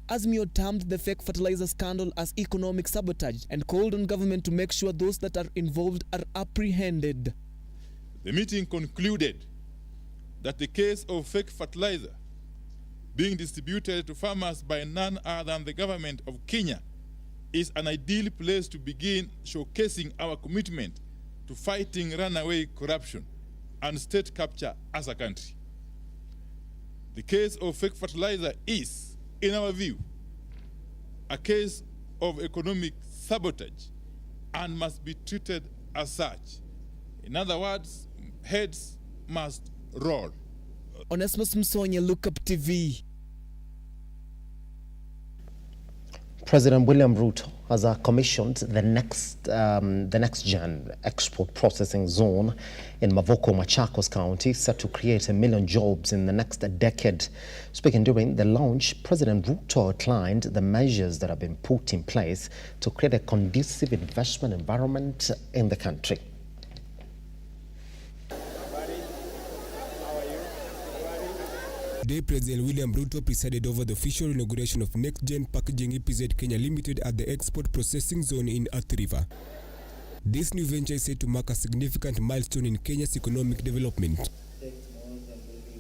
Azimio termed the fake fertilizer scandal as economic sabotage and called on government to make sure those that are involved are apprehended. The meeting concluded that the case of fake fertilizer being distributed to farmers by none other than the government of Kenya is an ideal place to begin showcasing our commitment to fighting runaway corruption and state capture as a country. The case of fake fertilizer is, in our view, a case of economic sabotage and must be treated as such. In other words, heads must roll. Onesmus Msonya, Lookuptv. President William RUTO has commissioned the next-gen export processing zone in Mavoko, Machakos County, set to create 1 million jobs in the next decade. Speaking during the launch, President RUTO outlined the measures that have been put in place to create a conducive investment environment in the country. Today, President William RUTO presided over the official inauguration of Next Gen Packaging EPZ Kenya Limited at the Export Processing Zone in Athi River. This new venture is set to mark a significant milestone in Kenya's economic development.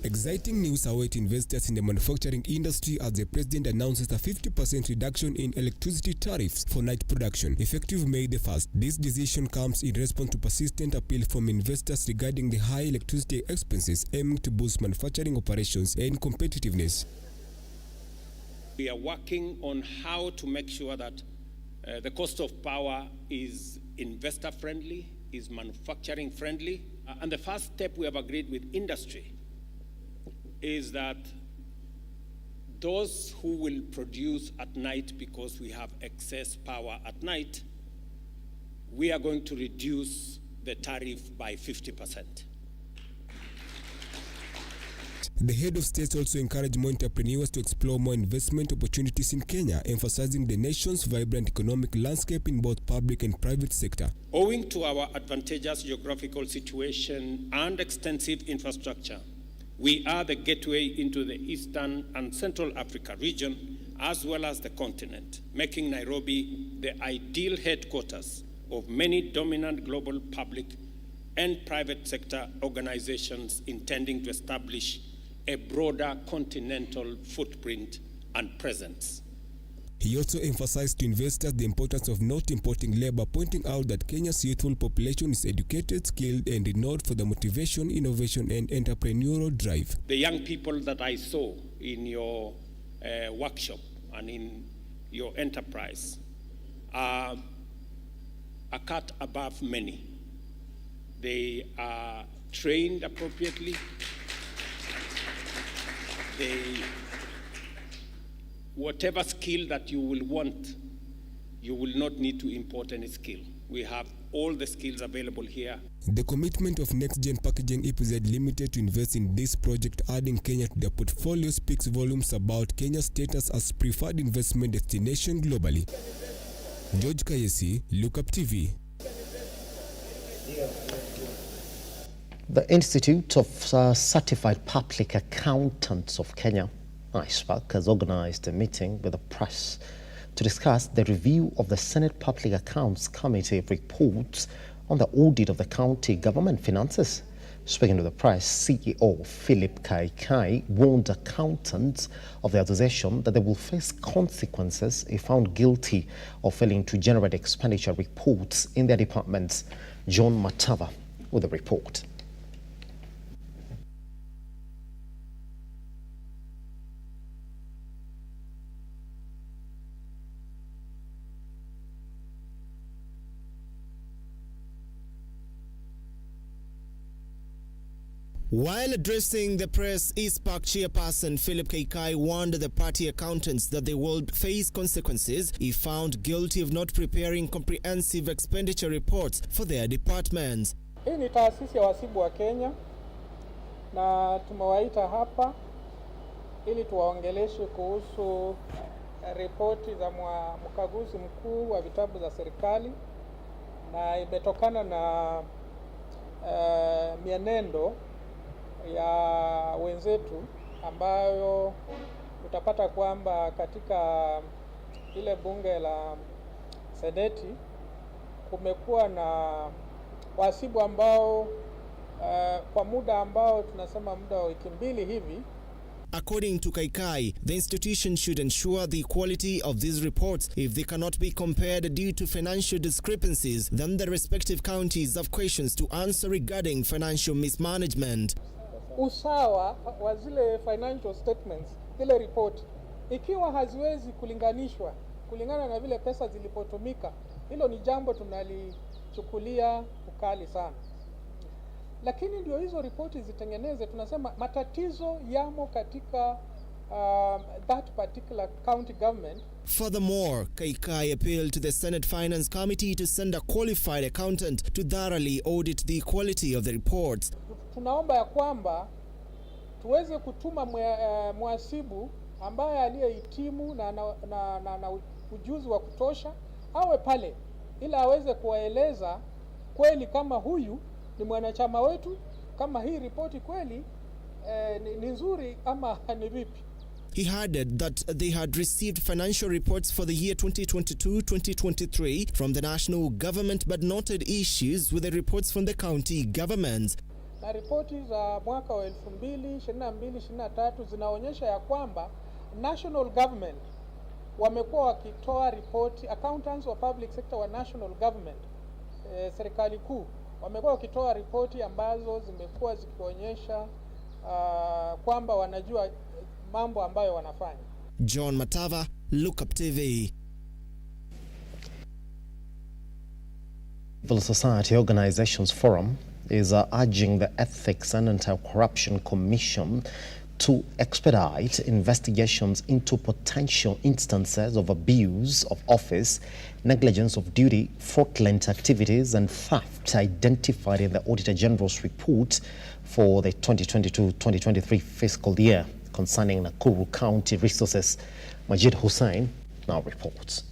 Exciting news await investors in the manufacturing industry as the president announces a 50% reduction in electricity tariffs for night production, effective May the 1st. This decision comes in response to persistent appeal from investors regarding the high electricity expenses, aiming to boost manufacturing operations and competitiveness. We are working on how to make sure that the cost of power is investor-friendly, is manufacturing-friendly. And the first step we have agreed with industry is that those who will produce at night because we have excess power at night, we are going to reduce the tariff by 50%. The head of state also encouraged more entrepreneurs to explore more investment opportunities in Kenya, emphasizing the nation's vibrant economic landscape in both public and private sector. Owing to our advantageous geographical situation and extensive infrastructure, we are the gateway into the Eastern and Central Africa region, as well as the continent, making Nairobi the ideal headquarters of many dominant global public and private sector organizations intending to establish a broader continental footprint and presence. He also emphasized to investors the importance of not importing labor, pointing out that Kenya's youthful population is educated, skilled, and renowned for the motivation, innovation, and entrepreneurial drive. The young people that I saw in your workshop and in your enterprise are a cut above many. They are trained appropriately. Whatever skill that you will want, you will not need to import any skill. We have all the skills available here. The commitment of Next Gen Packaging EPZ Limited to invest in this project, adding Kenya to their portfolio, speaks volumes about Kenya's status as preferred investment destination globally. George Kayesi, Lookuptv. The Institute of Certified Public Accountants of Kenya, ISPAC, has organized a meeting with the press to discuss the review of the Senate Public Accounts Committee reports on the audit of the county government finances. Speaking to the press, CEO Philip Kaikai warned accountants of the association that they will face consequences if found guilty of failing to generate expenditure reports in their departments. John Matava with the report. While addressing the press, ISPAC chairperson Philip Kaikai warned the party accountants that they will face consequences if found guilty of not preparing comprehensive expenditure reports for their departments. Hii ni taasisi ya wasibu wa Kenya na tumewaita hapa ili tuwaongeleshe kuhusu ripoti za mkaguzi mkuu wa vitabu za serikali, na imetokana na mienendo ya wenzetu ambayo utapata kwamba katika ile bunge la Seneti kumekuwa na wahasibu ambao kwa muda ambao tunasema muda wa wiki mbili hivi. According to Kaikai, the institution should ensure the quality of these reports. If they cannot be compared due to financial discrepancies, then the respective counties have questions to answer regarding financial mismanagement. Usawa wa zile financial statements, zile report, ikiwa haziwezi kulinganishwa kulingana na vile pesa zilipotumika, hilo ni jambo tunalichukulia ukali sana. Lakini ndio hizo ripoti zitengeneze, tunasema matatizo yamo katika that particular county government. Furthermore, Kaikai appealed to the Senate Finance Committee to send a qualified accountant to thoroughly audit the quality of the reports. Tunaomba ya kwamba tuweze kutuma mhasibu ambaye aliyehitimu na ujuzi wa kutosha awe pale ili aweze kuwaeleza kweli kama huyu ni mwanachama wetu, kama hii ripoti kweli ni nzuri ama ni vipi. He added that they had received financial reports for the year 2022-2023 from the national government but noted issues with the reports from the county governments. Na ripoti za mwaka wa 2022-2023 zinaonyesha ya kwamba national government wamekuwa wakitoa ripoti, accountants wa public sector wa national government, serikali kuu, wamekuwa wakitoa ripoti ambazo zimekuwa zikionyesha kwamba wanajua mambo ambayo wanafanya. John Matava, Lookuptv. Civil Society Organizations Forum is urging the Ethics and Anti-Corruption Commission to expedite investigations into potential instances of abuse of office, negligence of duty, fraudulent activities and theft identified in the Auditor General's report for the 2022-2023 fiscal year concerning Nakuru County resources. Majid Hussain now reports.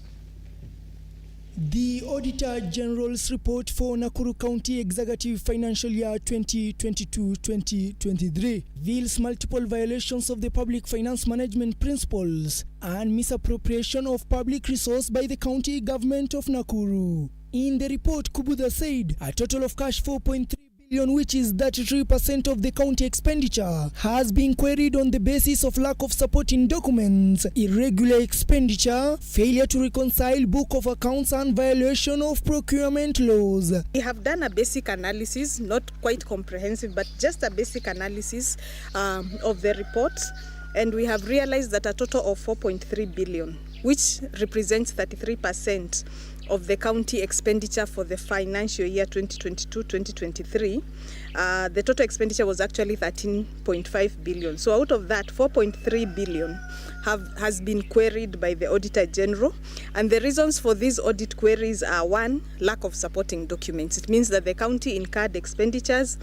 The Auditor General's report for Nakuru County Executive Financial Year 2022-2023 reveals multiple violations of the public finance management principles and misappropriation of public resource by the county government of Nakuru. In the report, Kubudha said a total of cash 4.3 billion, which is 33% of the county expenditure, has been queried on the basis of lack of supporting documents, irregular expenditure, failure to reconcile book of accounts and violation of procurement laws. We have done a basic analysis, not quite comprehensive, but just a basic analysis of the report, and we have realized that a total of 4.3 billion, which represents 33% of the county expenditure for the financial year 2022-2023, the total expenditure was actually 13.5 billion. So out of that, 4.3 billion has been queried by the Auditor General. And the reasons for these audit queries are: one, lack of supporting documents. It means that the county incurred expenditures,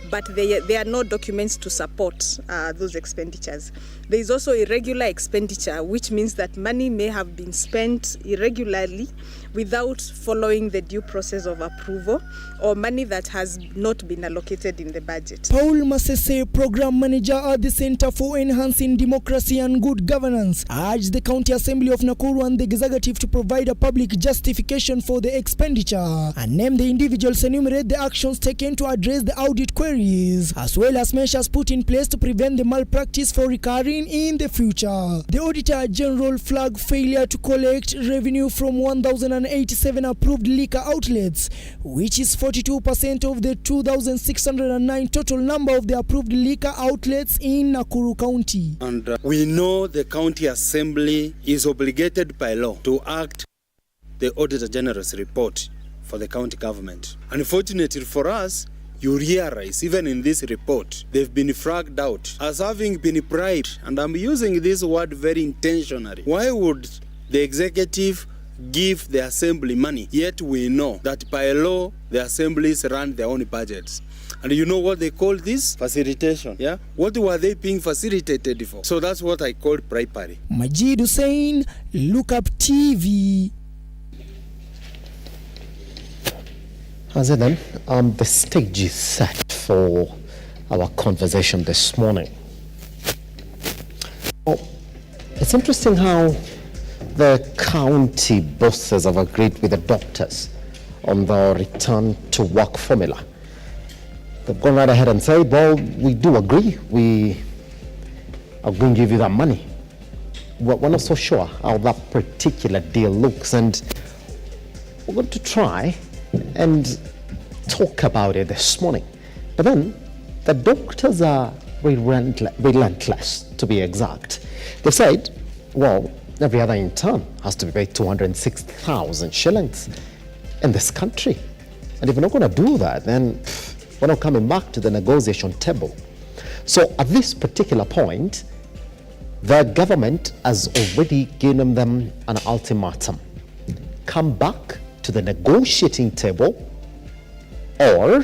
but there are no documents to support those expenditures. There is also irregular expenditure, which means that money may have been spent irregularly without following the due process of approval, or money that has not been allocated in the budget. Paul Masese, Program Manager at the Center for Enhancing Democracy and Good Governance, urged the County Assembly of Nakuru and the Executive to provide a public justification for the expenditure and name the individuals, enumerate the actions taken to address the audit queries, as well as measures put in place to prevent the malpractice from recurring in the future. The Auditor General flagged failure to collect revenue from 1,087 approved liquor outlets, which is 42% of the 2,609 total number of the approved liquor outlets in Nakuru County. And we know the County Assembly is obligated by law to act the Auditor General's report for the county government. Unfortunately for us, you realize even in this report, they've been flagged out as having been bribed. And I'm using this word very intentionally. Why would the executive give the assembly money? Yet we know that by law, the assemblies run their own budgets. And you know what they call this? Facilitation. Yeah? What were they being facilitated for? So that's what I call bribery. Majid Hussain, Lookuptv. Then, the stage is set for our conversation this morning. It's interesting how the county bosses have agreed with the doctors on the return to work formula. They've gone right ahead and said, well, we do agree. We are going to give you that money. We're not so sure how that particular deal looks, and we're going to try and talk about it this morning. But then the doctors are relentless, to be exact. They said, well, every other intern has to be paid 206,000 shillings in this country. And if we're not going to do that, then we're not coming back to the negotiation table. So at this particular point, the government has already given them an ultimatum. Come back to the negotiating table, or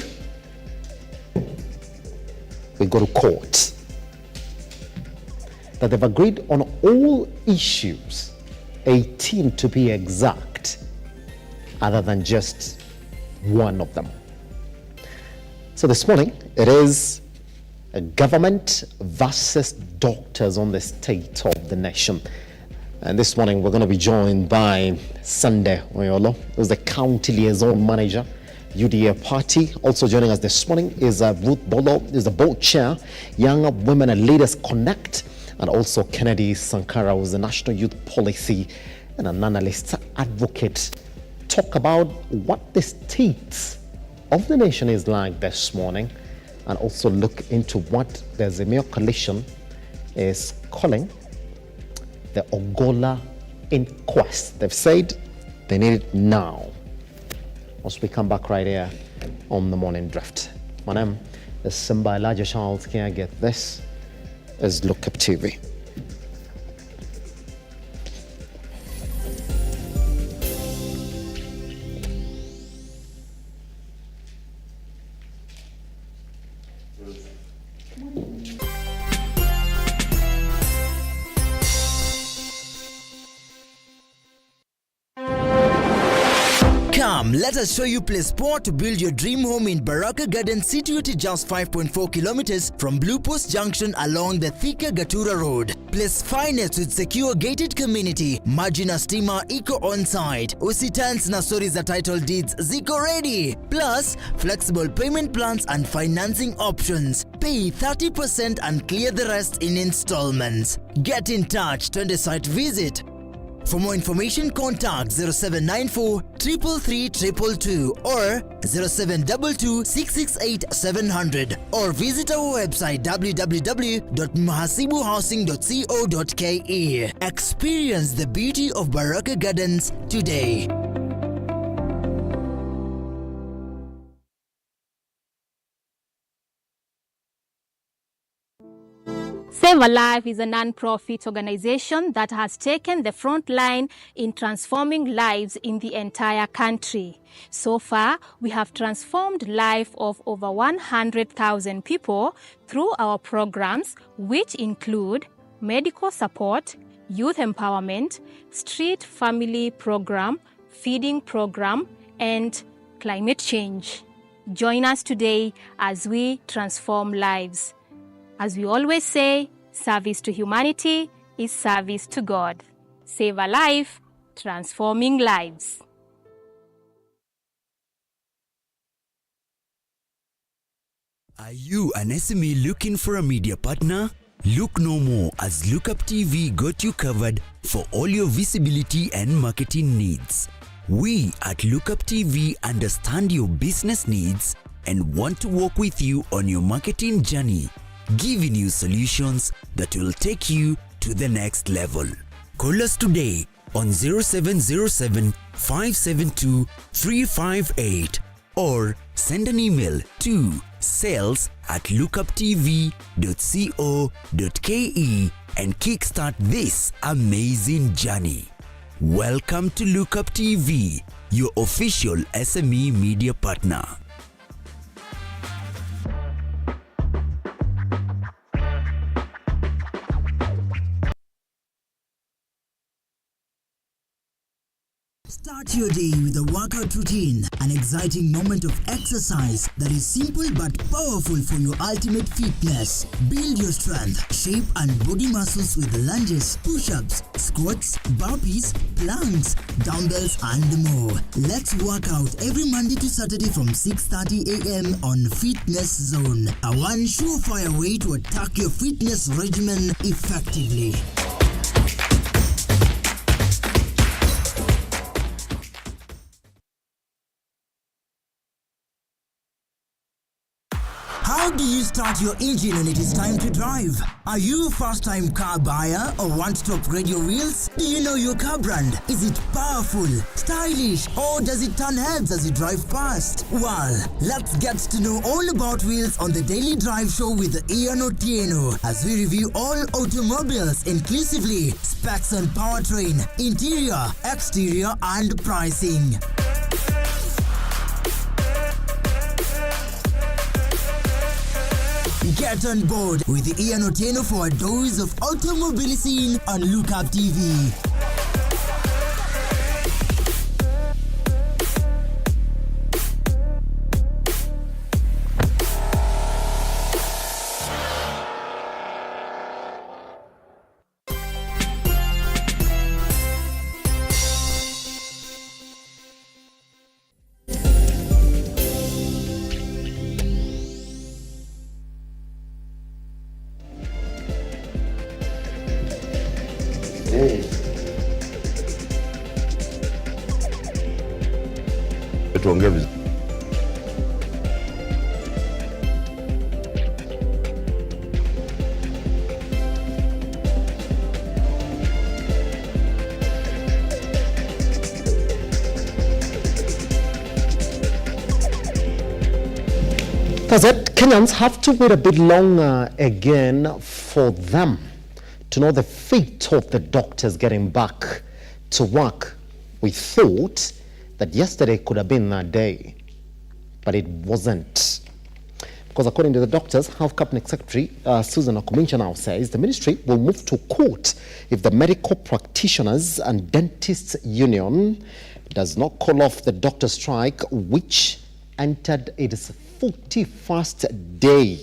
we go to court. That they've agreed on all issues, 18 to be exact, other than just one of them. So this morning, it is a government versus doctors on the state of the nation. And this morning, we're going to be joined by Sunday Oyolo, who's the county liaison manager, UDA party. Also joining us this morning is Ruth Bolo, who's the board chair, Young Women and Leaders Connect, and also Kennedy Sankara, who's the National Youth Policy and an analyst advocate. Talk about what the state of the nation is like this morning, and also look into what the azimio coalition is calling the Ogola inquest. They've said they need it now. Once we come back right here on the morning drift. My name is Simba Elijah Charles. Can I get this? Is Lookuptv. Come, let us show you place spot to build your dream home in Baraka Garden, situated just 5.4 kilometers from Blue Post Junction along the Thika Gatura Road. Place finest with secure gated community, maji na stima iko on site, usitans na stories za title deeds ziko ready, plus flexible payment plans and financing options. Pay 30% and clear the rest in installments. Get in touch, twende site visit. For more information, contact 0794 333 222 or 0722 668 700 or visit our website www.mahasibuhousing.co.ke. Experience the beauty of Baraka Gardens today. Save a Life is a non-profit organization that has taken the front line in transforming lives in the entire country. So far, we have transformed the life of over 100,000 people through our programs, which include medical support, youth empowerment, street family program, feeding program, and climate change. Join us today as we transform lives. As we always say, service to humanity is service to God. Save a life, transforming lives. Are you an SME looking for a media partner? Look no more, as Lookuptv got you covered for all your visibility and marketing needs. We at Lookuptv understand your business needs and want to work with you on your marketing journey, giving you solutions that will take you to the next level. Call us today on 0707 572 358 or send an email to sales@lookuptv.co.ke and kickstart this amazing journey. Welcome to Lookuptv, your official SME media partner. Start your day with a workout routine, an exciting moment of exercise that is simple but powerful for your ultimate fitness. Build your strength, shape and body muscles with lunges, push-ups, squats, burpees, planks, dumbbells and more. Let's work out every Monday to Saturday from 6:30 a.m. on Fitness Zone, a one surefire way to attack your fitness regimen effectively. How do you start your engine when it is time to drive? Are you a first-time car buyer or want to upgrade your wheels? Do you know your car brand? Is it powerful, stylish, or does it turn heads as you drive past? Well, let's get to know all about wheels on the Daily Drive Show with Ian Otieno as we review all automobiles inclusively, specs and powertrain, interior, exterior, and pricing. Get on board with Ian Otieno for a dose of automobile scene on Lookuptv. Tuongee vizuri. That's it. Kenyans have to wait a bit longer again for them to know the fate of the doctors getting back to work. We thought that yesterday could have been that day, but it wasn't. Because according to the doctors, Health Cabinet Secretary Susan Okumincha now says the ministry will move to court if the Medical Practitioners and Dentists Union does not call off the doctor strike, which entered its 41st day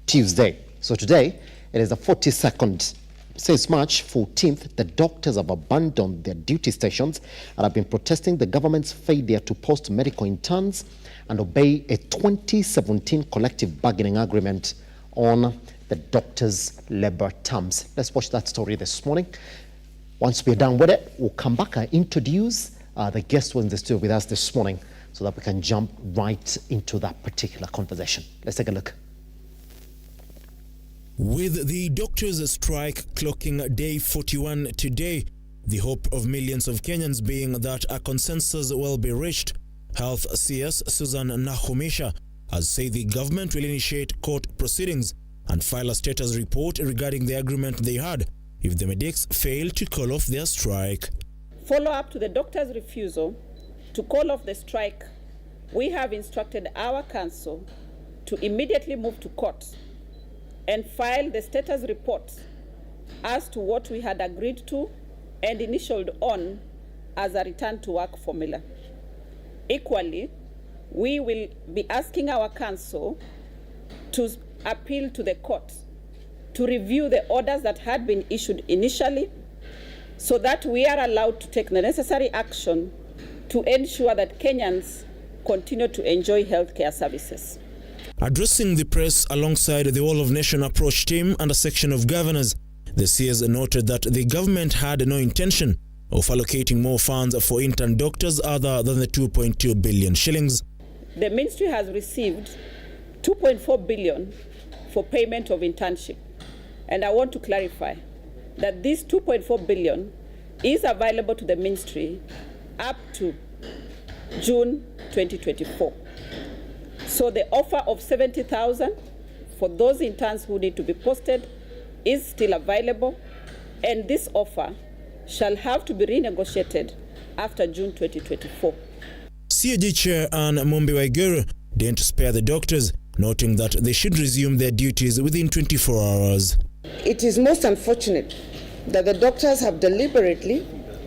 Tuesday. So today, it is the 42nd. Since March 14th, the doctors have abandoned their duty stations and have been protesting the government's failure to post medical interns and obey a 2017 collective bargaining agreement on the doctors' labor terms. Let's watch that story this morning. Once we're done with it, we'll come back and introduce the guest who is in the studio with us this morning so that we can jump right into that particular conversation. Let's take a look. With the doctors' strike clocking day 41 today, the hope of millions of Kenyans being that a consensus will be reached, Health CS Susan Okumincha has said the government will initiate court proceedings and file a status report regarding the agreement they had if the medics fail to call off their strike. Follow up to the doctors' refusal to call off the strike, we have instructed our council to immediately move to court and file the status report as to what we had agreed to and initialed on as a return to work formula. Equally, we will be asking our council to appeal to the court to review the orders that had been issued initially so that we are allowed to take the necessary action to ensure that Kenyans continue to enjoy healthcare services. Addressing the press alongside the All of Nation approach team and a section of governors, the CS noted that the government had no intention of allocating more funds for intern doctors other than the 2.2 billion shillings. The ministry has received 2.4 billion for payment of internship. And I want to clarify that this 2.4 billion is available to the ministry up to June 2024. So the offer of 70,000 for those interns who need to be posted is still available, and this offer shall have to be renegotiated after June 2024. CAG Chair Anne Mumbi Waiguru didn't spare the doctors, noting that they should resume their duties within 24 hours. It is most unfortunate that the doctors have deliberately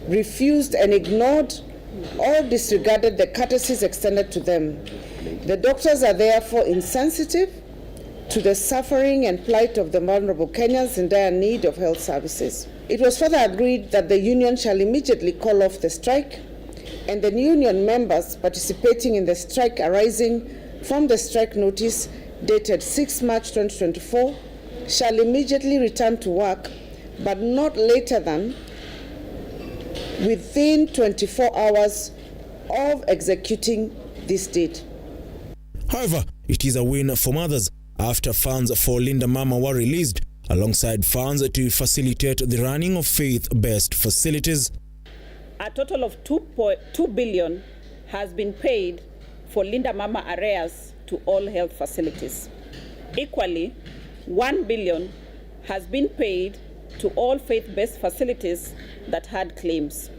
refused and ignored or disregarded the courtesies extended to them. The doctors are therefore insensitive to the suffering and plight of the vulnerable Kenyans in dire need of health services. It was further agreed that the union shall immediately call off the strike, and the union members participating in the strike arising from the strike notice dated 6 March 2024 shall immediately return to work, but not later than within 24 hours of executing this date. However, it is a win for mothers after funds for Linda Mama were released, alongside funds to facilitate the running of faith-based facilities. A total of 2 billion has been paid for Linda Mama arrears to all health facilities. Equally, 1 billion has been paid to all faith-based facilities that had claims.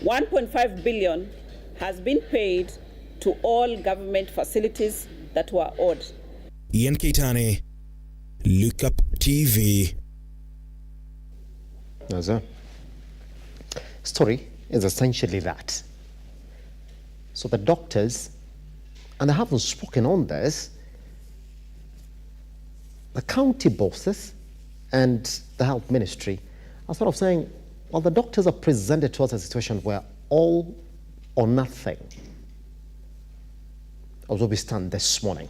1.5 billion has been paid to all government facilities that were owed. Ian Keitane, Lookuptv. The story is essentially that. So the doctors, and they haven't spoken on this, the county bosses and the health ministry are sort of saying, well, the doctors are presented to us a situation where all or nothing, as we stand this morning.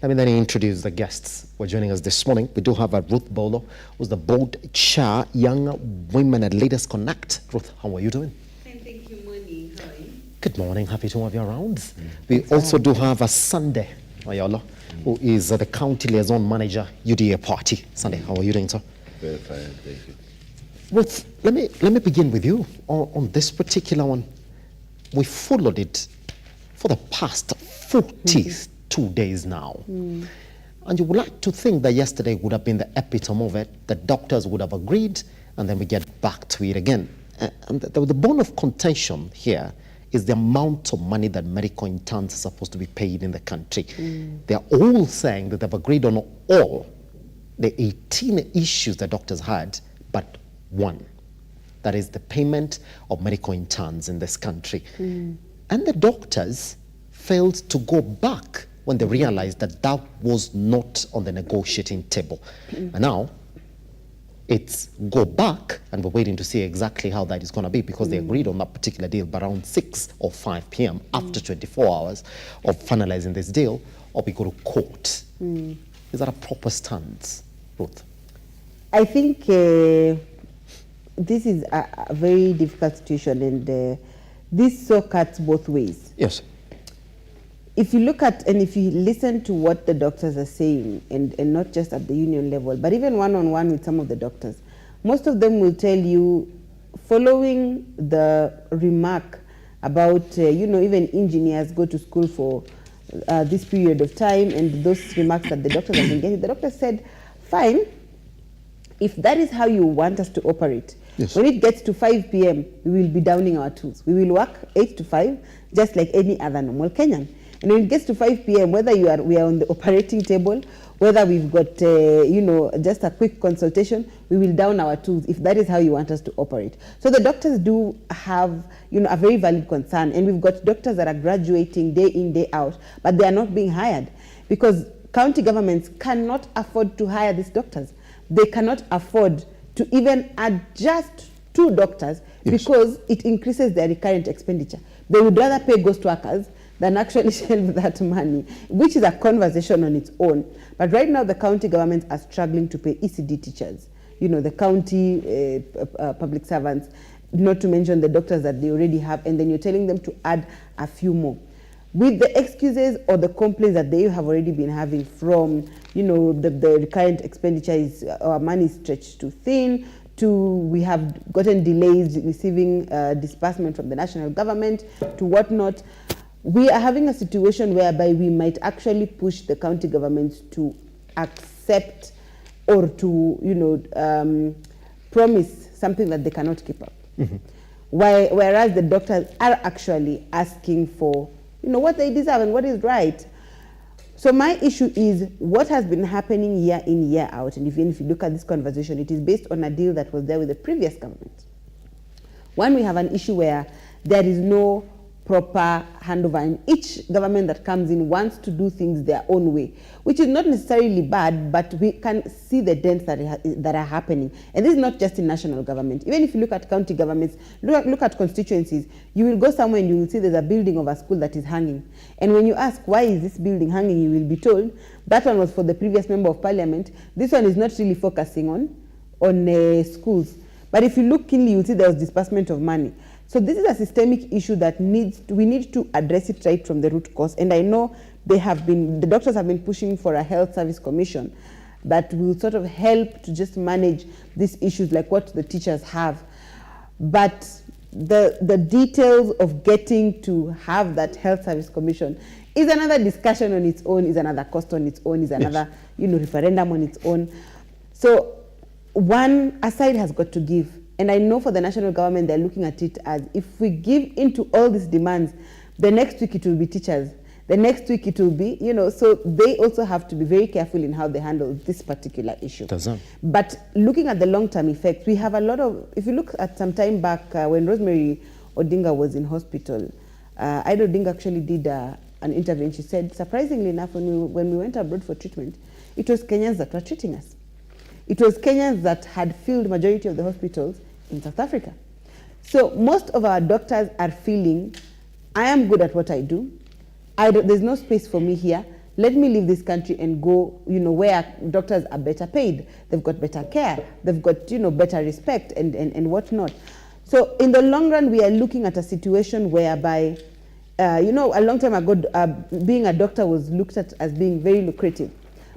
Let me then introduce the guests who are joining us this morning. We do have Ruth Bolo, who's the board chair, Young Women and Leaders Connect. Ruth, how are you doing? Thank you, Moni. How are you? Good morning. Happy to have you around. We also do have a Sunday Ayala, who is the county liaison manager, UDA party. Sunday, how are you doing, sir? Very fine, thank you. Ruth, let me begin with you on this particular one. We followed it for the past 42 daes now. And you would like to think that yesterday would have been the epitome of it. The doctors would have agreed, and then we get back to it again. And the bone of contention here is the amount of money that medical interns are supposed to be paid in the country. They're all saying that they've agreed on all the 18 issues the doctors had, but one. That is the payment of medical interns in this country. And the doctors failed to go back when they realized that that was not on the negotiating table. And now, it's go back, and we're waiting to see exactly how that is going to be, because they agreed on that particular deal by around 6 or 5 p.m. after 24 hours of finalizing this deal, or we go to court. Is that a proper stance, Ruth? I think this is a very difficult situation, and this so cuts both ways. Yes. If you look at, and if you listen to what the doctors are saying, and not just at the union level, but even one-on-one with some of the doctors, most of them will tell you, following the remark about, even engineers go to school for this period of time, and those remarks that the doctors have been getting, the doctor said, fine, if that is how you want us to operate, yes. When it gets to 5 p.m., we will be downing our tools. We will work 8 to 5, just like any other normal Kenyan. And when it gets to 5 p.m., whether we are on the operating table, whether we've got, just a quick consultation, we will down our tools if that is how you want us to operate. So the doctors do have, a very valid concern. And we've got doctors that are graduating day in, day out, but they are not being hired because county governments cannot afford to hire these doctors. They cannot afford to even add just 2 doctors, yes. Because it increases their recurrent expenditure. They would rather pay ghost workers than actually shelve that money, which is a conversation on its own. But right now, the county governments are struggling to pay ECD teachers, the county public servants, not to mention the doctors that they already have, and then you're telling them to add a few more. With the excuses or the complaints that they have already been having from, the recurrent expenditure is, our money is stretched too thin, to we have gotten delays receiving disbursement from the national government, to whatnot. We are having a situation whereby we might actually push the county governments to accept or to, promise something that they cannot keep up. Whereas the doctors are actually asking for, what they deserve and what is right. So my issue is what has been happening year in, year out. And if you look at this conversation, it is based on a deal that was there with the previous government. One, we have an issue where there is no proper handover, and each government that comes in wants to do things their own way, which is not necessarily bad, but we can see the dents that are happening. And this is not just in national government. Even if you look at county governments, look at constituencies, you will go somewhere and you will see there's a building of a school that is hanging. And when you ask, why is this building hanging, you will be told, that one was for the previous member of parliament. This one is not really focusing on schools. But if you look keenly, you'll see there was disbursement of money. So this is a systemic issue that we need to address it right from the root cause. And I know the doctors have been pushing for a health service commission that will sort of help to just manage these issues like what the teachers have. But the details of getting to have that health service commission is another discussion on its own, is another cost on its own, is another referendum on its own. So one side has got to give. And I know for the national government, they're looking at it as, if we give into all these demands, the next week it will be teachers. The next week it will be, so they also have to be very careful in how they handle this particular issue. But looking at the long-term effects, we have a lot of, if you look at some time back when Rosemary Odinga was in hospital, Ida Odinga actually did an interview, and she said, surprisingly enough, when we went abroad for treatment, it was Kenyans that were treating us. It was Kenyans that had filled majority of the hospitals in South Africa. So most of our doctors are feeling, I am good at what I do. There's no space for me here. Let me leave this country and go, where doctors are better paid. They've got better care. They've got, better respect and whatnot. So in the long run, we are looking at a situation whereby, a long time ago, being a doctor was looked at as being very lucrative.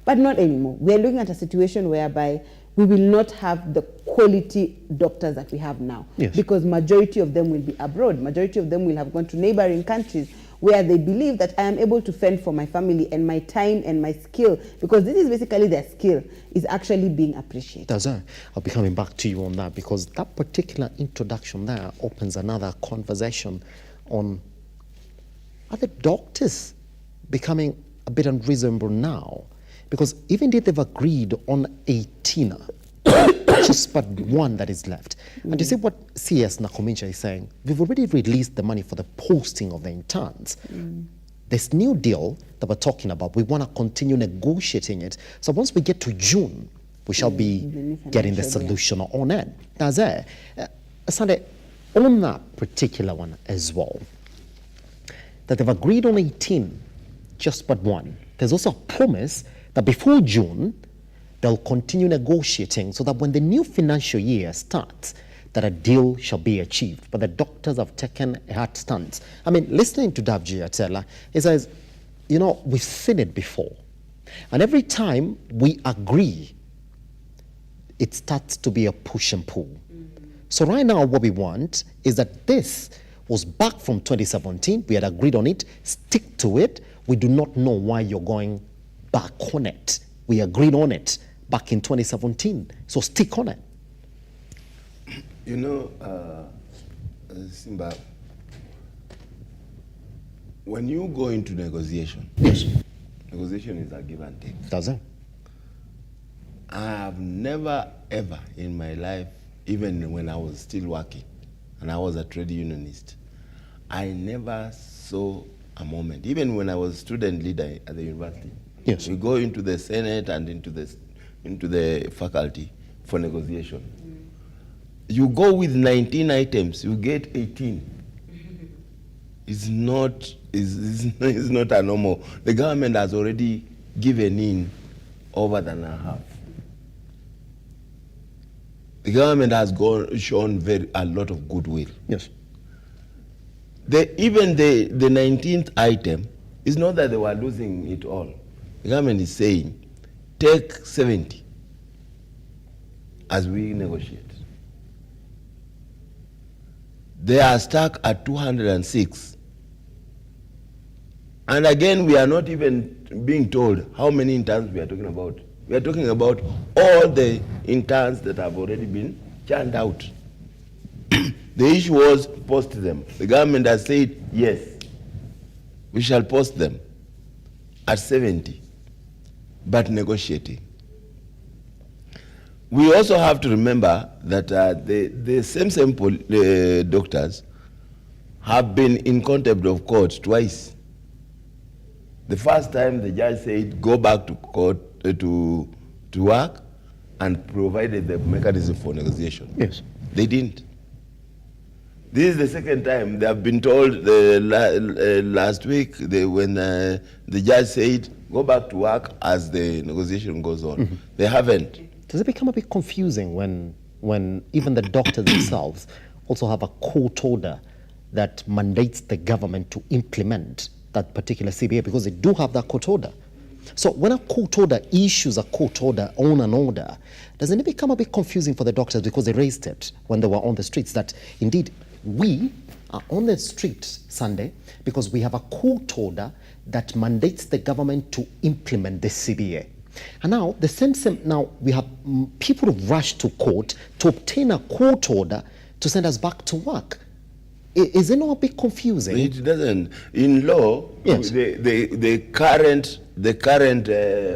But not anymore. We are looking at a situation whereby we will not have the quality doctors that we have now. Yes. Because majority of them will be abroad. Majority of them will have gone to neighboring countries where they believe that I am able to fend for my family, and my time and my skill, because this is basically their skill, is actually being appreciated. I'll be coming back to you on that, because that particular introduction there opens another conversation on, are the doctors becoming a bit unreasonable now? Because even if they've agreed on 18, just but one that is left. And you see what CS Nakumincha is saying, we've already released the money for the posting of the interns. This new deal that we're talking about, we want to continue negotiating it. So once we get to June, we shall be getting the solution on it. Now, Sunday, on that particular one as well, that they've agreed on 18, just but one. There's also a promise that before June, they'll continue negotiating so that when the new financial year starts, that a deal shall be achieved. But the doctors have taken a hard stance. I mean, listening to Davji Atela, he says, we've seen it before. And every time we agree, it starts to be a push and pull. So right now, what we want is that this was back from 2017. We had agreed on it. Stick to it. We do not know why you're going back on it. We agreed on it back in 2017. So stick on it. Simba, when you go into negotiation, negotiation is a give and take. Does it? I have never ever in my life, even when I was still working and I was a trade unionist, I never saw a moment, even when I was student leader at the university. Yes. We go into the Senate and into the faculty for negotiation. You go with 19 items, you get 18. It's not a normal. The government has already given in over than a half. The government has shown a lot of goodwill. Yes. Even the 19th item, it's not that they were losing it all. The government is saying, take 70 as we negotiate. They are stuck at 206. And again, we are not even being told how many interns we are talking about. We are talking about all the interns that have already been churned out. The issue was post them. The government has said, yes, we shall post them at 70, but negotiating. we also have to remember that the same doctors have been in contempt of court twice. The first time the judge said, go back to court to work, and provided the mechanism for negotiation. Yes. They didn't. This is the second time they have been told last week when the judge said, go back to work as the negotiation goes on. Mm-hmm. They haven't. Does it become a bit confusing when even the doctors themselves also have a court order that mandates the government to implement that particular CBA, because they do have that court order? So when a court order issues a court order on an order, doesn't it become a bit confusing for the doctors, because they raised it when they were on the streets, that indeed we are on the street Sunday because we have a court order that mandates the government to implement the CBA. And now the same now we have people who rush to court to obtain a court order to send us back to work. Is it not a bit confusing? It doesn't. In law, yes, the current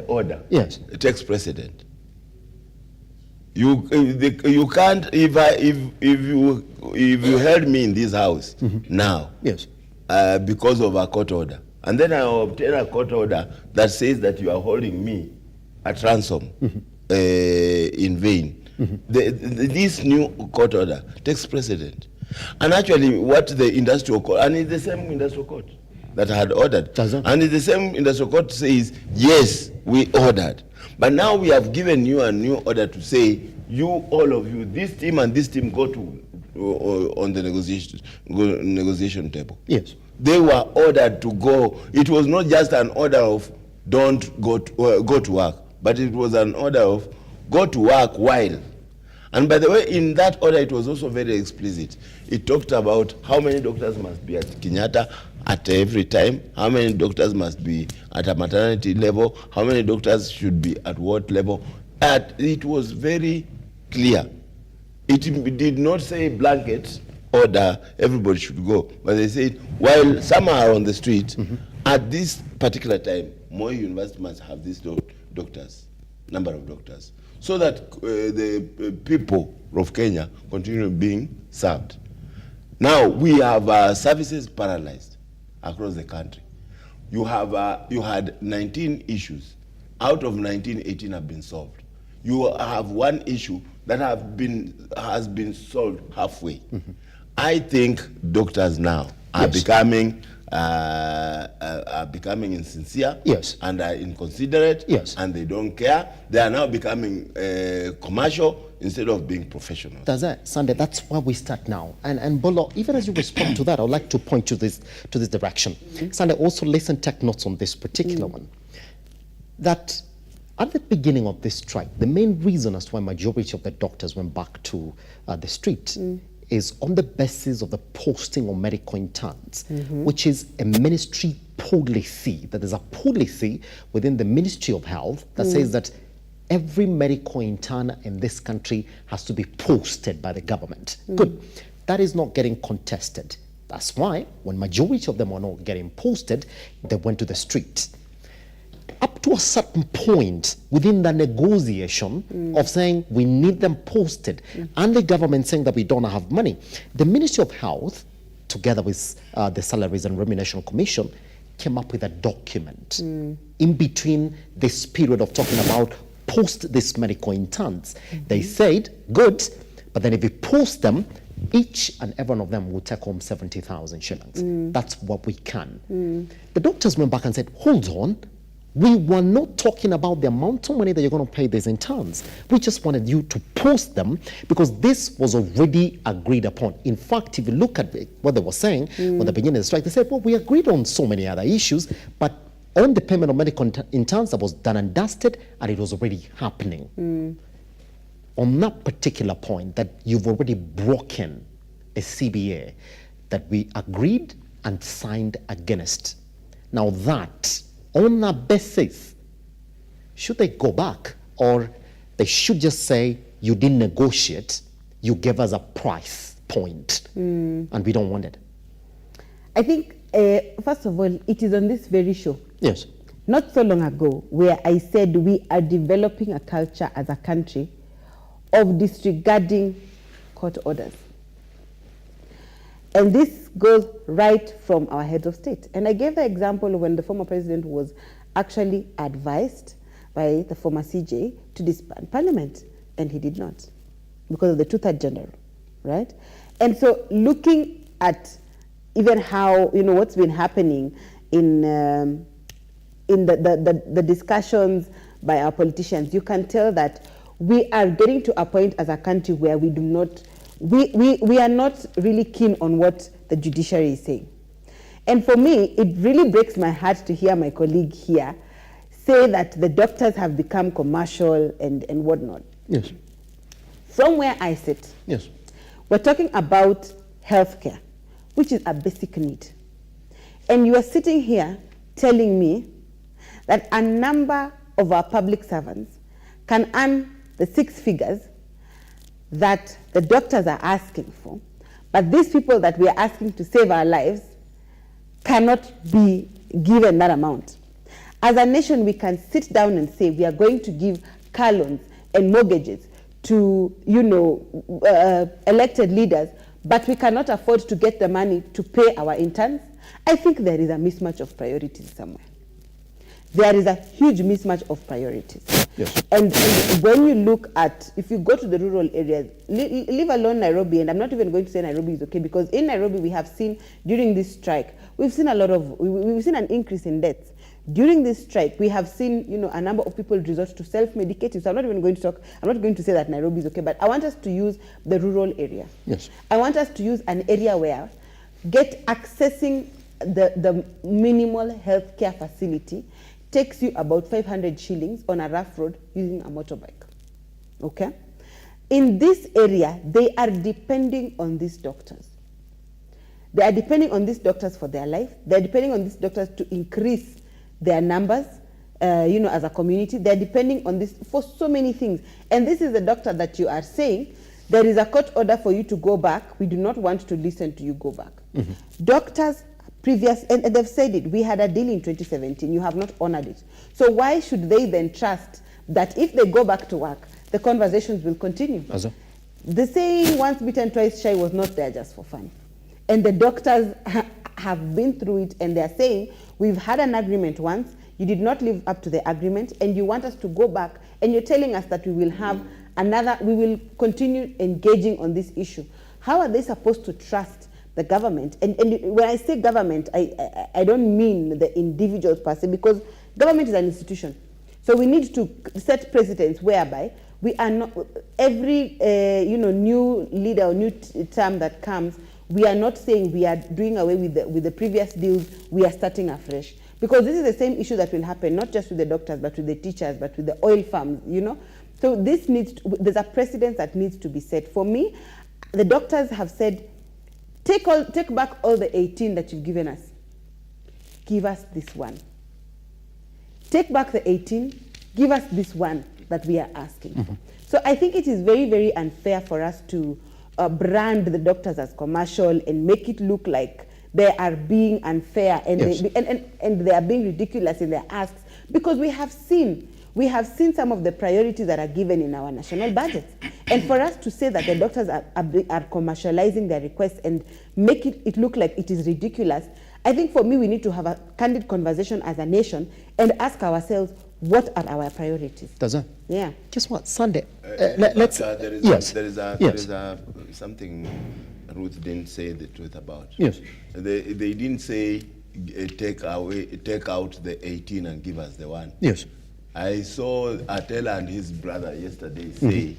order, yes, takes precedent. You can't, if you held me in this house, mm-hmm, now, yes, because of a court order, and then I obtain a court order that says that you are holding me at ransom, mm-hmm, in vain. Mm-hmm. This new court order takes precedent. And actually what the industrial court, and it's the same industrial court that had ordered, and it's the same industrial court says, yes, we ordered. But now we have given you a new order to say, you, all of you, this team and this team, go to on the negotiation table. Yes. They were ordered to go. It was not just an order of don't go to work, but it was an order of go to work while. And by the way, in that order, it was also very explicit. It talked about how many doctors must be at Kenyatta at every time, how many doctors must be at a maternity level, how many doctors should be at what level. It was very clear. It did not say blanket order, everybody should go. But they said, while some are on the street, mm-hmm, at this particular time, Moi University must have these doctors, number of doctors, so that the people of Kenya continue being served. Now we have services paralyzed across the country. You had 19 issues. Out of 19, 18 have been solved. You have one issue that has been solved halfway. Mm-hmm. I think doctors now are, yes, becoming insincere, yes, and are inconsiderate, yes, and they don't care. They are now becoming commercial instead of being professional. That's it, Sunday. That's where we start now. And Bolo, even as you respond to that, I would like to point to this direction. Mm-hmm. Sunday, also listen, take notes on this particular one. That at the beginning of this strike, the main reason as to why majority of the doctors went back to the street is on the basis of the posting of medical interns, mm-hmm, which is a ministry policy. That there's a policy within the Ministry of Health that says that every medical intern in this country has to be posted by the government. Good. That is not getting contested. That's why when majority of them were not getting posted, they went to the street. Up to a certain point within the negotiation of saying we need them posted, and the government saying that we don't have money, the Ministry of Health, together with the Salaries and Remuneration Commission, came up with a document in between this period of talking about post these medical interns. They said, good, but then if we post them, each and every one of them will take home 70,000 shillings. That's what we can. The doctors went back and said, hold on, we were not talking about the amount of money that you're going to pay these interns. We just wanted you to post them because this was already agreed upon. In fact, if you look at what they were saying at the beginning of the strike, they said, well, we agreed on so many other issues, but on the payment of medical interns, that was done and dusted, and it was already happening. On that particular point, that you've already broken a CBA that we agreed and signed against. Now that, on that basis, should they go back, or they should just say, you didn't negotiate, you gave us a price point, and we don't want it? I think, first of all, it is on this very show. Yes. Not so long ago, where I said we are developing a culture as a country of disregarding court orders. And this goes right from our heads of state. And I gave the example of when the former president was actually advised by the former CJ to disband parliament, and he did not because of the two-third general, right? And so looking at even how, what's been happening in the discussions by our politicians, you can tell that we are getting to a point as a country where we do not, we are not really keen on what the judiciary is saying. And for me, it really breaks my heart to hear my colleague here say that the doctors have become commercial and whatnot. Yes. From where I sit, yes, we're talking about healthcare, which is a basic need. And you are sitting here telling me that a number of our public servants can earn the 6 figures that the doctors are asking for, but these people that we are asking to save our lives cannot be given that amount. As a nation, we can sit down and say we are going to give car loans and mortgages to, elected leaders, but we cannot afford to get the money to pay our interns. I think there is a mismatch of priorities somewhere. There is a huge mismatch of priorities. Yes. And when you look at, if you go to the rural areas, leave alone Nairobi, and I'm not even going to say Nairobi is okay, because in Nairobi we have seen, during this strike, we've seen an increase in deaths. During this strike, we have seen, a number of people resort to self-medicating. So I'm not going to say that Nairobi is okay, but I want us to use the rural area. Yes. I want us to use an area where accessing the minimal healthcare facility takes you about 500 shillings on a rough road using a motorbike. Okay? In this area, they are depending on these doctors. They are depending on these doctors for their life. They are depending on these doctors to increase their numbers, as a community. They're depending on this for so many things. And this is the doctor that you are saying, there is a court order for you to go back. We do not want to listen to you go back. Mm-hmm. Doctors and they've said it, we had a deal in 2017, you have not honored it. So why should they then trust that if they go back to work, the conversations will continue? The saying, once bitten, twice shy was not there just for fun. And the doctors have been through it, and they're saying, we've had an agreement once, you did not live up to the agreement, and you want us to go back, and you're telling us that we will have we will continue engaging on this issue. How are they supposed to trust the government? And when I say government, I don't mean the individuals per se, because government is an institution. So we need to set precedents whereby we are not, every new leader or new term that comes, we are not saying we are doing away with the previous deals, we are starting afresh. Because this is the same issue that will happen, not just with the doctors, but with the teachers, but with the oil farms, So this there's a precedent that needs to be set. For me, the doctors have said, take back all the 18 that you've given us. Give us this one. Take back the 18, give us this one that we are asking. Mm-hmm. So I think it is very, very unfair for us to brand the doctors as commercial and make it look like they are being unfair and, yes, they are being ridiculous in their asks, because we have seen some of the priorities that are given in our national budgets. And for us to say that the doctors are commercializing their requests and make it look like it is ridiculous, I think for me we need to have a candid conversation as a nation and ask ourselves, what are our priorities? Does it? Yeah. Guess what? Sunday. Let's. There is something Ruth didn't say the truth about. Yes. They didn't say take out the 18 and give us the one. Yes. I saw Atela and his brother yesterday say,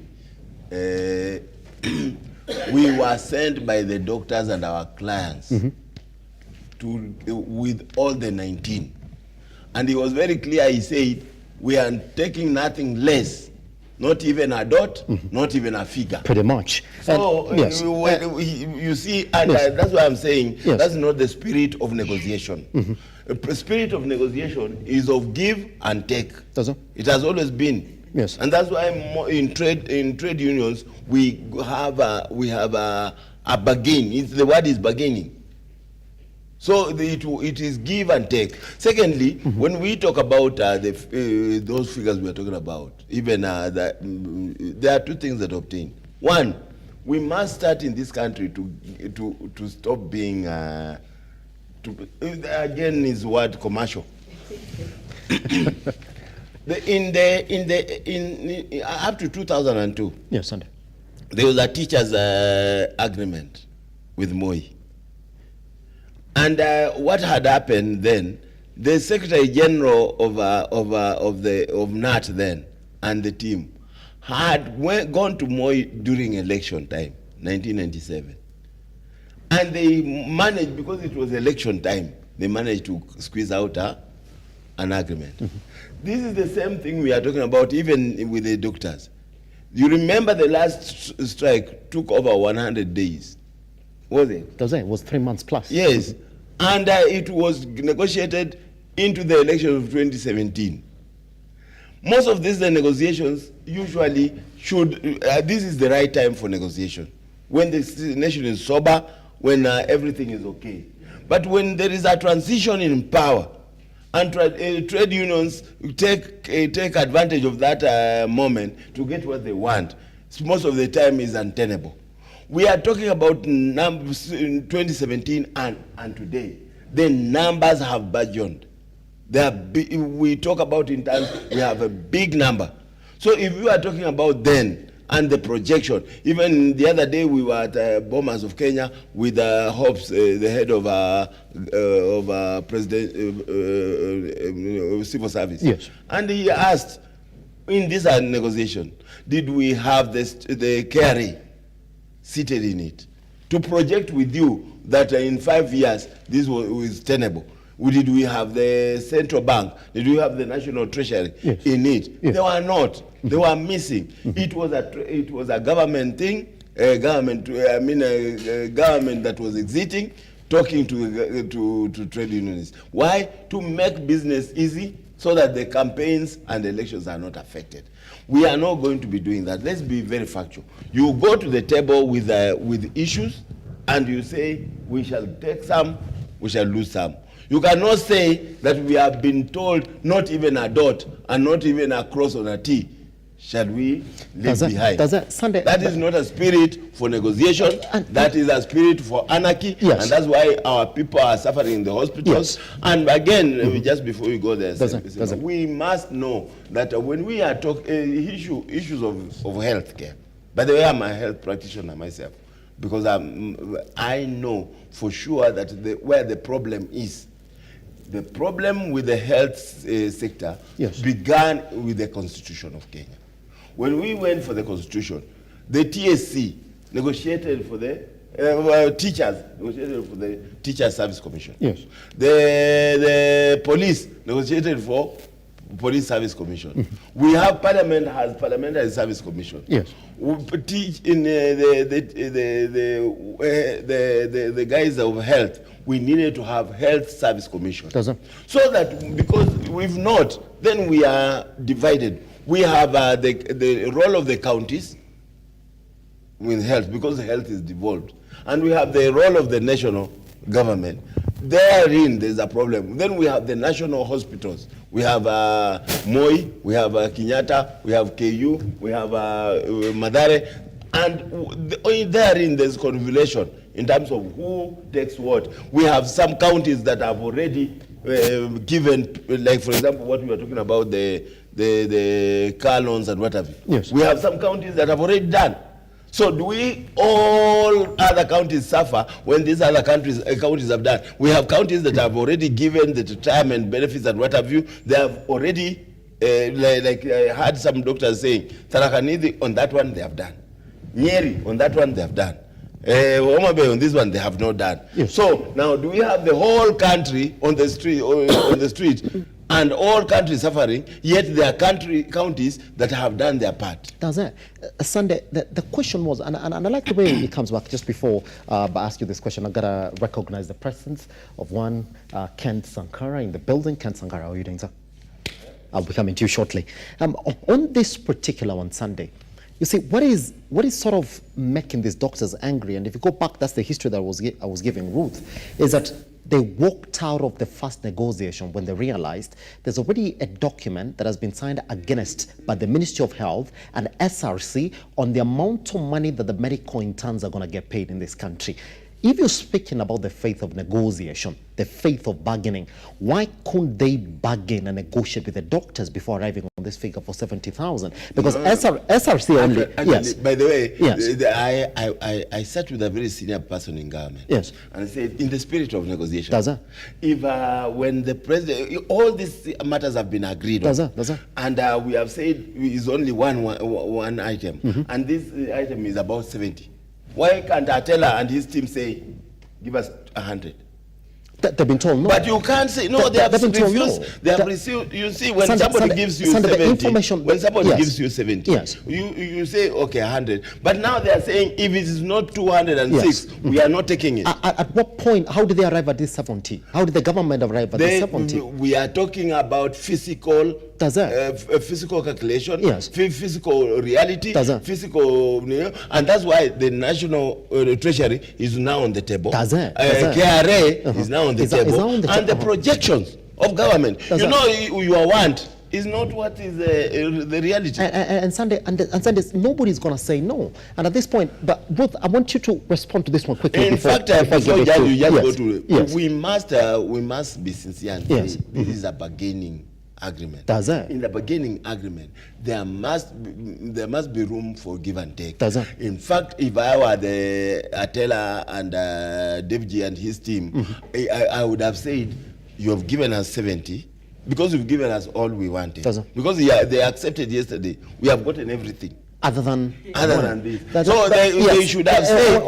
we were sent by the doctors and our clients with all the 19. And he was very clear, he said, we are taking nothing less, not even a dot, not even a figure. Pretty much. So yes. You see, and that's why I'm saying, that's not the spirit of negotiation. The spirit of negotiation is of give and take. It has always been. Yes. And that's why in trade unions we have a bargain. The word is bargaining. So it is give and take. Secondly, when we talk about those figures we are talking about, even there are two things that obtain. One, we must start in this country to stop being again is word commercial. Up to 2002, yes, Sunday, there was a teachers' agreement with Moi, and what had happened then? The Secretary General of NAT then and the team had gone to Moi during election time, 1997, and they managed, because it was election time, they managed to squeeze out an agreement. This is the same thing we are talking about even with the doctors. You remember the last strike took over 100 days, was it? It was 3 months plus. Yes, and it was negotiated into the election of 2017. Most of these negotiations usually should, this is the right time for negotiation, when the nation is sober, when everything is okay. But when there is a transition in power, and trade unions take advantage of that moment to get what they want, most of the time is untenable. We are talking about numbers in 2017 and today. The numbers have burgeoned. We talk about in terms, we have a big number. So if you are talking about then and the projection, even the other day we were at Bomas of Kenya with Hobbs, the head of President Civil Service. Yes. And he asked, in this negotiation, did we have the carry seated in it to project with you that in 5 years this was tenable? Did we have the central bank? Did we have the national treasury in it? Yes. They were not. They were missing. It was a government thing. Government that was exiting, talking to trade unionists. Why? To make business easy, so that the campaigns and elections are not affected. We are not going to be doing that. Let's be very factual. You go to the table with issues, and you say we shall take some, we shall lose some. You cannot say that we have been told not even a dot and not even a cross on a T shall we leave behind. That is not a spirit for negotiation. That is a spirit for anarchy. Yes. And that's why our people are suffering in the hospitals. Yes. And again, just before we go there, we must know that when we are talking issues of health care, by the way, I'm a health practitioner myself, because I know for sure that where the problem is, the problem with the health sector began with the Constitution of Kenya. When we went for the Constitution, the TSC negotiated for the teachers, negotiated for the Teacher Service Commission. Yes. The police negotiated for Police Service Commission. We have Parliament has Parliamentary Service Commission. Yes. We teach in the guise of health. We needed to have Health Service Commission. So that, because if not, then we are divided. We have the role of the counties with health, because health is devolved. And we have the role of the national government. Therein, there's a problem. Then we have the national hospitals. We have Moi, we have Kenyatta, we have KU, we have Madare. And therein, there's convolution in terms of who takes what. We have some counties that have already given, like for example, what we were talking about, the car loans and what have you. Yes. We have some counties that have already done. So do we, all other counties suffer when these other counties have done? We have counties that have already given the retirement benefits and what have you. They have already, like I heard some doctors saying, Tarakanidi, on that one they have done. Nyeri, on that one they have done. Omabe, on this one they have not done. Yes. So now do we have the whole country on the street, and all countries suffering, yet there are counties that have done their part? Sunday, the question was, and I like the way it comes back just before I ask you this question. I gotta recognize the presence of one Kent Sankara in the building. Kent Sankara, how are you doing, sir? I'll be coming to you shortly. On this particular one, Sunday, you see, what is sort of making these doctors angry? And if you go back, that's the history that I was giving Ruth, is that they walked out of the first negotiation when they realized there's already a document that has been signed against by the Ministry of Health and SRC on the amount of money that the medical interns are going to get paid in this country. If you're speaking about the faith of negotiation, the faith of bargaining, why couldn't they bargain and negotiate with the doctors before arriving on this figure for 70,000? Because SRC only. Yes. By the way, yes. I sat with a very senior person in government. Yes. And I said, in the spirit of negotiation, if when the president, all these matters have been agreed on, and we have said it's only one item, and this item is about 70. Why can't Atela and his team say, give us 100? They've been told no. But you can't say no. They have refused. No. They have refused. You see, when somebody gives you 70, when somebody gives you 70, you say okay 100. But now they are saying if it is not 206, we are not taking it. At what point? How did they arrive at this 70? How did the government arrive at this 70? We are talking about physical. Physical calculation, physical reality, physical, and that's why the National Treasury is now on the table. KRA is now on the table, and the projections of government. Your want is not what is the reality. And Sunday, nobody's going to say no. And at this point, but Ruth, I want you to respond to this one quickly. In fact, we must be sincere and say this is a bargaining agreement. In the bargaining agreement, there must be room for give and take. In fact, if I were the Atela and Devji and his team, I would have said, you have given us 70 because you've given us all we wanted. Because they accepted yesterday, we have gotten everything. Other than this. So they should have said,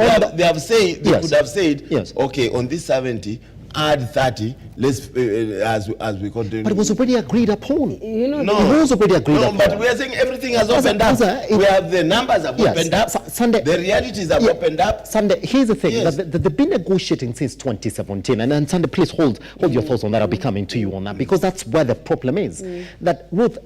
they could have said, okay, on this 70, add 30, let's as we continue. But it was already agreed upon. It was already agreed upon. But we are saying everything has opened up. We have the numbers have opened up. Sunday, the realities have opened up. Sunday, here's the thing. They've been negotiating since 2017. And Sunday, please hold your thoughts on that. I'll be coming to you on that. Because that's where the problem is. That, Ruth,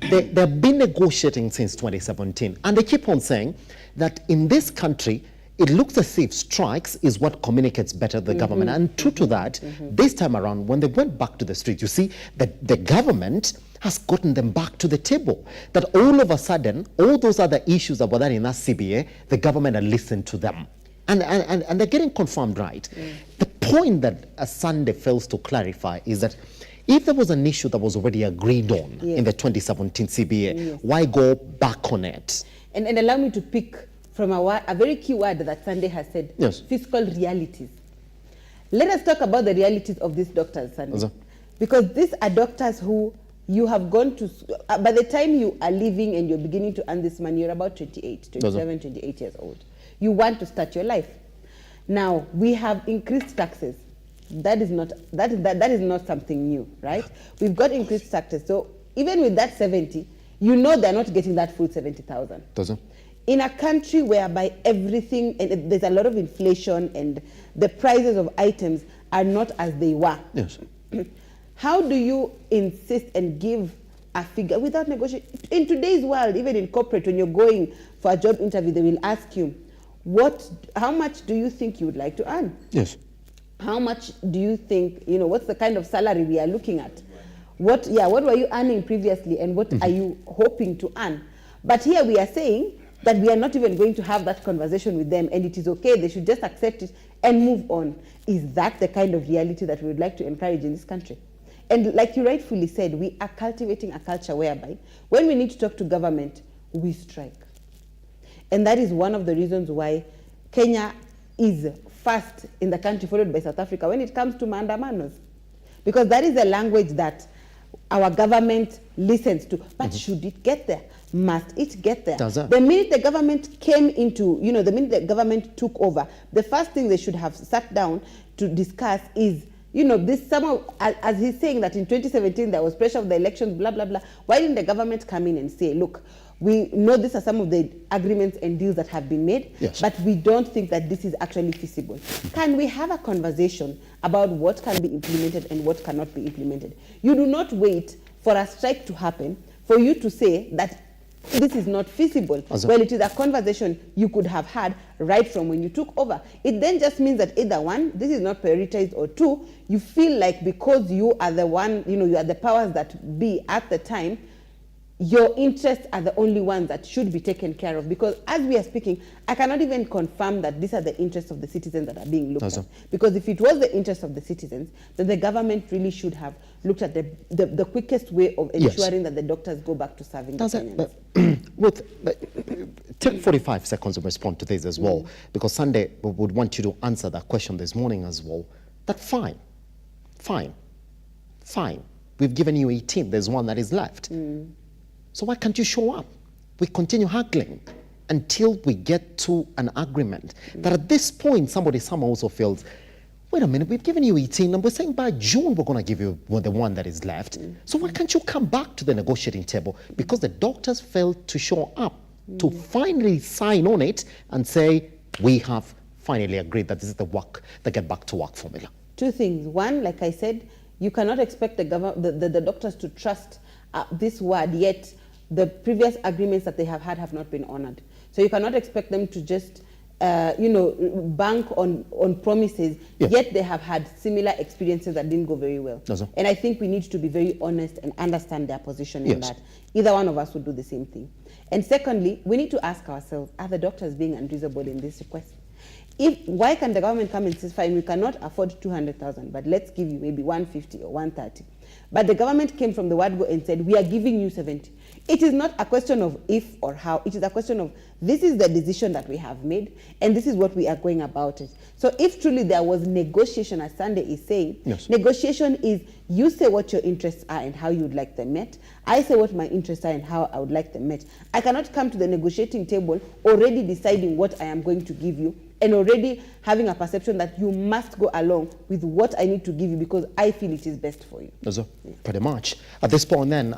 they've been negotiating since 2017. And they keep on saying that in this country, it looks as if strikes is what communicates better to the government. And true to that, this time around, when they went back to the street, you see that the government has gotten them back to the table. That all of a sudden, all those other issues that were there in that CBA, the government had listened to them. And they're getting confirmed right. The point that Sunday fails to clarify is that if there was an issue that was already agreed on in the 2017 CBA, why go back on it? And allow me to pick from a very key word that Sunday has said, fiscal realities. Let us talk about the realities of these doctors, Sunday. Because these are doctors who you have gone to, by the time you are leaving and you're beginning to earn this money, you're about 27, 28 years old. You want to start your life. Now, we have increased taxes. That is not something new, right? We've got increased taxes. So even with that 70, you know they're not getting that full 70,000. In a country whereby everything, and there's a lot of inflation and the prices of items are not as they were. How do you insist and give a figure without negotiation? In today's world, even in corporate, when you're going for a job interview, they will ask you, how much do you think you would like to earn? How much do you think, what's the kind of salary we are looking at? What were you earning previously and what are you hoping to earn? But here we are saying that we are not even going to have that conversation with them and it is okay, they should just accept it and move on. Is that the kind of reality that we would like to encourage in this country? And like you rightfully said, we are cultivating a culture whereby when we need to talk to government, we strike. And that is one of the reasons why Kenya is first in the country, followed by South Africa, when it comes to maandamanos. Because that is a language that our government listens to. But should it get there? Must it get there? The minute the government came into, the minute the government took over, the first thing they should have sat down to discuss is, this somehow, as he's saying that in 2017 there was pressure of the elections, blah, blah, blah. Why didn't the government come in and say, look, we know these are some of the agreements and deals that have been made, but we don't think that this is actually feasible. Can we have a conversation about what can be implemented and what cannot be implemented? You do not wait for a strike to happen for you to say that this is not feasible. Well, it is a conversation you could have had right from when you took over. It then just means that either one, this is not prioritized, or two, you feel like because you are the one, you are the powers that be at the time, your interests are the only ones that should be taken care of. Because as we are speaking, I cannot even confirm that these are the interests of the citizens that are being looked at. Because if it was the interest of the citizens, then the government really should have looked at the quickest way of ensuring that the doctors go back to serving the Kenyans. Take 45 seconds to respond to this as well, because Sunday we would want you to answer that question this morning as well. That fine. We've given you 18, there's one that is left. So why can't you show up? We continue haggling until we get to an agreement. That at this point, somebody somehow also feels, wait a minute, we've given you 18 and we're saying by June we're going to give you the one that is left. So why can't you come back to the negotiating table? Because the doctors failed to show up to finally sign on it and say, we have finally agreed that this is the get back to work formula. Two things. One, like I said, you cannot expect the doctors to trust this word, yet the previous agreements that they have had have not been honored. So you cannot expect them to just, bank on promises, yet they have had similar experiences that didn't go very well. And I think we need to be very honest and understand their position in that. Either one of us would do the same thing. And secondly, we need to ask ourselves, are the doctors being unreasonable in this request? Why can the government come and say, fine, we cannot afford 200,000, but let's give you maybe 150 or 130. But the government came from the word go and said, we are giving you 70. It is not a question of if or how. It is a question of this is the decision that we have made, and this is what we are going about it. So if truly there was negotiation, as Sunday is saying, negotiation is you say what your interests are and how you would like them met. I say what my interests are and how I would like them met. I cannot come to the negotiating table already deciding what I am going to give you and already having a perception that you must go along with what I need to give you because I feel it is best for you. Pretty much. At this point then,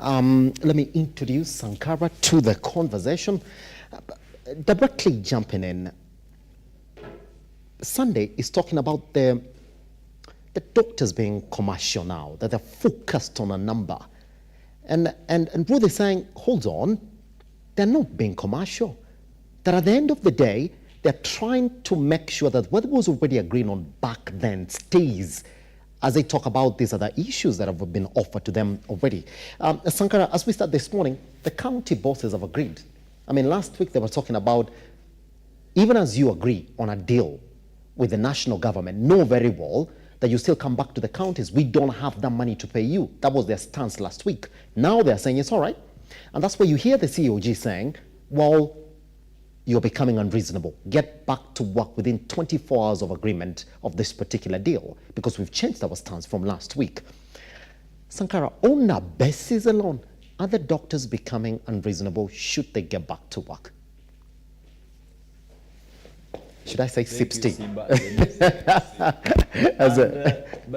let me introduce Sankara to the conversation. Directly jumping in, Sunday is talking about the doctors being commercial now, that they're focused on a number. And Ruth is saying, hold on, they're not being commercial. That at the end of the day, they're trying to make sure that what was already agreed on back then stays as they talk about these other issues that have been offered to them already. Sankara, as we start this morning, the county bosses have agreed. I mean, last week they were talking about, even as you agree on a deal with the national government, know very well that you still come back to the counties. We don't have that money to pay you. That was their stance last week. Now they're saying it's all right. And that's where you hear the COG saying, well, you're becoming unreasonable. Get back to work within 24 hours of agreement of this particular deal, because we've changed our stance from last week. Sankara, on a basis alone, are the doctors becoming unreasonable? Should they get back to work? Should I say 60? By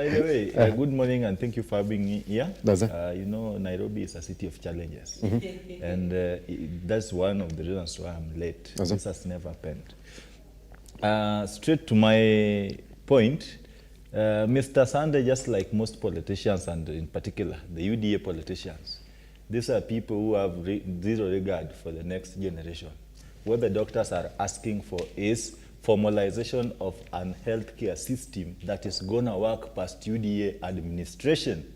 the way, good morning and thank you for having me here. You know, Nairobi is a city of challenges. And that's one of the reasons why I'm late. This has never happened. Straight to my point, Mr. Sunday, just like most politicians, and in particular the UDA politicians, these are people who have zero regard for the next generation. What the doctors are asking for is formalization of an healthcare system that is going to work past UDA administration.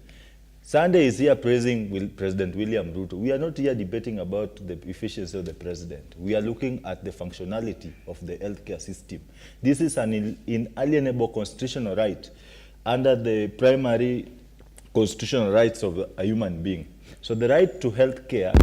Sunday is here praising President William RUTO. We are not here debating about the efficiency of the president. We are looking at the functionality of the healthcare system. This is an inalienable constitutional right under the primary constitutional rights of a human being. So the right to healthcare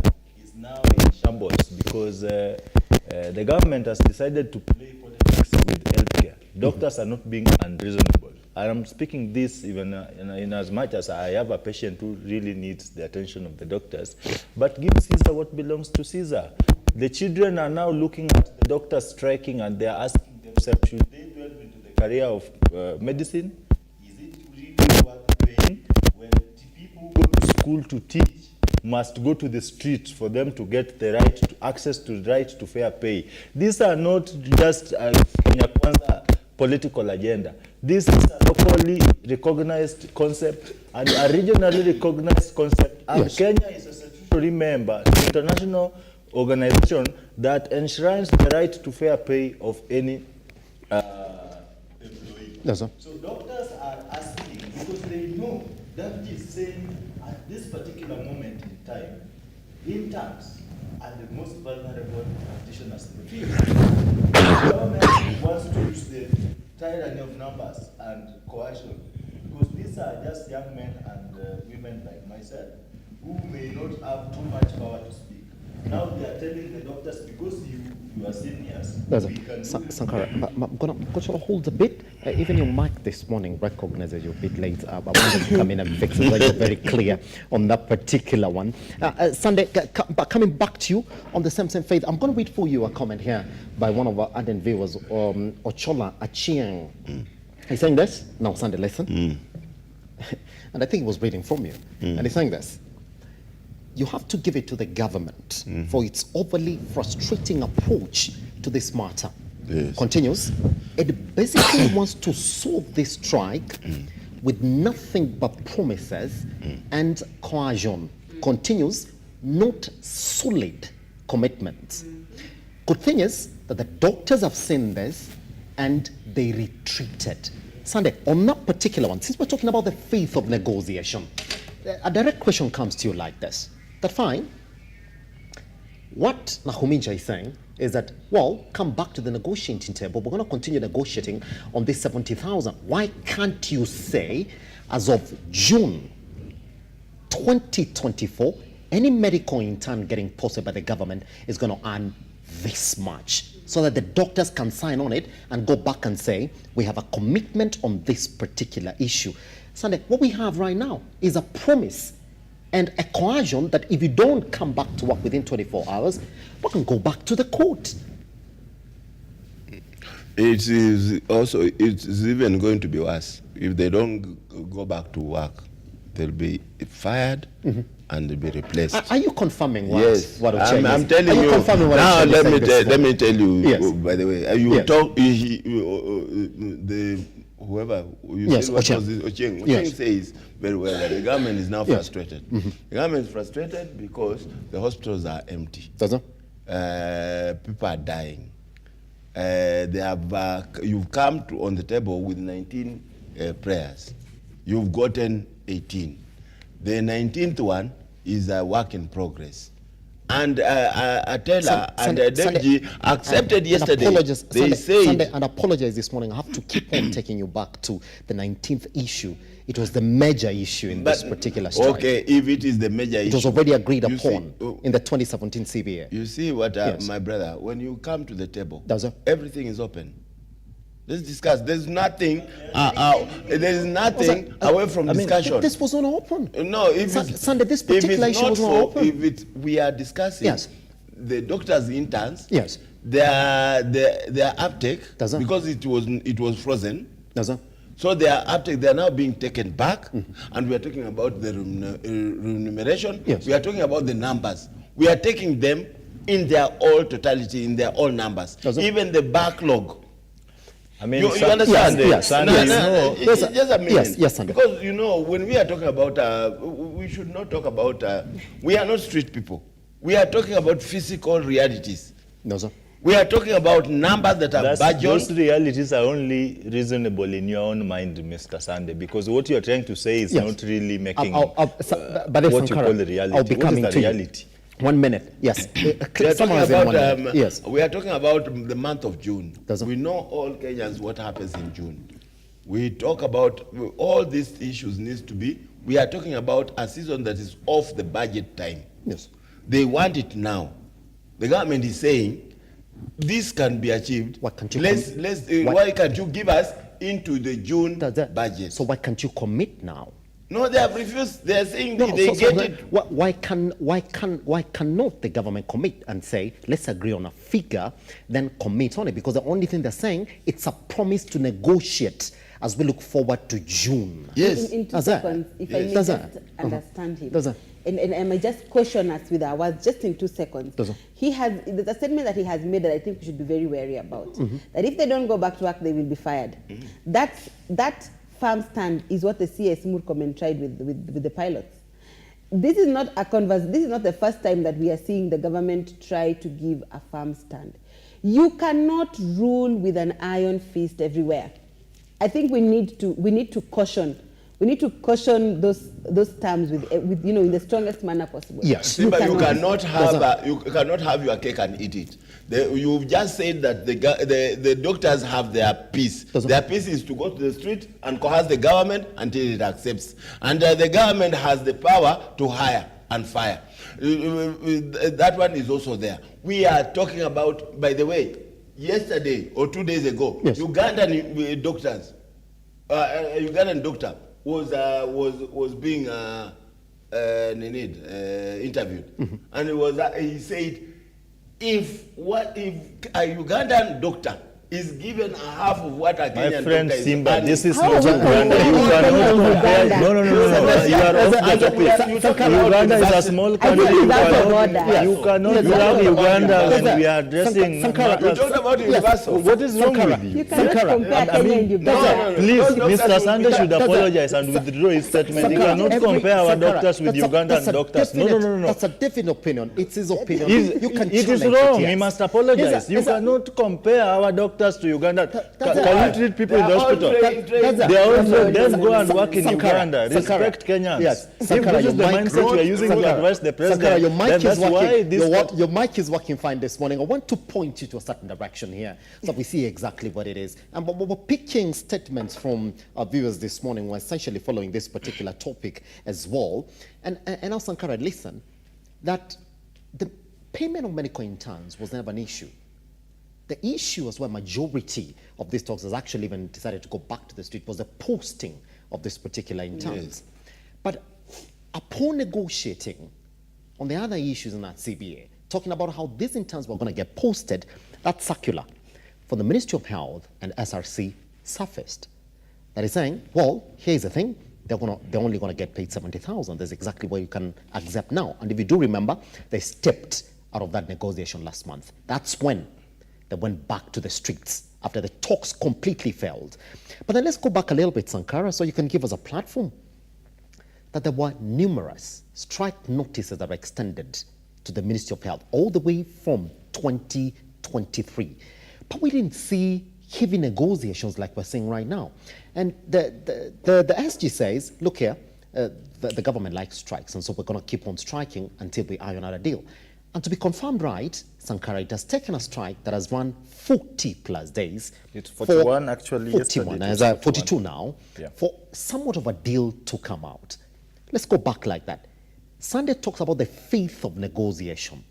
is now in shambles because the government has decided to play politics with healthcare. Doctors are not being unreasonable. I am speaking this even in as much as I have a patient who really needs the attention of the doctors. But give Caesar what belongs to Caesar. The children are now looking at the doctors striking and they are asking themselves, should they delve into the career of medicine? Is it really worth paying when people who go to school to teach must go to the streets for them to get the right to access to the right to fair pay? These are not just Kenya Kwanza political agenda. This is a locally recognized concept and a regionally recognized concept. And Kenya is a statutory member to international organization that enshrines the right to fair pay of any employee. Yes, sir. So doctors are asking because they know that it is saying at this particular moment in time, interns are the most vulnerable practitioners in the field. The government wants to use the tyranny of numbers and coercion because these are just young men and women like myself who may not have too much power to speak. Now they are telling the doctors because you are seniors. Sankara, I'm going to hold a bit. Even your mic this morning recognizes you're a bit late. I wanted to come in and fix it. You're very clear on that particular one. Sunday, coming back to you on the same faith, I'm going to read for you a comment here by one of our ardent viewers, Ochola Achieng. He's saying this. Now, Sunday, listen. And I think he was reading from you. And he's saying this. You have to give it to the government for its overly frustrating approach to this matter. Yes. Continues, it basically wants to solve this strike with nothing but promises and coercion. Continues, not solid commitments. Good thing is that the doctors have seen this and they retreated. Sunday, on that particular one, since we're talking about the faith of negotiation, a direct question comes to you like this. That fine, what Nahuminja is saying is that, well, come back to the negotiating table. We're going to continue negotiating on this 70,000. Why can't you say, as of June 2024, any medical intern getting posted by the government is going to earn this much, so that the doctors can sign on it and go back and say, we have a commitment on this particular issue. Sunday, what we have right now is a promise and a coercion that if you don't come back to work within 24 hours, we can go back to the court. It is also, it's even going to be worse. If they don't go back to work, they'll be fired and they'll be replaced. Are you confirming what? Yes, what I'm telling you. Now let me tell you. Yes. By the way, you talk. Whoever you yes, say what was this, Ocheng. Ocheng says very well that the government is now frustrated. The government is frustrated because the hospitals are empty. People are dying. They have. You've come on the table with 19 prayers. You've gotten 18. The 19th one is a work in progress. And Atela and Devji accepted yesterday. They said, and apologize this morning. I have to keep on taking you back to the 19th issue. It was the major issue in this particular strike. Okay, if it is the major issue. It was already agreed upon in the 2017 CBA. You see what, my brother, when you come to the table, everything is open. Let's discuss. There's nothing. There is nothing away from discussion. This was not open. No, if Sunday, this particular issue was not open. If we are discussing the doctors' interns, their uptake because it was frozen. So their uptake, they are now being taken back, and we are talking about the remuneration. We are talking about the numbers. We are taking them in their all totality, in their all numbers. Even the backlog. I mean, you understand? Yes. Just a minute. Yes, because, you know, when we are talking about, we should not talk about, we are not street people. We are talking about physical realities. No, sir. We are talking about numbers that are burgeoned. Those realities are only reasonable in your own mind, Mr. Sunday, because what you are trying to say is not really making what you call the reality. I'll be coming what is the reality? 1 minute, yes. We are talking about, yes. We are talking about the month of June. We know all Kenyans what happens in June. We talk about all these issues needs to be, we are talking about a season that is off the budget time. Yes. They want it now. The government is saying, this can be achieved. Why can't you why can't you give us into the June budget? So why can't you commit now? No, they have refused. They are saying they get it. Why cannot the government commit and say, let's agree on a figure, then commit on it? Because the only thing they're saying, it's a promise to negotiate as we look forward to June. Yes. In 2 seconds, if I may just understand him. And I may just question us with our words, just in 2 seconds. There's a statement that he has made that I think we should be very wary about. That if they don't go back to work, they will be fired. That firm stand is what the CS Murkomen tried with the pilots. this is not the first time that we are seeing the government try to give a firm stand. You cannot rule with an iron fist everywhere. I think we need to caution. We need to caution those terms with in the strongest manner possible. Yes, but you cannot have your cake and eat it. You've just said that the doctors have their peace. Their peace is to go to the street and coerce the government until it accepts. And the government has the power to hire and fire. That one is also there. We are talking about, by the way, yesterday or 2 days ago, yes, Ugandan doctors, a Ugandan doctor was being interviewed, and he said, if a Ugandan doctor is given a half of what a Kenyan my friend doctor Simba, is this is not Uganda. You cannot compare. No. You are off the topic. Uganda is a small country. You cannot grab Uganda when we are addressing matters. What is wrong with you? You cannot compare Kenya and Uganda. Please, Mr. Sunday should apologize and withdraw his statement. You cannot compare our doctors with Ugandan doctors. No. That's a definite opinion. It's his opinion. It is wrong. He must apologize. You cannot compare our doctors to Uganda. Can you treat people in the hospital? They are also then go and work in Uganda. Respect Kenyans. Yes. If this is the mindset we are using to advise the president, then that's why this... Your mic is working fine this morning. I want to point you to a certain direction here so we see exactly what it is. And we're picking statements from our viewers this morning. We're essentially following this particular topic as well. And now, Sankara, listen, that the payment of medical interns was never an issue. The issue was where majority of these talks has actually even decided to go back to the street was the posting of this particular interns. Yes. But upon negotiating on the other issues in that CBA, talking about how these interns were going to get posted, that circular for the Ministry of Health and SRC surfaced. That is saying, well, here's the thing, they're only going to get paid 70,000. That's exactly what you can accept now. And if you do remember, they stepped out of that negotiation last month. That's when they went back to the streets after the talks completely failed. But then let's go back a little bit, Sankara, so you can give us a platform. That there were numerous strike notices that were extended to the Ministry of Health all the way from 2023. But we didn't see heavy negotiations like we're seeing right now. And the SG says, look here, the government likes strikes, and so we're going to keep on striking until we iron out a deal. And to be confirmed right, Sankara, it has taken a strike that has run 40 plus days. It's 41 actually. 41, as 42 now, yeah, for somewhat of a deal to come out. Let's go back like that. Sunday talks about the faith of negotiation.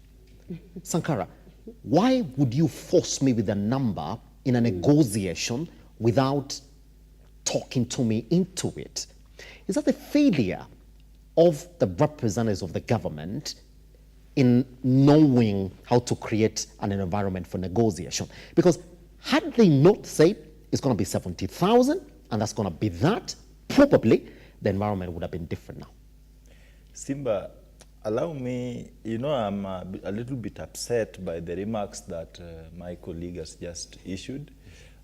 Sankara, why would you force me with a number in a negotiation without talking to me into it? Is that the failure of the representatives of the government in knowing how to create an environment for negotiation? Because had they not said it's going to be 70,000 and that's going to be that, probably the environment would have been different now. Simba, allow me, I'm a little bit upset by the remarks that my colleague has just issued.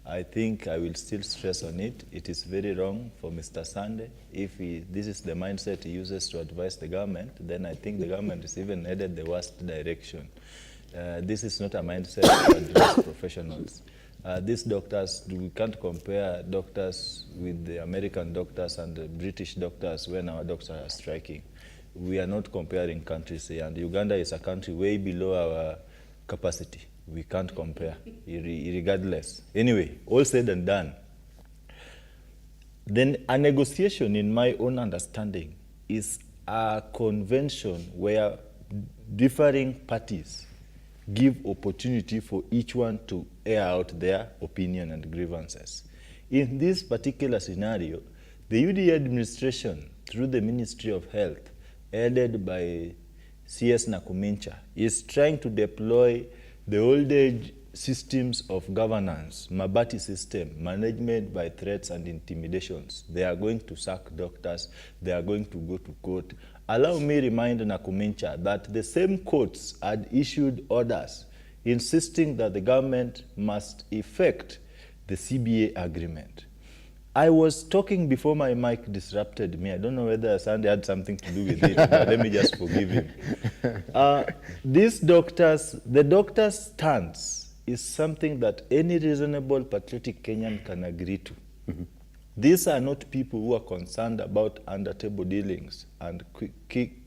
I think I will still stress on it. It is very wrong for Mr. Sunday. If this is the mindset he uses to advise the government, then I think the government is even headed the worst direction. This is not a mindset to address professionals. These doctors, we can't compare doctors with the American doctors and the British doctors when our doctors are striking. We are not comparing countries here, and Uganda is a country way below our capacity. We can't compare, regardless. Anyway, all said and done, then a negotiation, in my own understanding, is a convention where differing parties give opportunity for each one to air out their opinion and grievances. In this particular scenario, the UDA administration, through the Ministry of Health, headed by CS Nakumincha, is trying to deploy the old age systems of governance, Mabati system, management by threats and intimidations. They are going to sack doctors. They are going to go to court. Allow me remind Nakumincha that the same courts had issued orders insisting that the government must effect the CBA agreement. I was talking before my mic disrupted me. I don't know whether Sunday had something to do with it, but let me just forgive him. The doctor's stance is something that any reasonable patriotic Kenyan can agree to. Mm-hmm. These are not people who are concerned about under-table dealings and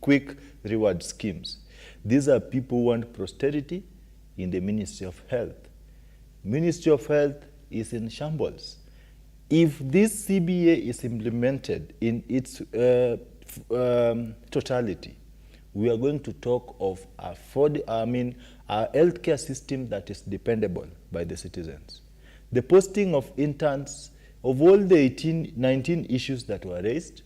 quick reward schemes. These are people who want prosperity in the Ministry of Health. Ministry of Health is in shambles. If this CBA is implemented in its totality, we are going to talk of a healthcare system that is dependable by the citizens. The posting of interns, of all the 19 issues that were raised,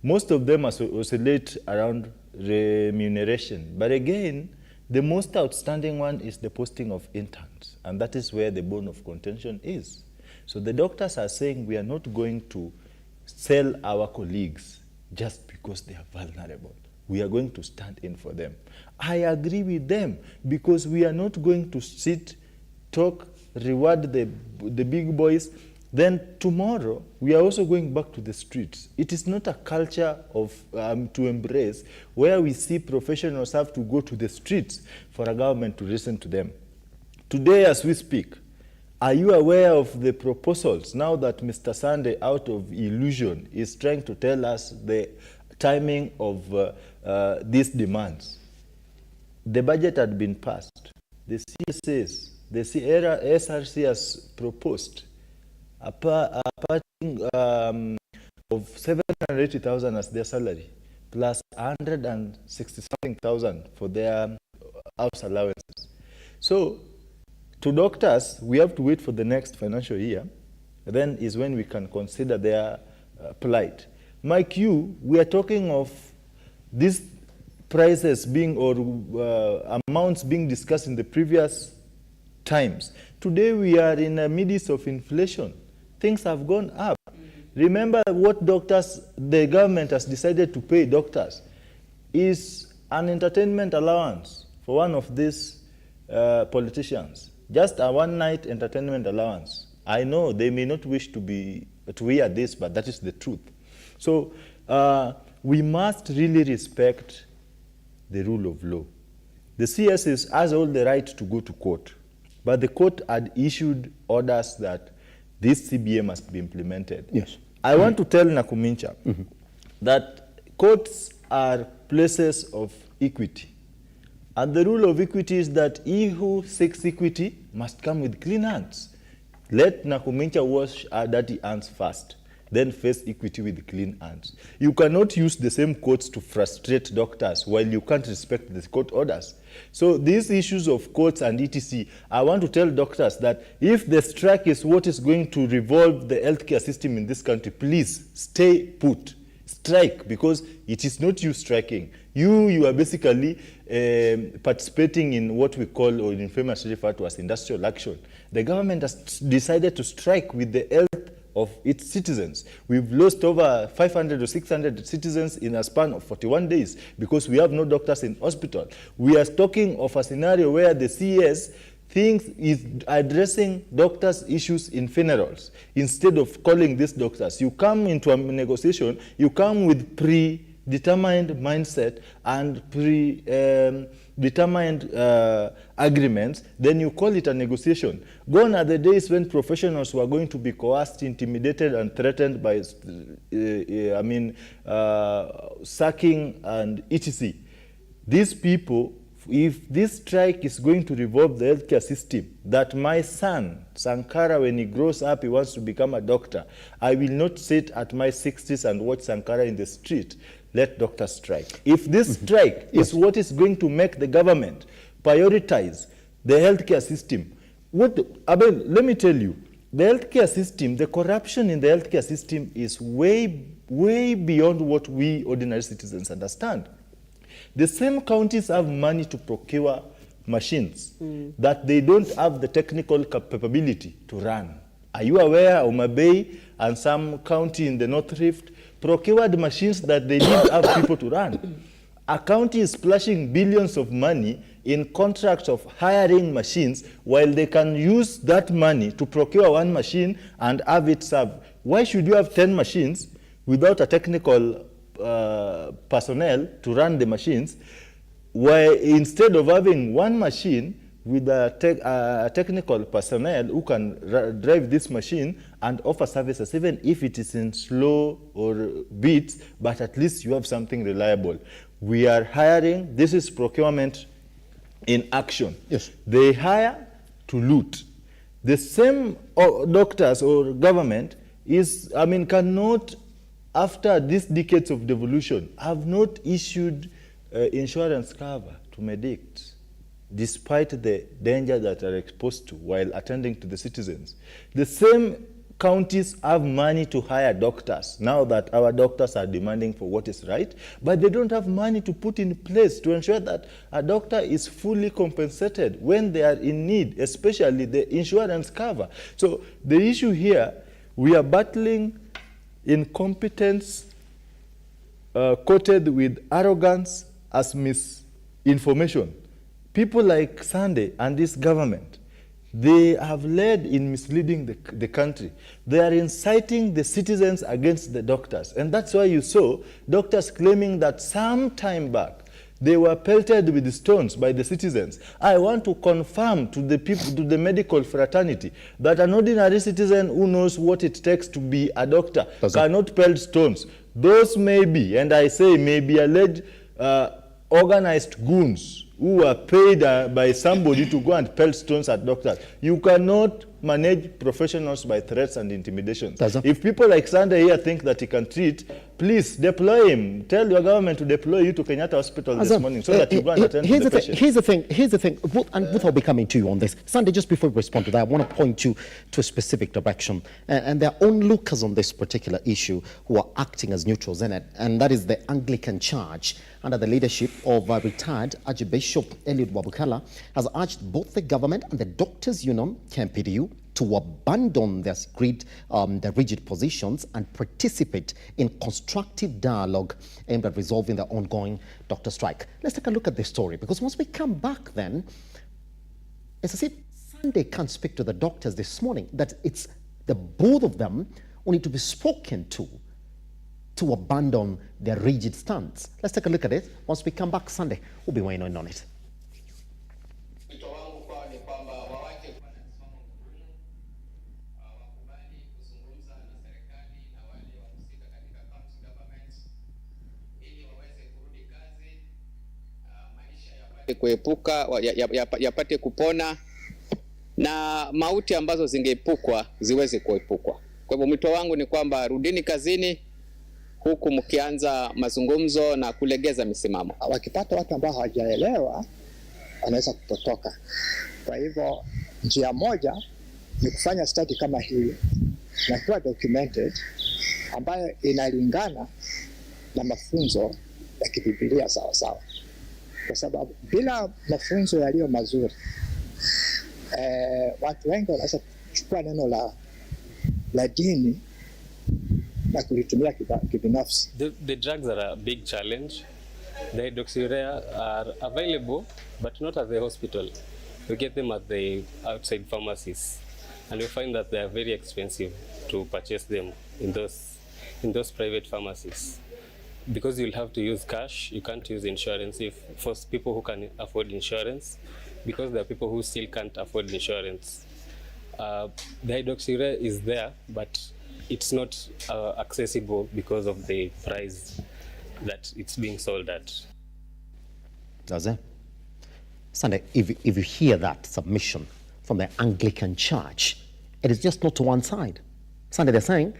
most of them oscillate around remuneration. But again, the most outstanding one is the posting of interns, and that is where the bone of contention is. So the doctors are saying we are not going to sell our colleagues just because they are vulnerable. We are going to stand in for them. I agree with them, because we are not going to sit, talk, reward the big boys. Then tomorrow, we are also going back to the streets. It is not a culture of to embrace where we see professionals have to go to the streets for a government to listen to them. Today, as we speak, are you aware of the proposals now that Mr. Sunday, out of illusion, is trying to tell us the timing of these demands? The budget had been passed. The CSAs, the SRC has proposed a parting of 780,000 as their salary, plus 160,000 for their house allowances. So, to doctors, we have to wait for the next financial year. Then is when we can consider their plight. Mike, we are talking of these prices being, or amounts being discussed in the previous times. Today we are in the midst of inflation. Things have gone up. Remember what the government has decided to pay doctors is an entertainment allowance for one of these politicians. Just a one-night entertainment allowance. I know they may not wish to hear this, but that is the truth. So we must really respect the rule of law. The CSS has all the right to go to court, but the court had issued orders that this CBA must be implemented. Yes. I want to tell Nakumincha that courts are places of equity. And the rule of equity is that he who seeks equity must come with clean hands. Let Nakumincha wash our dirty hands first, then face equity with clean hands. You cannot use the same courts to frustrate doctors while you can't respect the court orders. So these issues of courts and etc., I want to tell doctors that if the strike is what is going to revolve the healthcare system in this country, please stay put. Strike, because it is not you striking. You are basically participating in what we call, or infamously referred to as, industrial action. The government has decided to strike with the health of its citizens. We've lost over 500 or 600 citizens in a span of 41 days because we have no doctors in hospital. We are talking of a scenario where the CS is addressing doctors' issues in funerals instead of calling these doctors. You come into a negotiation, you come with predetermined mindset and predetermined agreements, then you call it a negotiation. Gone are the days when professionals were going to be coerced, intimidated, and threatened by, sacking and etc. These people, if this strike is going to revolve the healthcare system, that my son, Sankara, when he grows up, he wants to become a doctor, I will not sit at my 60s and watch Sankara in the street. Let doctors strike. If this strike is what is going to make the government prioritize the healthcare system, let me tell you, the healthcare system, the corruption in the healthcare system is way, way beyond what we ordinary citizens understand. The same counties have money to procure machines that they don't have the technical capability to run. Are you aware Homa Bay and some county in the North Rift procured machines that they didn't have people to run? A county is splashing billions of money in contracts of hiring machines while they can use that money to procure one machine and have it serve Why should you have 10 machines without a technical personnel to run the machines, where instead of having one machine with a technical personnel who can drive this machine and offer services, even if it is in slow or beats, but at least you have something reliable. We are hiring, this is procurement in action. Yes. They hire to loot. The same doctors or government is, cannot, after these decades of devolution, have not issued insurance cover to medics, despite the danger that are exposed to while attending to the citizens. The same counties have money to hire doctors, now that our doctors are demanding for what is right, but they don't have money to put in place to ensure that a doctor is fully compensated when they are in need, especially the insurance cover. So the issue here, we are battling incompetence coated with arrogance as misinformation. People like Sunday and this government, they have led in misleading the country. They are inciting the citizens against the doctors. And that's why you saw doctors claiming that some time back, they were pelted with stones by the citizens. I want to confirm to the people, to the medical fraternity, that an ordinary citizen who knows what it takes to be a doctor cannot pelt stones. Those may be, and I say may be, alleged organized goons who are paid by somebody to go and pelt stones at doctors. You cannot manage professionals by threats and intimidations. If people like Sunday here think that he can treat, please deploy him. Tell your government to deploy you to Kenyatta Hospital this morning so that you go and attend to the patient. Here's the thing, and both will be coming to you on this. Sunday, just before we respond to that, I want to point you to a specific direction. And there are onlookers on this particular issue who are acting as neutrals in it, and that is the Anglican Church, under the leadership of retired Archbishop Eliud Wabukala, has urged both the government and the Doctors' Union, KMPDU, to abandon their rigid positions and participate in constructive dialogue aimed at resolving the ongoing doctor strike. Let's take a look at this story, because once we come back then, it's as if Sunday can't speak to the doctors this morning, that it's the both of them who need to be spoken to abandon their rigid stance. Let's take a look at it. Once we come back Sunday, we'll be weighing in on it. Kuepuka yapate kupona na mauti ambazo zingeepukwa ziweze kuepukwa. Kwa hivyo mwito wangu ni kwamba rudini kazini, huku mkianza mazungumzo na kulegeza misimamo. Wakipata watu ambao hawajaelewa, wanaweza kupotoka. Kwa hivyo njia moja ni kufanya study kama hii na kuwa documented, ambayo inalingana na mafunzo ya kibibilia sawa sawa. Kwa sababu bila mafunzo yaliyo mazuri, watu wengi wanaweza kuchukua neno la dini na kulitumia kibinafsi. The drugs are a big challenge. The hydroxyurea are available, but not at the hospital. We get them at the outside pharmacies, and we find that they are very expensive to purchase them in those private pharmacies. Because you'll have to use cash, you can't use insurance for people who can afford insurance, because there are people who still can't afford insurance. The hydroxyurea is there, but it's not accessible because of the price that it's being sold at. Does it? Sunday, if you hear that submission from the Anglican Church, it is just not to one side. Sunday, they're saying,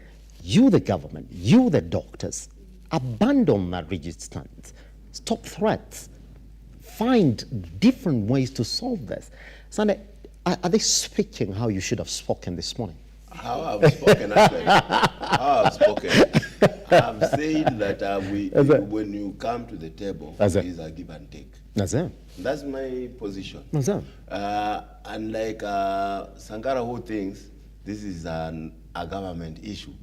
you the government, you the doctors, abandon that rigid stance, stop threats, find different ways to solve this. Sunday, are they speaking how you should have spoken this morning? How I've spoken, actually. How I've spoken. I'm saying that when you come to the table, it's a give and take. That's my position. And like Sankara who thinks this is a government issue.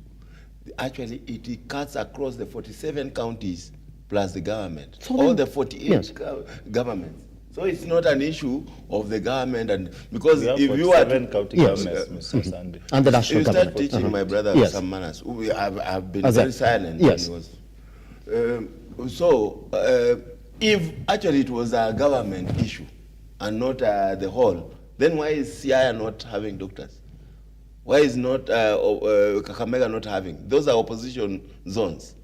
Actually, it cuts across the 47 counties plus the government. So all the 48 governments. So it's not an issue of the government, and because We have if you are 47 county governments, Mr. Sunday. And the national you start government. teaching my brother Yes. some manners. I've been As very a- silent. yes. When he was, if actually it was a government issue and not the whole, then why is Siaya not having doctors? Why is not Kakamega not having? Those are opposition zones.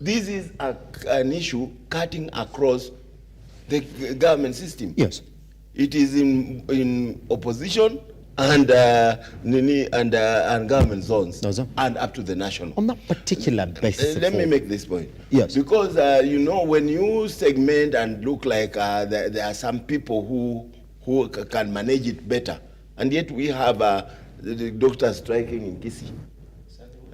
This is an issue cutting across the government system. Yes. It is in opposition and government zones and up to the national. On that particular basis. Let me make this point. Yes. Because when you segment and look like there are some people who can manage it better, and yet we have the doctors striking in Kisii.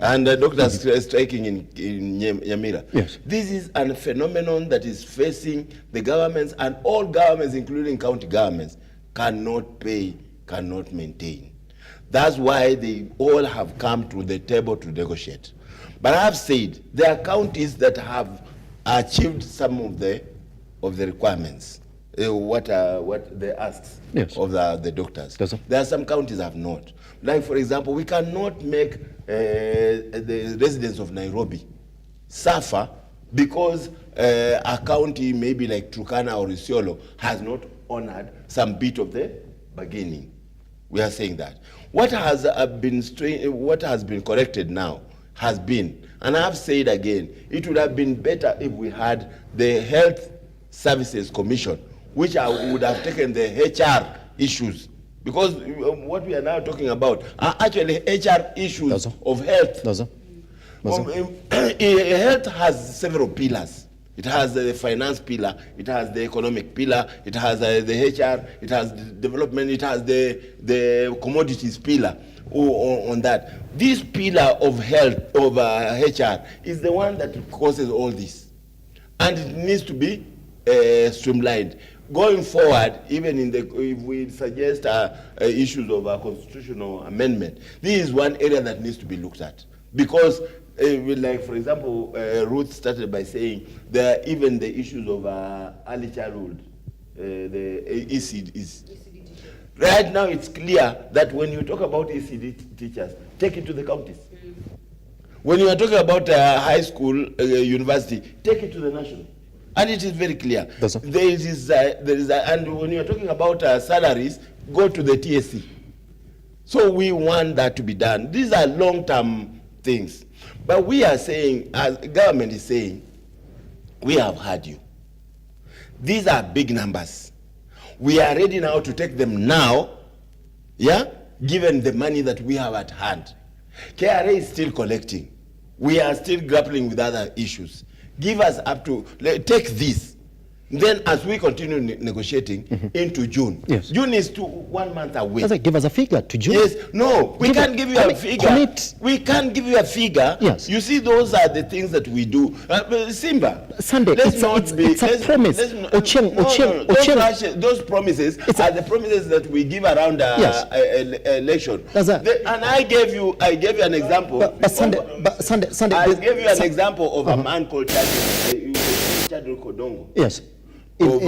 And the doctors striking in Nyamira. Yes. This is a phenomenon that is facing the governments, and all governments, including county governments, cannot pay, cannot maintain. That's why they all have come to the table to negotiate. But I have said there are counties that have achieved some of the requirements, what they ask of the doctors. There are some counties that have not. Like, for example, we cannot make the residents of Nairobi suffer because a county maybe like Turkana or Isiolo has not honored some bit of the bargaining. We are saying that. What has been corrected now has been, and I have said again, it would have been better if we had the Health Services Commission, which would have taken the HR issues. Because what we are now talking about are actually HR issues of health. Health has several pillars. It has the finance pillar, it has the economic pillar, it has the HR, it has the development, it has the commodities pillar on that. This pillar of health, of HR, is the one that causes all this. And it needs to be streamlined. Going forward, even if we suggest issues of a constitutional amendment, this is one area that needs to be looked at. Because, like for example, Ruth started by saying there are even the issues of early childhood, the ECDs. Right now, it's clear that when you talk about ECD teachers, take it to the counties. When you are talking about high school, university, take it to the national. And it is very clear. And when you are talking about salaries, go to the TSC. So we want that to be done. These are long-term things. But we are saying, as government is saying, we have heard you. These are big numbers. We are ready now to take them now, given the money that we have at hand. KRA is still collecting. We are still grappling with other issues. Give us up to, take this. Then as we continue negotiating into June. Yes. June is 1 month away. Does it give us a figure to June? Yes. No, we can't give you a figure. We can't give you a figure. Yes. You see, those are the things that we do. Simba. Sunday, it's a promise. Those promises are the promises that we give around election. And I gave you an example. But Sunday. I gave you an example of a man called Chadro Kodongo. Yes. In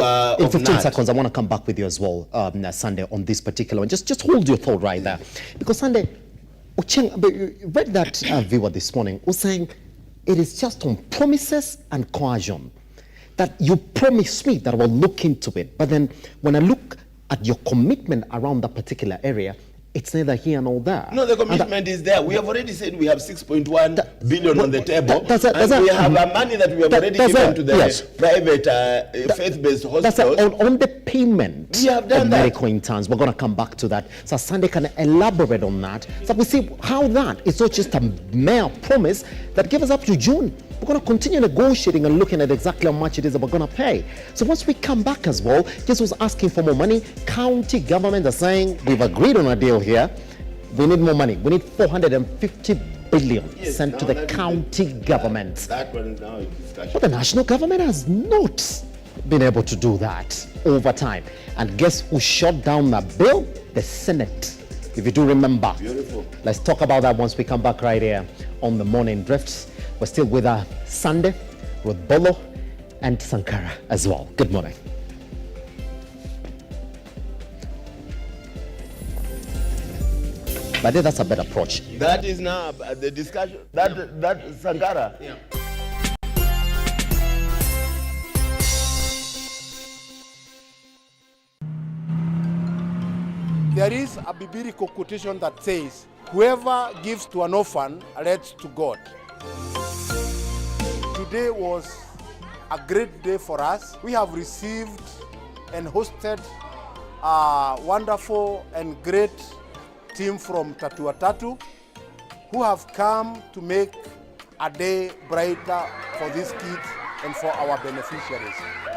15 seconds, I want to come back with you as well, Sunday, on this particular one. Just hold your thought right there. Because Sunday, read that viewer this morning was saying it is just on promises and coercion. That you promise me that I will look into it. But then when I look at your commitment around that particular area, it's neither here nor there. No, the commitment is there. We have already said we have 6.1 billion on the table. And we have money that we have already given to the private faith-based hospitals. On the payment we have done of medical interns, we're going to come back to that. So Sunday can elaborate on that. So we see how that is not just a mere promise that gives us up to June. We're going to continue negotiating and looking at exactly how much it is that we're going to pay. So once we come back as well, just was asking for more money. County government are saying we've agreed on a deal here. We need more money. We need 450 billion sent to the county government. That one is now in discussion. But the national government has not been able to do that over time. And guess who shut down that bill? The Senate. If you do remember. Beautiful. Let's talk about that once we come back right here on the Morning Drifts. We're still with Sunday, with Bolo and Sankara as well. Good morning. But then that's a better approach. That is now the discussion. That Sankara. Yeah. There is a biblical quotation that says, whoever gives to an orphan lends to God. Today was a great day for us. We have received and hosted a wonderful and great team from Tatua Tatu who have come to make a day brighter for these kids and for our beneficiaries.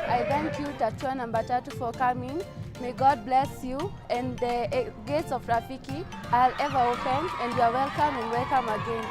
I thank you, Tatua number 3, for coming. May God bless you, and the gates of Rafiki are ever open, and you are welcome and welcome again.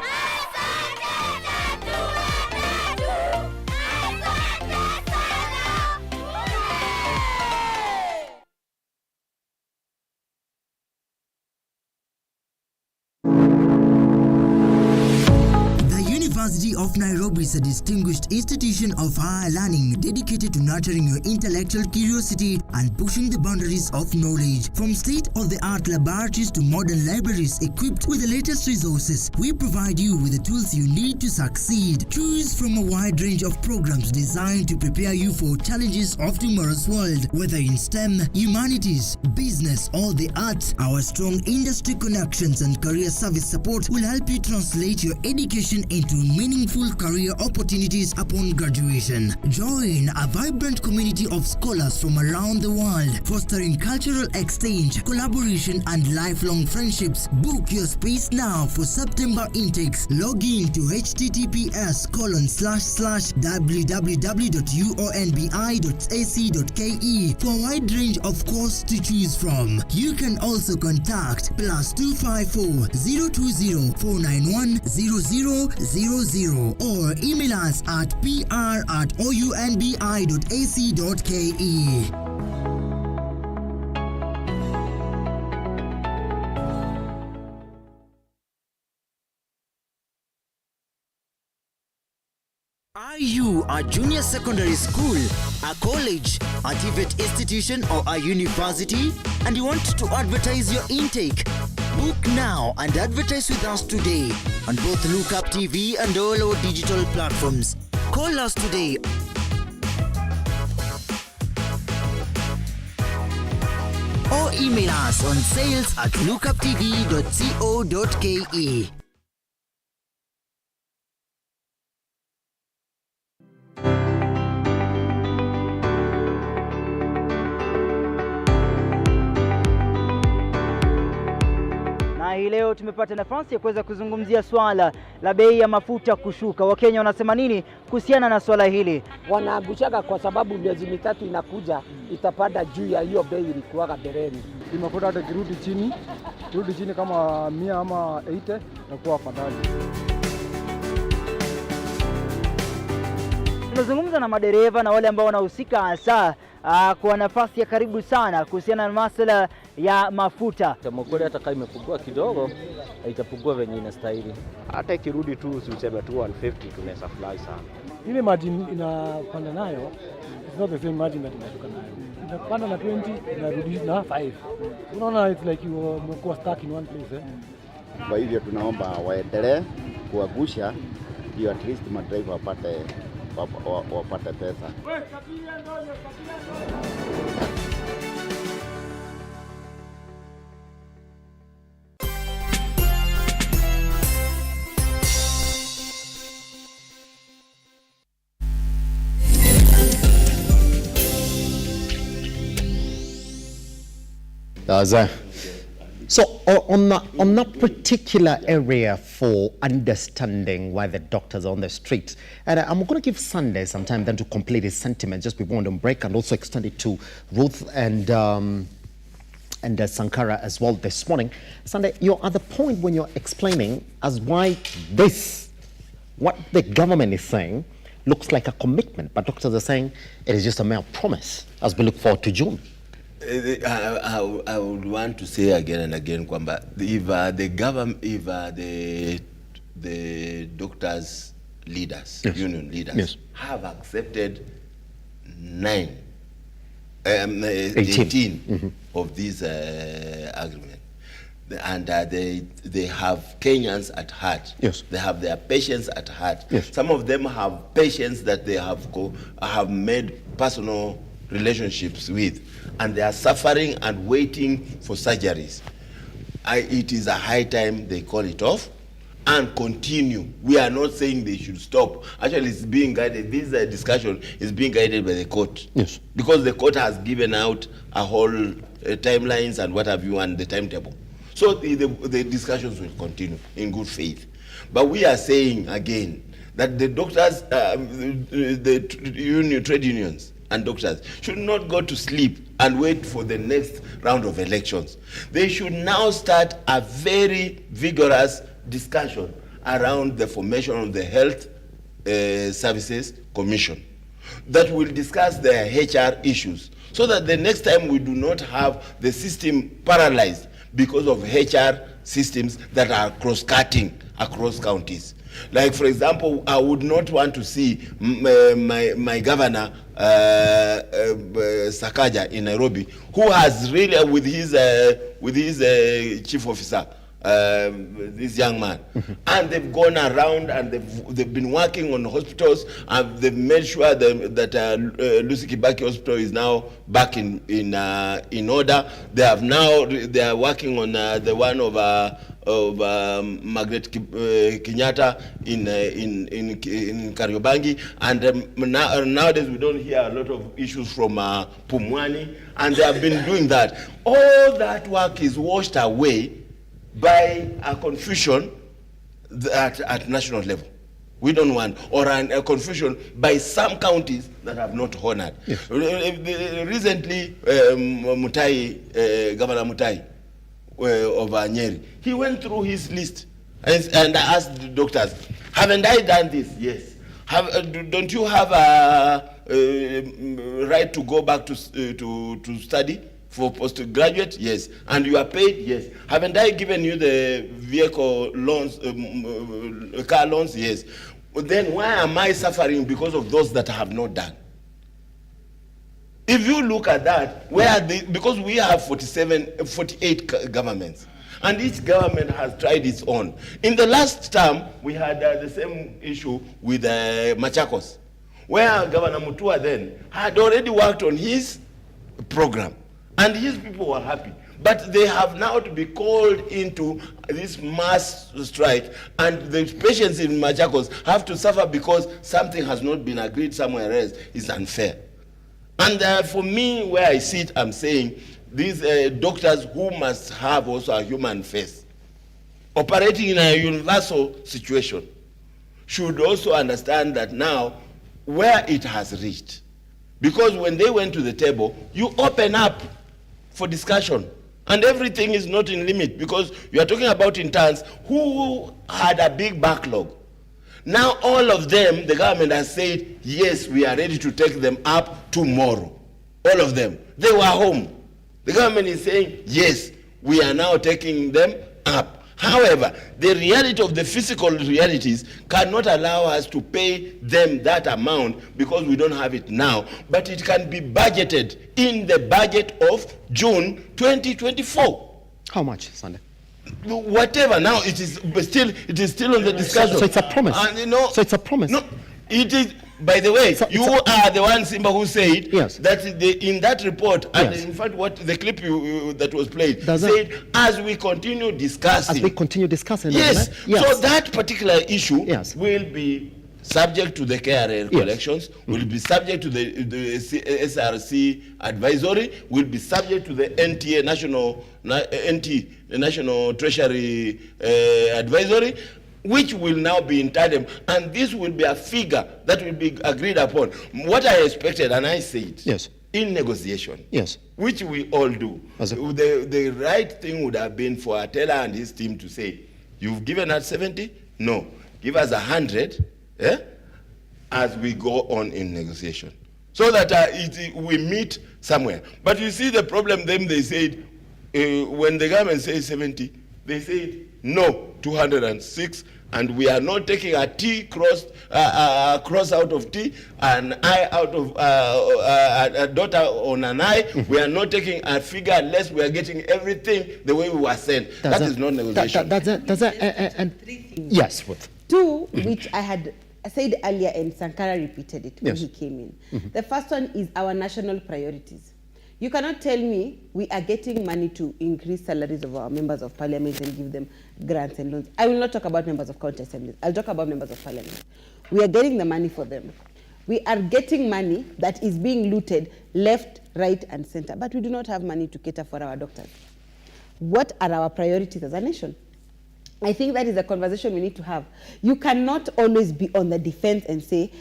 University of Nairobi is a distinguished institution of higher learning dedicated to nurturing your intellectual curiosity and pushing the boundaries of knowledge. From state-of-the-art laboratories to modern libraries equipped with the latest resources, we provide you with the tools you need to succeed. Choose from a wide range of programs designed to prepare you for challenges of tomorrow's world. Whether in STEM, humanities, business, or the arts, our strong industry connections and career service support will help you translate your education into meaningful career opportunities upon graduation. Join a vibrant community of scholars from around the world, fostering cultural exchange, collaboration, and lifelong friendships. Book your space now for September intakes. Log in to https://www.uonbi.ac.ke for a wide range of courses to choose from. You can also contact +254 020 491 0000 or email us at pr@ounbi.ac.ke. Are you a junior secondary school, a college, a TVET institution, or a university, and you want to advertise your intake? Book now and advertise with us today on both Lookuptv and all our digital platforms. Call us today. Or email us on sales@lookuptv.co.ke. Hii leo tumepata nafasi ya kuweza kuzungumzia swala la bei ya mafuta kushuka. Wakenya wanasema nini kuhusiana na swala hili? Wanaagushaga kwa sababu miezi mitatu inakuja itapanda juu ya hiyo bei ilikuwa mbeleni. Mafuta hata kirudi chini kama 100 ama 80 na kuwa afadhali. Tunazungumza na madereva na wale ambao wanahusika hasa kwa nafasi ya karibu sana kuhusiana na masuala ya mafuta. Mokole hata kama imepungua kidogo, haitapungua venye inastahili. Hata ikirudi tu usiseme tu 150 tunaweza fly sana. Ile margin inapanda nayo, it's not the same margin that inashuka nayo. Inapanda na 20 inarudi na 5. Unaona it's like you are stuck in one place. Kwa hivyo tunaomba waendelee kuagusha ndio at least madriver wapate pesa. So on that particular area for understanding why the doctors are on the street, and I'm going to give Sunday some time then to complete his sentiment just before the break, and also extend it to Ruth and Sankara as well this morning. Sunday, you're at the point when you're explaining as why what the government is saying looks like a commitment, but doctors are saying it is just a mere promise as we look forward to June. I would want to say again and again, kwamba if the government, if the doctors' leaders, yes, union leaders, yes, have accepted 18 mm-hmm, of these agreement, and they have Kenyans at heart. Yes. They have their patients at heart. Yes. Some of them have patients that they have made personal relationships with, and they are suffering and waiting for surgeries. It is a high time they call it off and continue. We are not saying they should stop. Actually, it's being guided. This discussion is being guided by the court. Yes. Because the court has given out a whole timelines and what have you, and the timetable. So the discussions will continue in good faith. But we are saying again that the doctors, the trade unions and doctors should not go to sleep and wait for the next round of elections. They should now start a very vigorous discussion around the formation of the Health Services Commission that will discuss their HR issues, so that the next time we do not have the system paralyzed because of HR systems that are cross-cutting across counties. Like, for example, I would not want to see my governor, Sakaja in Nairobi, who has really, with his chief officer, this young man, and they've gone around and they've been working on hospitals, and they've made sure that Lucy Kibaki Hospital is now back in order. They are working on the one of Margaret Kenyatta in Kariobangi, and nowadays we don't hear a lot of issues from Pumwani, and they have been doing that. All that work is washed away by a confusion at national level. We don't want, or a confusion by some counties that have not honored. Yes. Recently, Governor Mutai of Nyeri, he went through his list and asked the doctors, haven't I done this? Yes. Don't you have a right to go back to study for postgraduate? Yes. And you are paid? Yes. Haven't I given you the vehicle loans, car loans? Yes. Then why am I suffering because of those that I have not done? If you look at that, because we have 48 governments, and each government has tried its own. In the last term, we had the same issue with Machakos, where Governor Mutua then had already worked on his program, and his people were happy. But they have now to be called into this mass strike, and the patients in Machakos have to suffer because something has not been agreed somewhere else. Is unfair. And for me, where I sit, I'm saying these doctors who must have also a human face, operating in a universal situation, should also understand that now where it has reached. Because when they went to the table, you open up for discussion. And everything is not in limit, because you are talking about interns who had a big backlog. Now all of them, the government has said, yes, we are ready to take them up tomorrow. All of them. They were home. The government is saying, yes, we are now taking them up. However, the reality of the physical realities cannot allow us to pay them that amount because we don't have it now, but it can be budgeted in the budget of June 2024. How much, Sunday? Whatever. Now it is still on the discussion. So it's a promise. And, so it's a promise. No, it is. By the way, you are the one, Simba, who said that in that report, and in fact, what the clip that was played said, as we continue discussing. As we continue discussing. Yes. So that particular issue will be subject to the KRA collections, will be subject to the SRC advisory, will be subject to the NTA National Treasury advisory, which will now be in tandem, and this will be a figure that will be agreed upon. What I expected, and I said, in negotiation, which we all do, the right thing would have been for Atela and his team to say, you've given us 70? No. Give us 100, as we go on in negotiation. So that we meet somewhere. But you see the problem, then they said, when the government says 70, they said, no. 206, and we are not taking a T cross out of T, an I out of a dot on an I. We are not taking a figure unless we are getting everything the way we were sent. That is not negotiation. Yes, with two, which I had said earlier, and Sankara repeated it when he came in. The first one is our national priorities. You cannot tell me we are getting money to increase salaries of our members of parliament and give them grants and loans. I will not talk about members of county assemblies. I'll talk about members of parliament. We are getting the money for them. We are getting money that is being looted left, right, and center, but we do not have money to cater for our doctors. What are our priorities as a nation? I think that is a conversation we need to have. You cannot always be on the defense and say,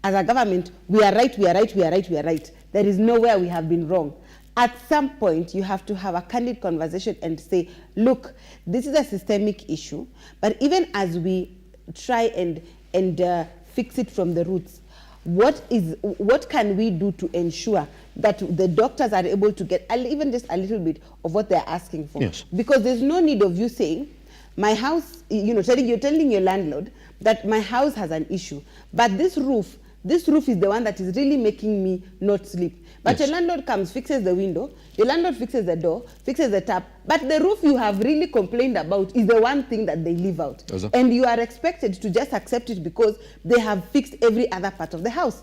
as a government, we are right, we are right, we are right, we are right. There is nowhere we have been wrong. At some point, you have to have a candid conversation and say, look, this is a systemic issue, but even as we try and fix it from the roots, what can we do to ensure that the doctors are able to get even just a little bit of what they're asking for? Yes. Because there's no need of you saying, my house, telling your landlord that my house has an issue, but this roof is the one that is really making me not sleep. But your landlord comes, fixes the window, your landlord fixes the door, fixes the tap, but the roof you have really complained about is the one thing that they leave out. And you are expected to just accept it because they have fixed every other part of the house.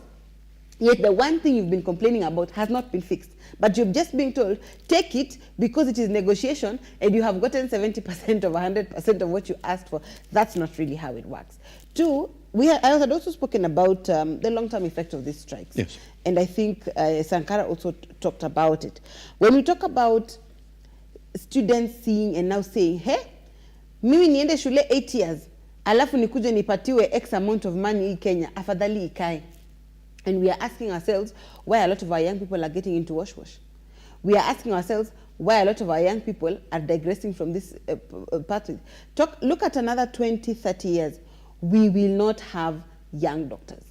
Yet the one thing you've been complaining about has not been fixed. But you've just been told, take it because it is negotiation and you have gotten 70% of 100% of what you asked for. That's not really how it works. Two, I had also spoken about the long-term effect of these strikes. Yes. And I think Sankara also talked about it. When we talk about students seeing and now saying, hey, mimi niende shule 8 years, alafu nikuje nipatiwe X amount of money in Kenya, afadhali ikae. And we are asking ourselves why a lot of our young people are getting into wash-wash. We are asking ourselves why a lot of our young people are digressing from this pathway. Look at another 20, 30 years. We will not have young doctors.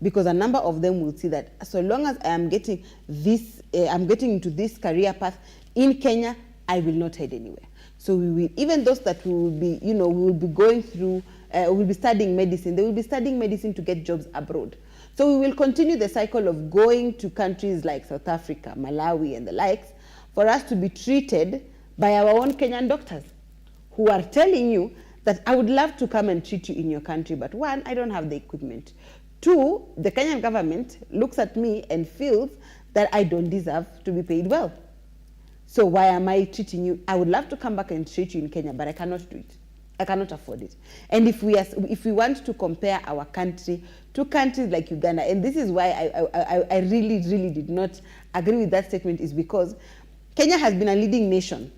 Because a number of them will see that so long as I am getting this, I'm getting into this career path in Kenya, I will not head anywhere. So we will, even those that will be, we will be going through, will be studying medicine, they will be studying medicine to get jobs abroad. So we will continue the cycle of going to countries like South Africa, Malawi, and the likes for us to be treated by our own Kenyan doctors who are telling you that I would love to come and treat you in your country, but one, I don't have the equipment. Two, the Kenyan government looks at me and feels that I don't deserve to be paid well. So why am I treating you? I would love to come back and treat you in Kenya, but I cannot do it. I cannot afford it. And if we want to compare our country to countries like Uganda, and this is why I really, really did not agree with that statement, is because Kenya has been a leading nation,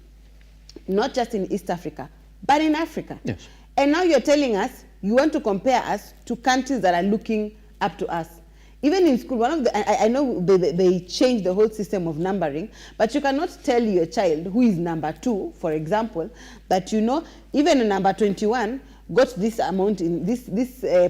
not just in East Africa, but in Africa. Yes. And now you're telling us you want to compare us to countries that are looking up to us. Even in school, I know they changed the whole system of numbering, but you cannot tell your child who is number 2, for example, that even a number 21 got this amount in this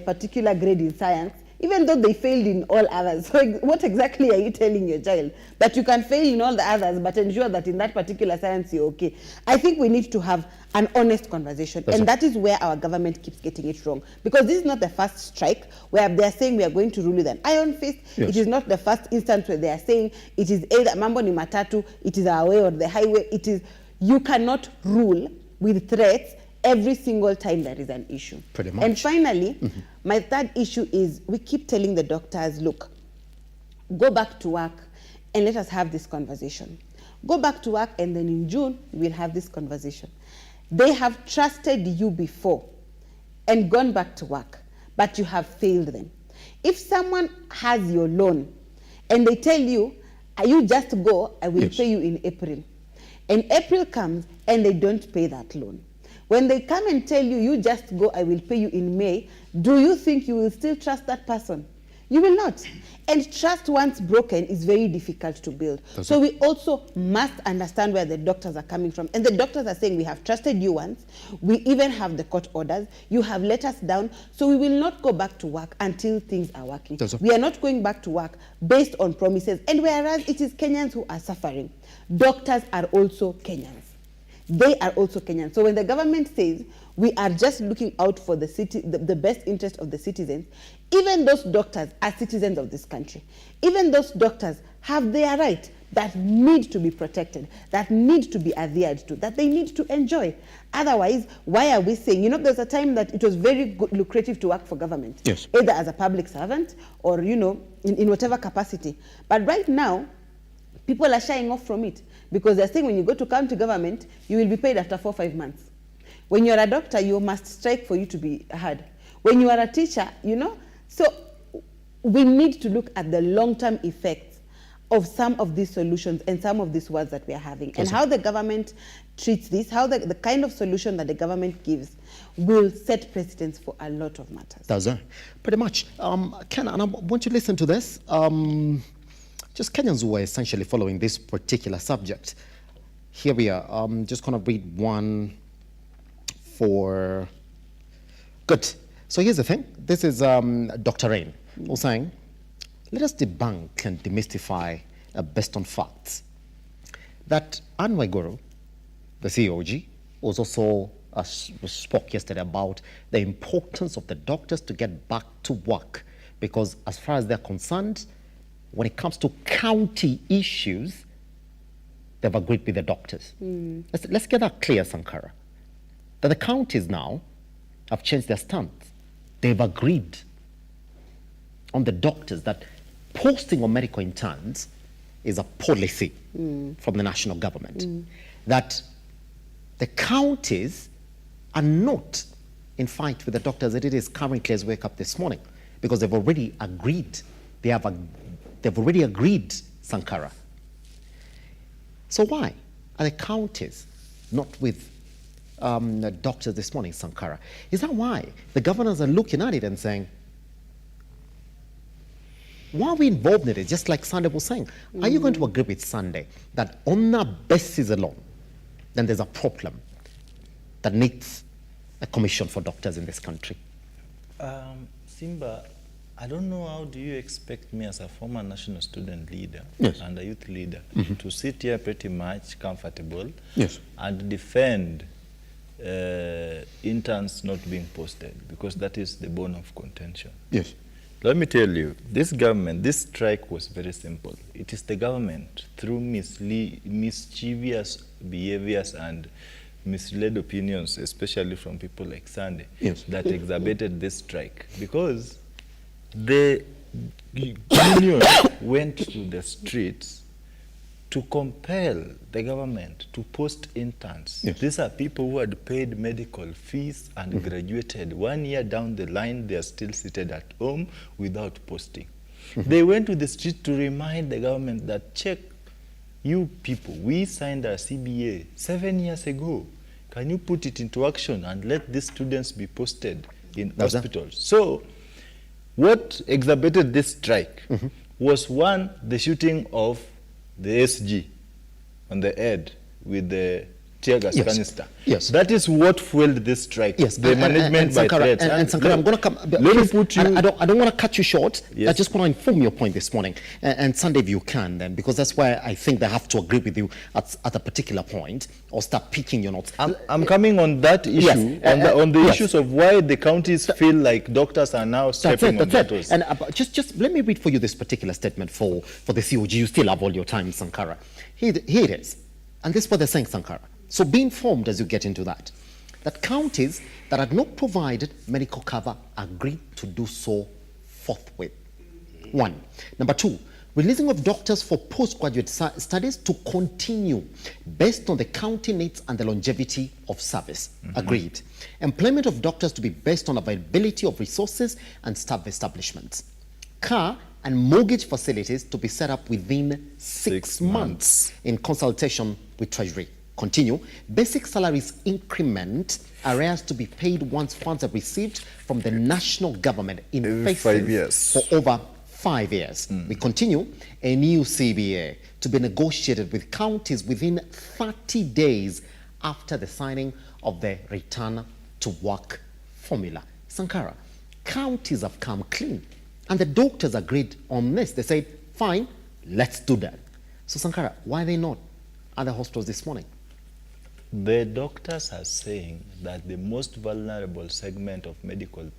particular grade in science, even though they failed in all others. So what exactly are you telling your child? That you can fail in all the others, but ensure that in that particular science you're okay. I think we need to have an honest conversation, and that is where our government keeps getting it wrong. Because this is not the first strike where they're saying we are going to rule with an iron fist. Yes. It is not the first instance where they are saying it is either mambo ni matatu, it is our way or the highway. It is, you cannot rule with threats every single time there is an issue. Pretty much. And finally, my third issue is we keep telling the doctors, look, go back to work and let us have this conversation. Go back to work and then in June, we'll have this conversation. They have trusted you before and gone back to work, but you have failed them. If someone has your loan and they tell you, you just go, I will pay you in April. And April comes and they don't pay that loan. When they come and tell you, you just go, I will pay you in May, do you think you will still trust that person? You will not. And trust once broken is very difficult to build. So we also must understand where the doctors are coming from. And the doctors are saying, we have trusted you once. We even have the court orders. You have let us down. So we will not go back to work until things are working. We are not going back to work based on promises. And whereas it is Kenyans who are suffering, doctors are also Kenyans. They are also Kenyans. So when the government says We are just looking out for the best interest of the citizens. Even those doctors are citizens of this country. Even those doctors have their right that need to be protected, that need to be adhered to, that they need to enjoy. Otherwise, why are we saying, there's a time that it was very lucrative to work for government, yes, either as a public servant or, in whatever capacity. But right now, people are shying off from it because they're saying when you go to county government, you will be paid after 4 or 5 months. When you're a doctor, you must strike for you to be heard. When you are a teacher, So we need to look at the long-term effects of some of these solutions and some of these words that we are having, and how the government treats this, how the kind of solution that the government gives will set precedents for a lot of matters. That's it. Pretty much. Ken, and I want to listen to this. Just Kenyans who are essentially following this particular subject. Here we are. Just going to read one for... Good. So here's the thing. This is Dr. Rain who's saying, let us debunk and demystify based on facts that Anne Waiguru, the COG, was also spoke yesterday about the importance of the doctors to get back to work, because as far as they're concerned, when it comes to county issues, they've agreed with the doctors. Let's get that clear, Sankara, that the counties now have changed their stance. They've agreed on the doctors that posting of medical interns is a policy from the national government. That the counties are not in fight with the doctors as it is currently as we wake up this morning, because they've already agreed. They've already agreed, Sankara. So why are the counties not with the doctors this morning, Sankara? Is that why the governors are looking at it and saying, why are we involved in it? Just like Sunday was saying, are you going to agree with Sunday that on that basis alone, then there's a problem that needs a commission for doctors in this country? Simba, I don't know how do you expect me as a former national student leader and a youth leader to sit here pretty much comfortable and defend interns not being posted, because that is the bone of contention. Let me tell you, this government, this strike was very simple. It is the government, through mischievous behaviors and misled opinions, especially from people like Sunday, that exacerbated this strike. Because the union went to the streets to compel the government to post interns. These are people who had paid medical fees and graduated. 1 year down the line, they are still seated at home without posting. They went to the street to remind the government that, check, you people, we signed our CBA 7 years ago. Can you put it into action and let these students be posted in hospitals? So, what exacerbated this strike was, one, the shooting of the SG on the head with the tear gas canister. That is what fueled this strike. The management by threats. And Sankara, I'm going to come. Let me put you. I don't want to cut you short. I just want to inform your point this morning. And Sunday, if you can, then, because that's why I think they have to agree with you at a particular point, or start picking your notes. I'm coming on that issue, on the issues of why the counties feel like doctors are now stepping on battles. And just let me read for you this particular statement for the COG. You still have all your time, Sankara. Here it is. And this is what they're saying, Sankara. So be informed as you get into that counties that had not provided medical cover agreed to do so forthwith. One. Number two, releasing of doctors for postgraduate studies to continue based on the county needs and the longevity of service. Agreed. Employment of doctors to be based on availability of resources and staff establishments. Car and mortgage facilities to be set up within 6 months in consultation with Treasury. Continue. Basic salaries increment arrears to be paid once funds are received from the national government in phases 5 years. for over 5 years. We continue. A new CBA to be negotiated with counties within 30 days after the signing of the return to work formula. Sankara, counties have come clean and the doctors agreed on this. They said, fine, let's do that. So Sankara, why are they not at the hospitals this morning? The doctors are saying that the most vulnerable segment of medical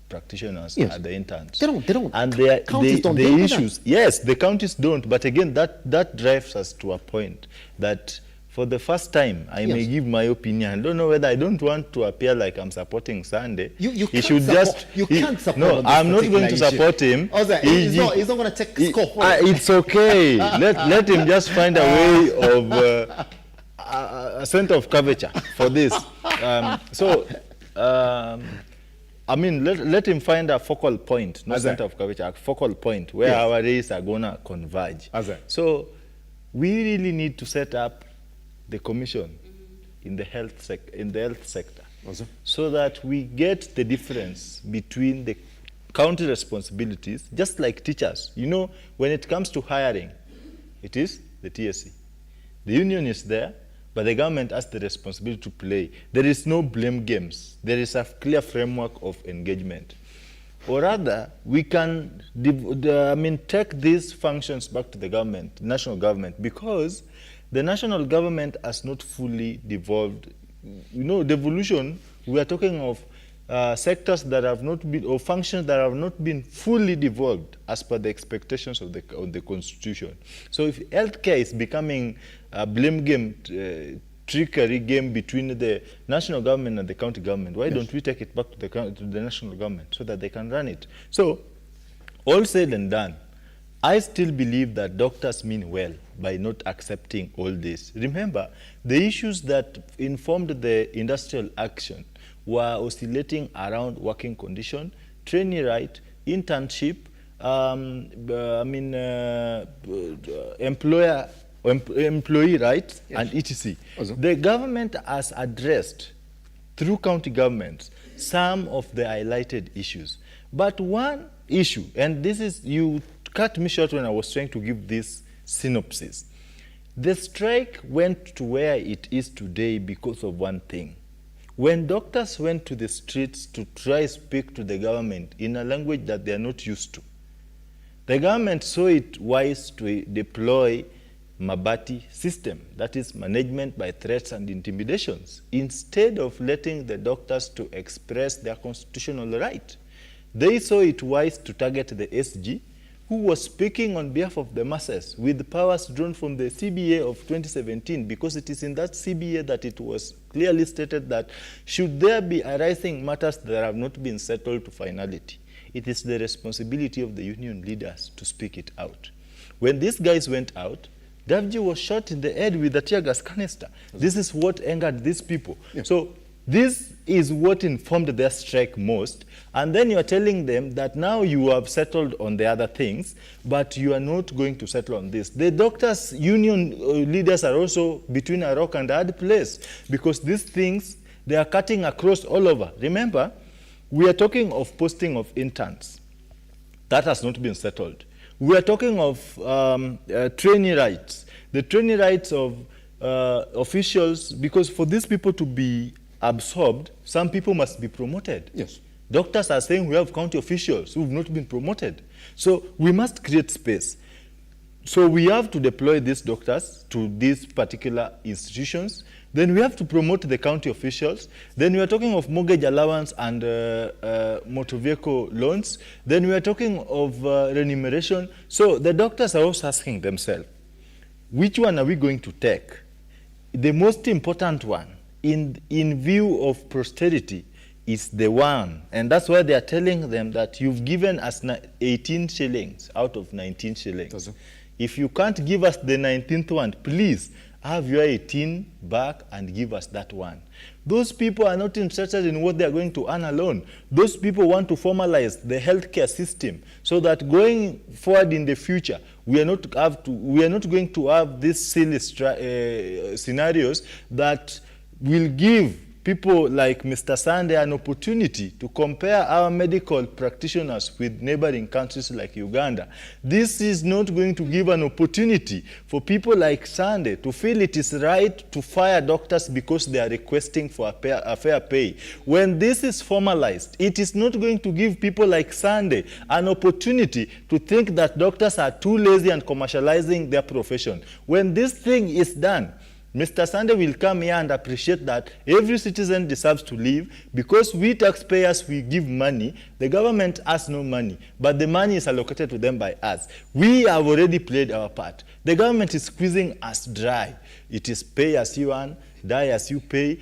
practitioners are the interns. They don't. And Counties don't. The issues, yes, the counties don't. But again, that drives us to a point that for the first time, I may give my opinion. I don't know whether I don't want to appear like I'm supporting Sunday. You can't support. No, I'm not going to support him. He's not going to take score for it. It's okay. let him just find a way of a center of curvature for this. I mean, let him find a focal point, not center of curvature, a focal point where our rays are going to converge. So we really need to set up the commission in the health sector so that we get the difference between the county responsibilities, just like teachers. You know, when it comes to hiring, it is the TSC. The union is there, but the government has the responsibility to play. There is no blame games. There is a clear framework of engagement. Or rather, we can take these functions back to the government, national government, because the national government has not fully devolved. You know, devolution, we are talking of sectors that have not been, or functions that have not been fully devolved as per the expectations of the Constitution. So if healthcare is becoming a blame game, trickery game between the national government and the county government, why don't we take it back to the national government so that they can run it? So, all said and done, I still believe that doctors mean well by not accepting all this. Remember, the issues that informed the industrial action were oscillating around working condition, trainee right, internship, employee rights, and etc. The government has addressed, through county governments, some of the highlighted issues. But one issue, and this is, you cut me short when I was trying to give this synopsis. The strike went to where it is today because of one thing. When doctors went to the streets to try to speak to the government in a language that they are not used to, the government saw it wise to deploy Mabati system, that is management by threats and intimidations, instead of letting the doctors to express their constitutional right. They saw it wise to target the SG, who was speaking on behalf of the masses with powers drawn from the CBA of 2017, because it is in that CBA that it was clearly stated that should there be arising matters that have not been settled to finality, it is the responsibility of the union leaders to speak it out. When these guys went out, Davji was shot in the head with a tear gas canister. This is what angered these people. So this is what informed their strike most. And then you are telling them that now you have settled on the other things, but you are not going to settle on this. The doctors' union leaders are also between a rock and a hard place, because these things, they are cutting across all over. Remember, we are talking of posting of interns. That has not been settled. We are talking of trainee rights. The trainee rights of officials, because for these people to be absorbed, some people must be promoted. Yes. Doctors are saying we have county officials who have not been promoted. So we must create space. So we have to deploy these doctors to these particular institutions. Then we have to promote the county officials. Then we are talking of mortgage allowance and motor vehicle loans. Then we are talking of remuneration. So the doctors are also asking themselves, which one are we going to take? The most important one, in view of posterity, is the one. And that's why they are telling them that you've given us 18 shillings out of 19 shillings. If you can't give us the 19th one, please have your 18 back and give us that one. Those people are not interested in what they are going to earn alone. Those people want to formalize the healthcare system so that going forward in the future, we are not going to have these silly scenarios that will give people like Mr. Sunday an opportunity to compare our medical practitioners with neighboring countries like Uganda. This is not going to give an opportunity for people like Sunday to feel it is right to fire doctors because they are requesting for a fair pay. When this is formalized, it is not going to give people like Sunday an opportunity to think that doctors are too lazy and commercializing their profession. When this thing is done, Mr. Sunday will come here and appreciate that every citizen deserves to live because we taxpayers, we give money. The government has no money, but the money is allocated to them by us. We have already played our part. The government is squeezing us dry. It is pay as you earn, die as you pay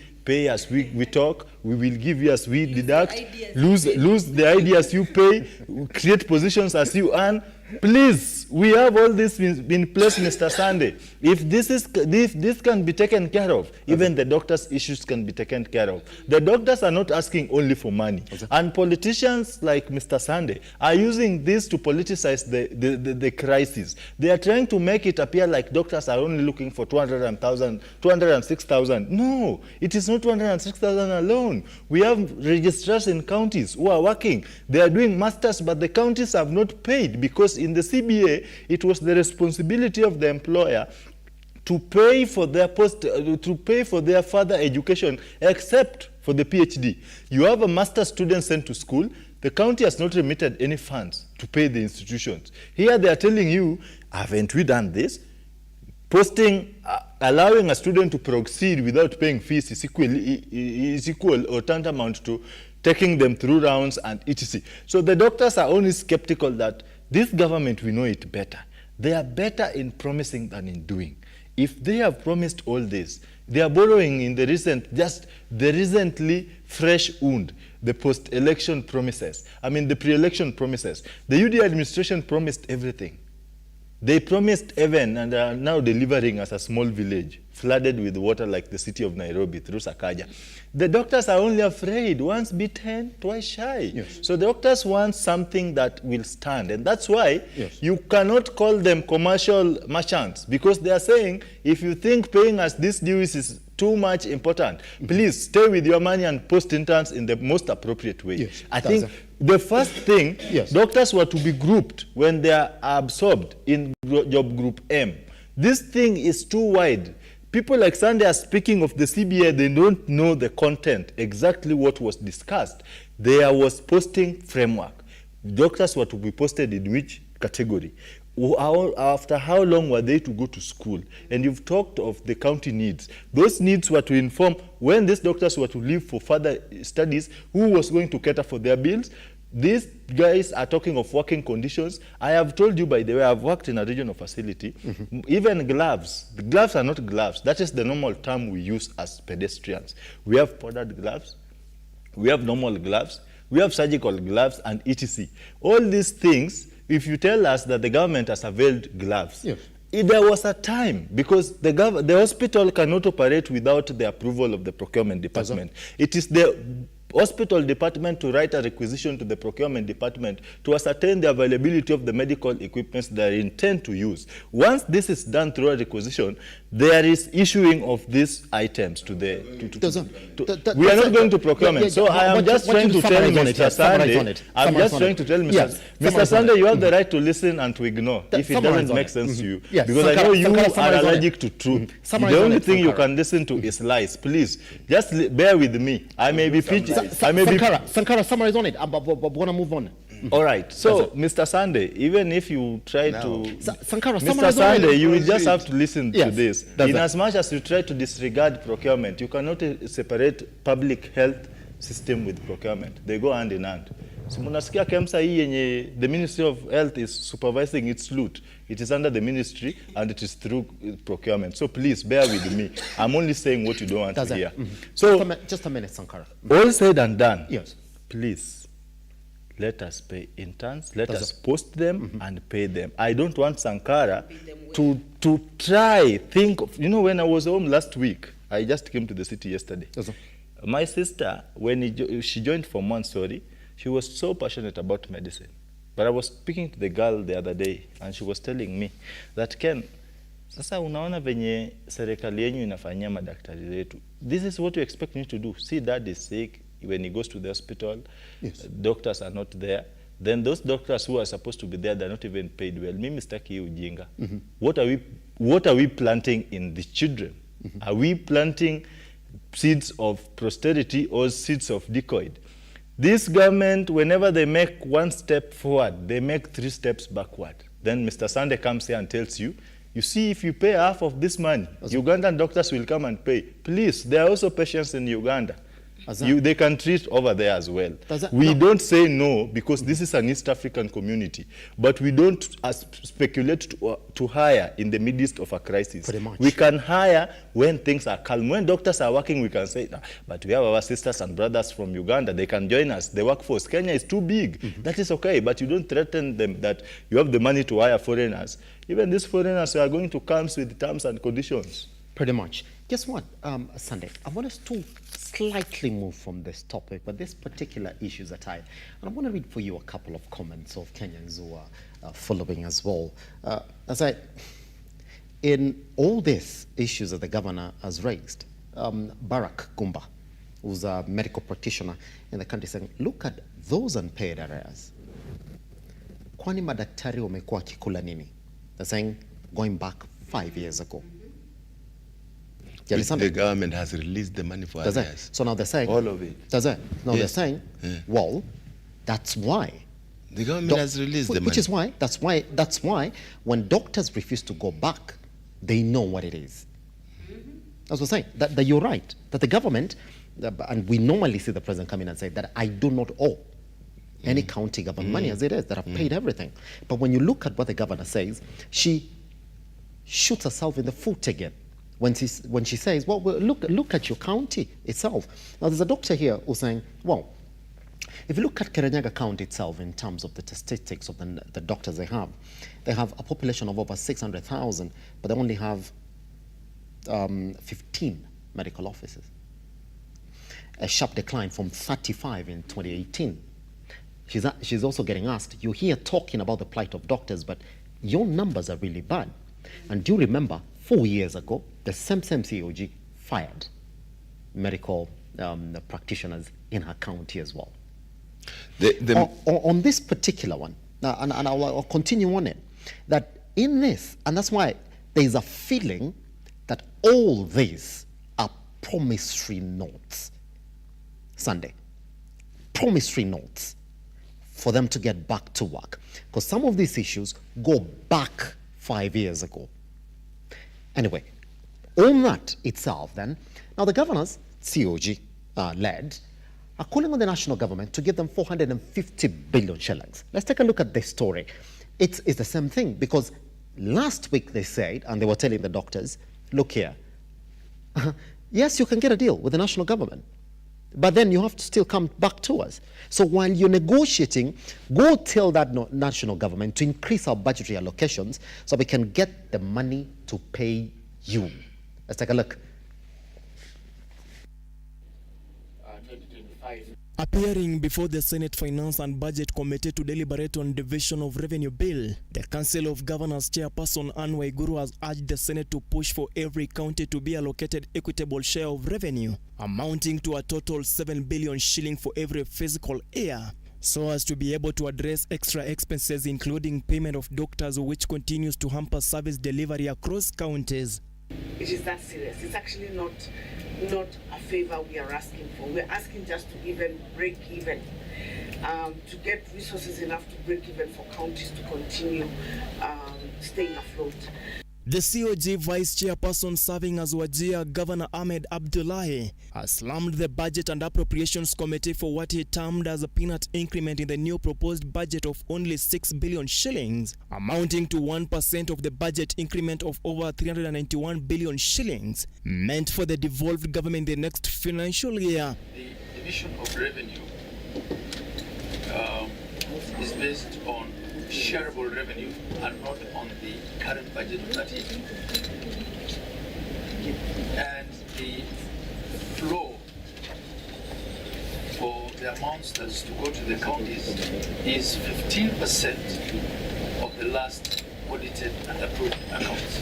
as we talk, we will give you as we deduct, lose the ideas you pay, create positions as you earn. Please, we have all this in place, Mr. Sunday. If this can be taken care of, even the doctors' issues can be taken care of. The doctors are not asking only for money. And politicians like Mr. Sunday are using this to politicize the crisis. They are trying to make it appear like doctors are only looking for 206,000. No, it is not 206,000 alone. We have registrars in counties who are working. They are doing masters, but the counties have not paid because in the CBA, it was the responsibility of the employer to pay for their further education, except for the PhD. You have a master's student sent to school. The county has not remitted any funds to pay the institutions. Here they are telling you, haven't we done this? Posting, allowing a student to proceed without paying fees is equal or tantamount to taking them through rounds and etc. So the doctors are only skeptical that this government, we know it better. They are better in promising than in doing. If they have promised all this, they are borrowing in the recently fresh wound, the post-election promises. I mean, the pre-election promises. The UD administration promised everything. They promised heaven and are now delivering as a small village, flooded with water like the city of Nairobi through Sakaja. The doctors are only afraid, once bitten, twice shy. Yes. So the doctors want something that will stand. And that's why you cannot call them commercial merchants, because they are saying, if you think paying us this dues is too much important, please stay with your money and post interns in the most appropriate way. Yes, I think the first thing, doctors were to be grouped when they are absorbed in job group M. This thing is too wide. People like Sunday are speaking of the CBA, they don't know the content, exactly what was discussed. There was posting framework. Doctors were to be posted in which category? After how long were they to go to school? And you've talked of the county needs. Those needs were to inform when these doctors were to leave for further studies, who was going to cater for their bills. These guys are talking of working conditions. I have told you, by the way, I've worked in a regional facility. Even gloves. The gloves are not gloves. That is the normal term we use as pedestrians. We have powdered gloves. We have normal gloves. We have surgical gloves and etc. All these things, if you tell us that the government has availed gloves, there was a time, because the hospital cannot operate without the approval of the procurement department. It is the hospital department to write a requisition to the procurement department to ascertain the availability of the medical equipment they intend to use. Once this is done through a requisition, there is issuing of these items to the... we are not going to procurement. So I am just trying to tell Mr. Sunday, I'm just trying to tell Mr. Sunday, you have the right to listen and to ignore if it doesn't make sense to you. Because I know you are allergic to truth. The only thing you can listen to is lies. Please, just bear with me. I may be pitching... Sankara, summarize on it. I want to move on. All right. So, Mr. Sunday, even if you try to... Mr. Sunday, you will just have to listen to this. In as much as you try to disregard procurement, you cannot separate public health system with procurement. They go hand in hand. So, munasikia KEMSA hii yenye the Ministry of Health is supervising its loot. It is under the ministry and it is through procurement. So please bear with me. I'm only saying what you don't want to hear. So just a minute, Sankara. All said and done. Yes. Please let us pay interns. Let us post them and pay them. I don't want Sankara to think of, you know, when I was home last week, I just came to the city yesterday. My sister, when she joined for Montessori, she was so passionate about medicine. But I was speaking to the girl the other day, and she was telling me that, Ken, sasa unaona venye serikali yenyu inafanyia madaktari zetu. This is what you expect me to do. See, dad is sick. When he goes to the hospital, doctors are not there. Then those doctors who are supposed to be there, they're not even paid well. Mimi sitaki ujinga. What are we planting in the children? Are we planting seeds of prosperity or seeds of decoy? This government, whenever they make one step forward, they make 3 steps backward. Then Mr. Sunday comes here and tells you, You see, if you pay half of this money, Ugandan doctors will come and pay. Please, there are also patients in Uganda. They can treat over there as well. We don't say no because this is an East African community, but we don't speculate to hire in the midst of a crisis. We can hire when things are calm. When doctors are working, we can say, but we have our sisters and brothers from Uganda, they can join us. The workforce, Kenya is too big. That is okay, but you don't threaten them that you have the money to hire foreigners. Even these foreigners are going to come with terms and conditions. Pretty much. Guess what, Sunday? I want us to slightly move from this topic, but this particular issue is at high. And I want to read for you a couple of comments of Kenyans who are following as well. In all these issues that the governor has raised, Barack Gumba, who's a medical practitioner in the country, saying, look at those unpaid arrears. Kwani madaktari wamekuwa kikula nini? They're saying, going back 5 years ago. The government has released the money for arrears. So now they're saying all of it. Does it? Now they're saying, well, that's why the government has released the money. Which is why that's why when doctors refuse to go back, they know what it is. That's what I'm saying. That you're right. That the government, and we normally see the president come in and say that I do not owe any county government money as it is, that I've paid everything. But when you look at what the governor says, she shoots herself in the foot again. When she says, well, look at your county itself. Now, there's a doctor here who's saying, well, if you look at Kirinyaga County itself in terms of the statistics of the doctors they have a population of over 600,000, but they only have 15 medical offices. A sharp decline from 35 in 2018. She's also getting asked, you're here talking about the plight of doctors, but your numbers are really bad. And do you remember 4 years ago, the same COG fired medical practitioners in her county as well. On this particular one, and I'll continue on it, that in this, and that's why there is a feeling that all these are promissory notes, Sunday, promissory notes for them to get back to work. Because some of these issues go back 5 years ago. Anyway, on that itself then, now the governors, COG led, are calling on the national government to give them 450 billion shillings. Let's take a look at this story. It's the same thing, because last week they said, and they were telling the doctors, look here, yes, you can get a deal with the national government, but then you have to still come back to us. So while you're negotiating, go tell that national government to increase our budgetary allocations so we can get the money to pay you. Let's take a look. Appearing before the Senate Finance and Budget Committee to deliberate on Division of Revenue Bill, the Council of Governors Chairperson Anne Waiguru has urged the Senate to push for every county to be allocated equitable share of revenue, amounting to a total 7 billion shilling for every fiscal year, so as to be able to address extra expenses including payment of doctors, which continues to hamper service delivery across counties. It is that serious. It's actually not a favor we are asking for. We're asking just to even break even, to get resources enough to break even for counties to continue staying afloat. The COG Vice Chairperson serving as Wajir Governor Ahmed Abdullahi has slammed the Budget and Appropriations Committee for what he termed as a peanut increment in the new proposed budget of only 6 billion shillings, amounting to 1% of the budget increment of over 391 billion shillings, meant for the devolved government in the next financial year. The division of revenue is based on shareable revenue and not on the current budget of 30. And the flow for the amounts that is to go to the counties is 15% of the last audited and approved accounts.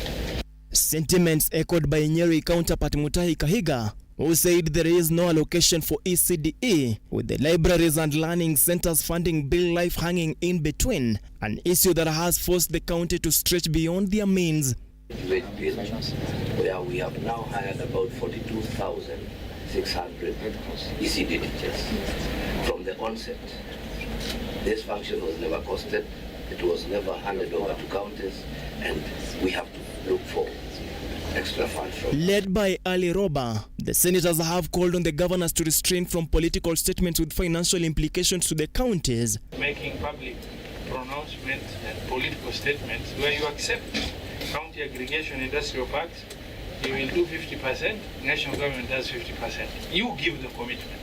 Sentiments echoed by Nyeri counterpart Mutahi Kahiga, who said there is no allocation for ECDE, with the libraries and learning centers funding bill life hanging in between, an issue that has forced the county to stretch beyond their means. Where we have now hired about 42,600 ECD teachers from the onset. This function was never costed It was never handed over to counties, and we have to look for extra funds from. Led by Ali Roba, the senators have called on the governors to restrain from political statements with financial implications to the counties. Making public pronouncements and political statements where you accept county aggregation industrial parks, you will do 50%, national government does 50%. You give the commitment.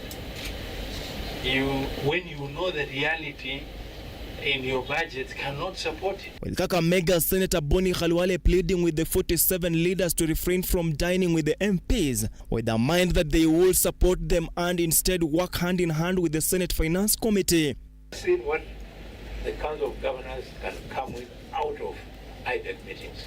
When you know the reality in your budget cannot support it. With Kakamega Senator Boni Khalwale pleading with the 47 leaders to refrain from dining with the MPs, with the mind that they will support them and instead work hand in hand with the Senate Finance Committee. See what the Council of Governors can come with out of IDEC meetings.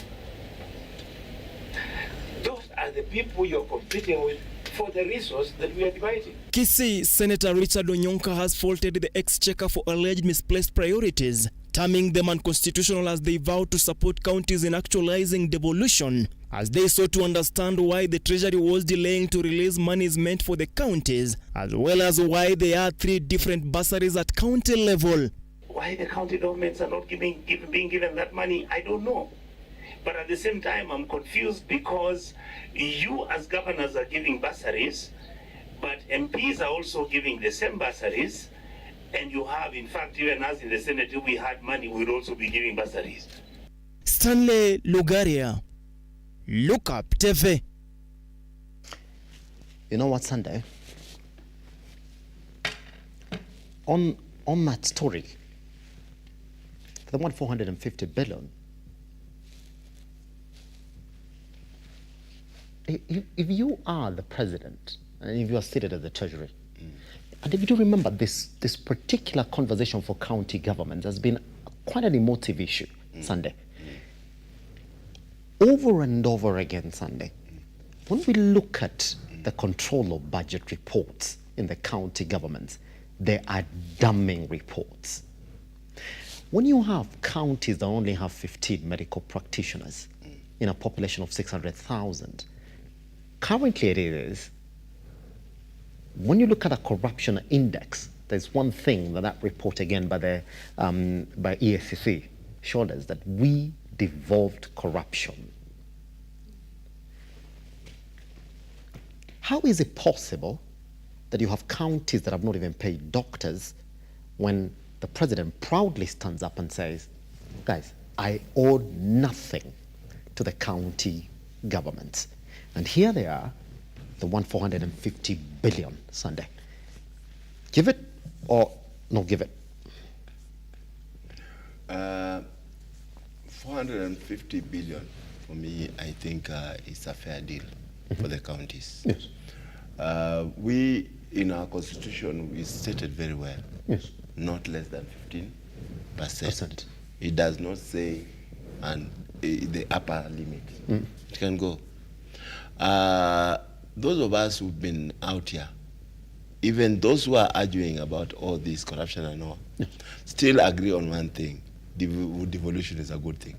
Those are the people you're competing with for the resource that we are dividing. Kisii Senator Richard Onyonka has faulted the Exchequer for alleged misplaced priorities, terming them unconstitutional as they vow to support counties in actualizing devolution, as they sought to understand why the Treasury was delaying to release monies meant for the counties, as well as why there are 3 different bursaries at county level. Why the county governments are not being given that money, I don't know. But at the same time, I'm confused because you as governors are giving bursaries, but MPs are also giving the same bursaries, and you have, in fact, even us in the Senate, if we had money, we'd also be giving bursaries. Stanley Lugaria, Lookuptv. You know what, Sunday? On that story, the 450 billion, if you are the president and if you are seated at the Treasury, and if you do remember this particular conversation for county governments has been quite an emotive issue, Sunday. Over and over again, Sunday, when we look at the control of budget reports in the county governments, they are damning reports. When you have counties that only have 15 medical practitioners in a population of 600,000, currently it is, when you look at a corruption index, there's one thing that report again by the by EACC showed us, that we devolved corruption. How is it possible that you have counties that have not even paid doctors when the president proudly stands up and says, guys, I owe nothing to the county governments? And here they are, the 450 billion, Sunday. Give it or not give it? 450 billion, for me, I think it's a fair deal for the counties. Yes. We, in our constitution, we stated very well, yes, not less than 15%. It does not say the upper limit. It can go. Those of us who've been out here, even those who are arguing about all this corruption and all, still agree on one thing: devolution is a good thing.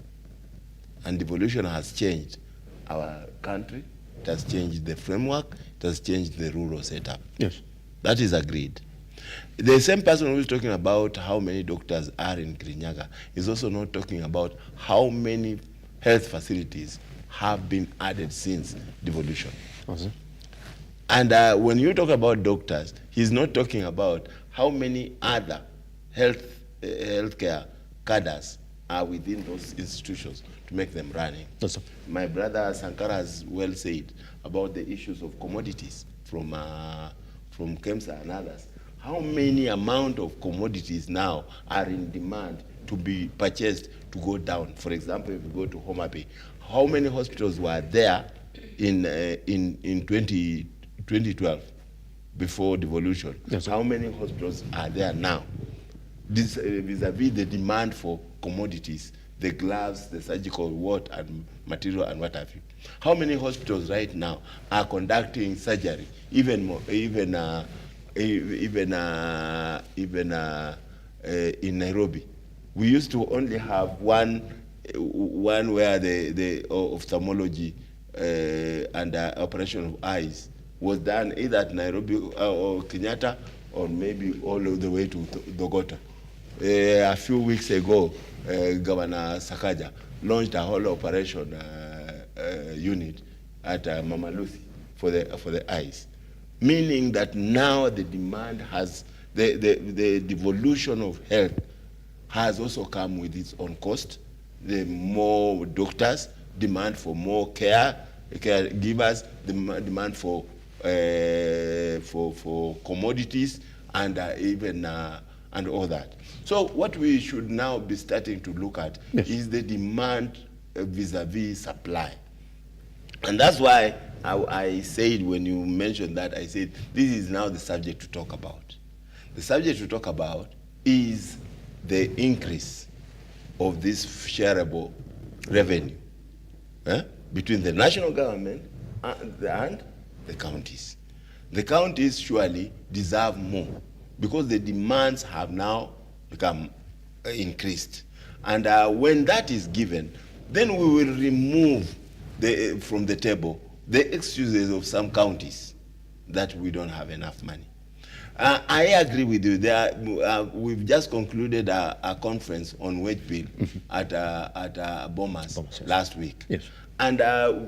And devolution has changed our country, it has changed the framework, it has changed the rural setup. Yes. That is agreed. The same person who is talking about how many doctors are in Kirinyaga is also not talking about how many health facilities have been added since devolution. And when you talk about doctors, he's not talking about how many other healthcare cadres are within those institutions to make them running. My brother Sankara has well said about the issues of commodities from KEMSA and others. How many amount of commodities now are in demand to be purchased to go down? For example, if you go to Homa Bay, how many hospitals were there in 2012 before devolution? Yes, how many hospitals are there now? This vis-a-vis the demand for commodities, the gloves, the surgical and material and what have you. How many hospitals right now are conducting surgery, even in Nairobi? We used to only have one where the ophthalmology and operation of eyes was done either at Nairobi or Kenyatta, or maybe all the way to Dogota, A few weeks ago, Governor Sakaja launched a whole operation unit at Mama Lucy for the eyes, meaning that now the demand has, the devolution of health has also come with its own cost. The more doctors, demand for more caregivers, demand for commodities, and even and all that. So what we should now be starting to look at is the demand vis-a-vis supply. And that's why I said, when you mentioned that, I said this is now the subject to talk about. The subject to talk about is the increase of this shareable revenue between the national government and the counties. The counties surely deserve more because the demands have now become increased. And when that is given, then we will remove from the table the excuses of some counties that we don't have enough money. I agree with you. We've just concluded a conference on wage bill at Bomas last week. Yes. And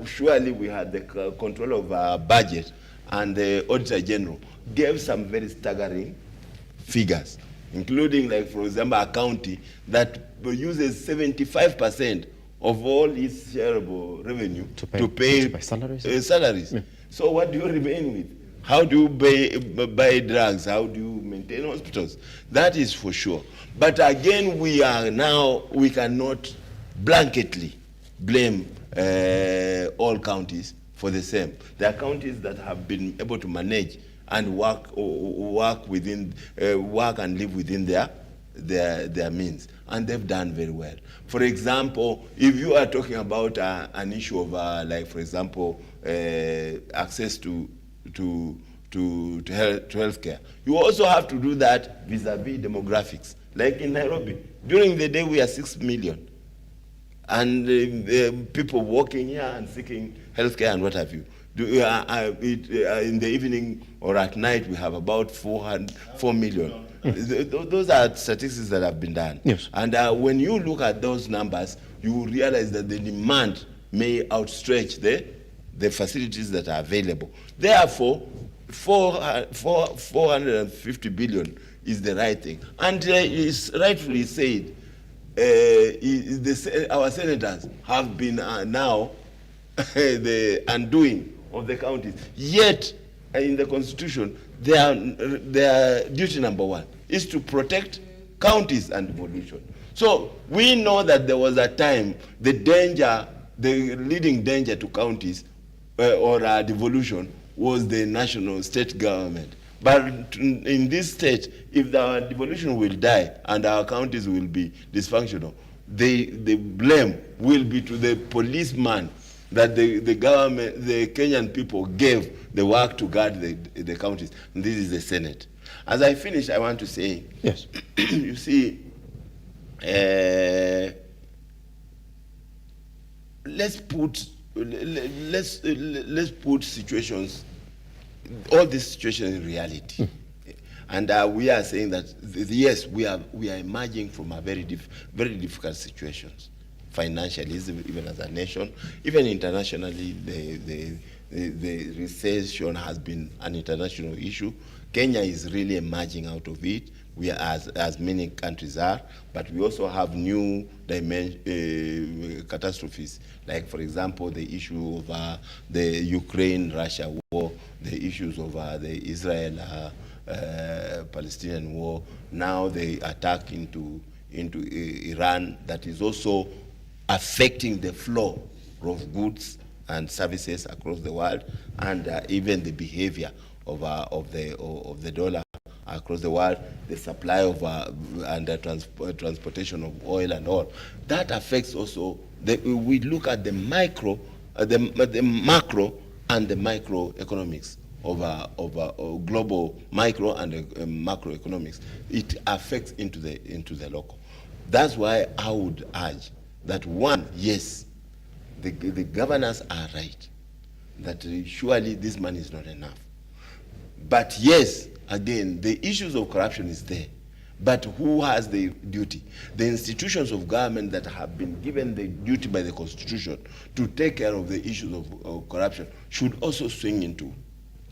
surely we had the control of our budget, and the Auditor General gave some very staggering figures, including, like, for example, a county that uses 75% of all its shareable revenue to pay salaries. Yeah. So what do you remain with? How do you buy drugs? How do you maintain hospitals? That is for sure. But again, we cannot blanketly blame all counties for the same. There are counties that have been able to manage and work and live within their means, and they've done very well. For example, if you are talking about an issue of like, for example, access to healthcare, you also have to do that vis-a-vis demographics. Like in Nairobi, during the day we are 6 million, and people walking here and seeking healthcare and what have you. In the evening or at night, we have about 4 million. Those are statistics that have been done. Yes. And when you look at those numbers, you realize that the demand may outstretch the facilities that are available. Therefore, 450 billion is the right thing. And it's rightfully said, our senators have been now the undoing of the counties. Yet, in the Constitution, their duty number one is to protect counties and devolution. So we know that there was a time the leading danger to counties or devolution was the national state government. But in this state, if the devolution will die and our counties will be dysfunctional, the blame will be to the policeman that the government, the Kenyan people gave the work to guard the counties. And this is the Senate. As I finish, I want to say, yes, you see, let's put situations, all these situations in reality. And we are saying that yes, we are emerging from a very difficult situations, financially, even as a nation, even internationally. The recession has been an international issue. Kenya is really emerging out of it. We are, as many countries are, but we also have new catastrophes, like, for example, the issue of the Ukraine-Russia war, the issues of the Israel-Palestinian war, now the attack into Iran, that is also affecting the flow of goods and services across the world, and even the behavior of the dollar across the world, the supply of and the transportation of oil and all. That affects also, we look at the macro and the microeconomics of global micro and macroeconomics. It affects into the local. That's why I would urge that, one, yes, the governors are right, that surely this money is not enough. But yes, again, the issues of corruption is there. But who has the duty? The institutions of government that have been given the duty by the Constitution to take care of the issues of corruption should also swing into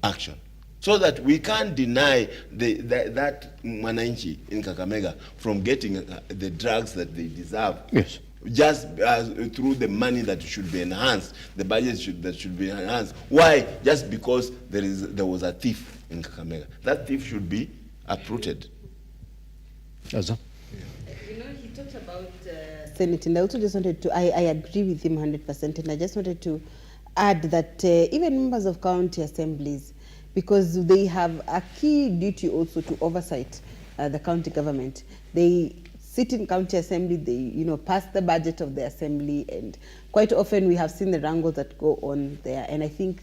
action, so that we can't deny that Mwananchi in Kakamega from getting the drugs that they deserve. Yes. Just through the money that should be enhanced, the budget that should be enhanced. Why? Just because there was a thief in Kakamega. That thief should be uprooted. Yes, sir. You know, he talked about Senate, and I also just wanted to, I agree with him 100%, and I just wanted to add that even members of county assemblies, because they have a key duty also to oversight the county government. They sit in county assembly, they pass the budget of the assembly, and quite often we have seen the wrangles that go on there. And I think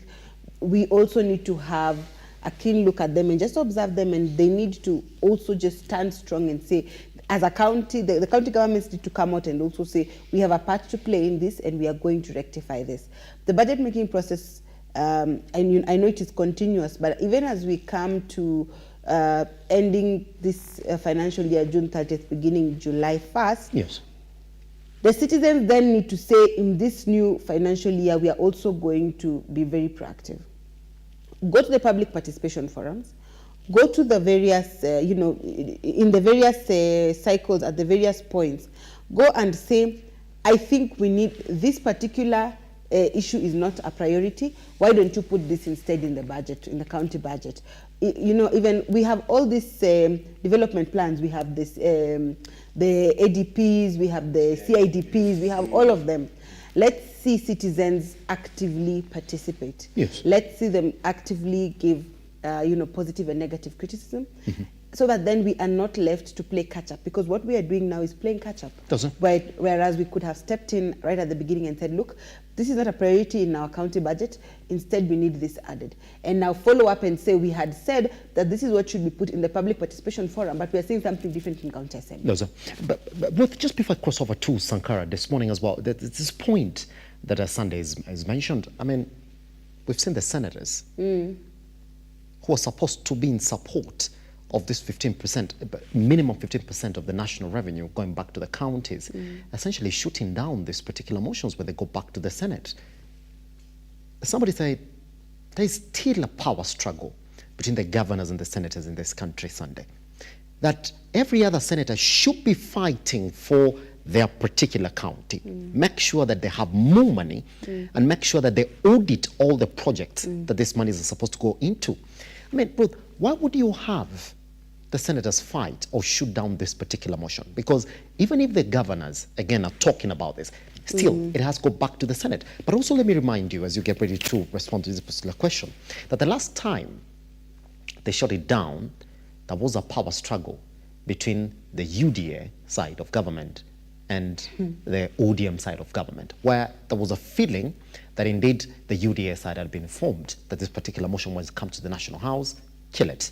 we also need to have a keen look at them and just observe them, and they need to also just stand strong and say, as a county, the county governments need to come out and also say, we have a part to play in this and we are going to rectify this. The budget making process, I know it is continuous, but even as we come to ending this financial year, June 30th, beginning July 1st, yes, the citizens then need to say, in this new financial year, we are also going to be very proactive. Go to the public participation forums, go to the various, in the various cycles at the various points, go and say, I think we need this particular issue is not a priority. Why don't you put this instead in the budget, in the county budget? Even we have all these development plans. We have this, the ADPs, we have the CIDPs, we have all of them. Let's see citizens actively participate. Yes. Let's see them actively give, positive and negative criticism, so that then we are not left to play catch up. Because what we are doing now is playing catch up. Whereas we could have stepped in right at the beginning and said, look, this is not a priority in our county budget. Instead, we need this added. And now follow up and say, we had said that this is what should be put in the public participation forum, but we are seeing something different in county assembly. No, sir. But just before I cross over to Sankara this morning as well, this point that Sunday is mentioned, I mean, we've seen the senators who are supposed to be in support of this 15%, minimum 15% of the national revenue going back to the counties, essentially shooting down these particular motions when they go back to the Senate. Somebody said there's still a power struggle between the governors and the senators in this country, Sunday. That every other senator should be fighting for their particular county. Make sure that they have more money and make sure that they audit all the projects that this money is supposed to go into. I mean, Ruth, why would you have the senators fight or shoot down this particular motion? Because even if the governors, again, are talking about this, still, it has to go back to the Senate. But also let me remind you, as you get ready to respond to this particular question, that the last time they shut it down, there was a power struggle between the UDA side of government and the ODM side of government, where there was a feeling that indeed the UDA side had been informed that this particular motion, when it comes to the National House, kill it.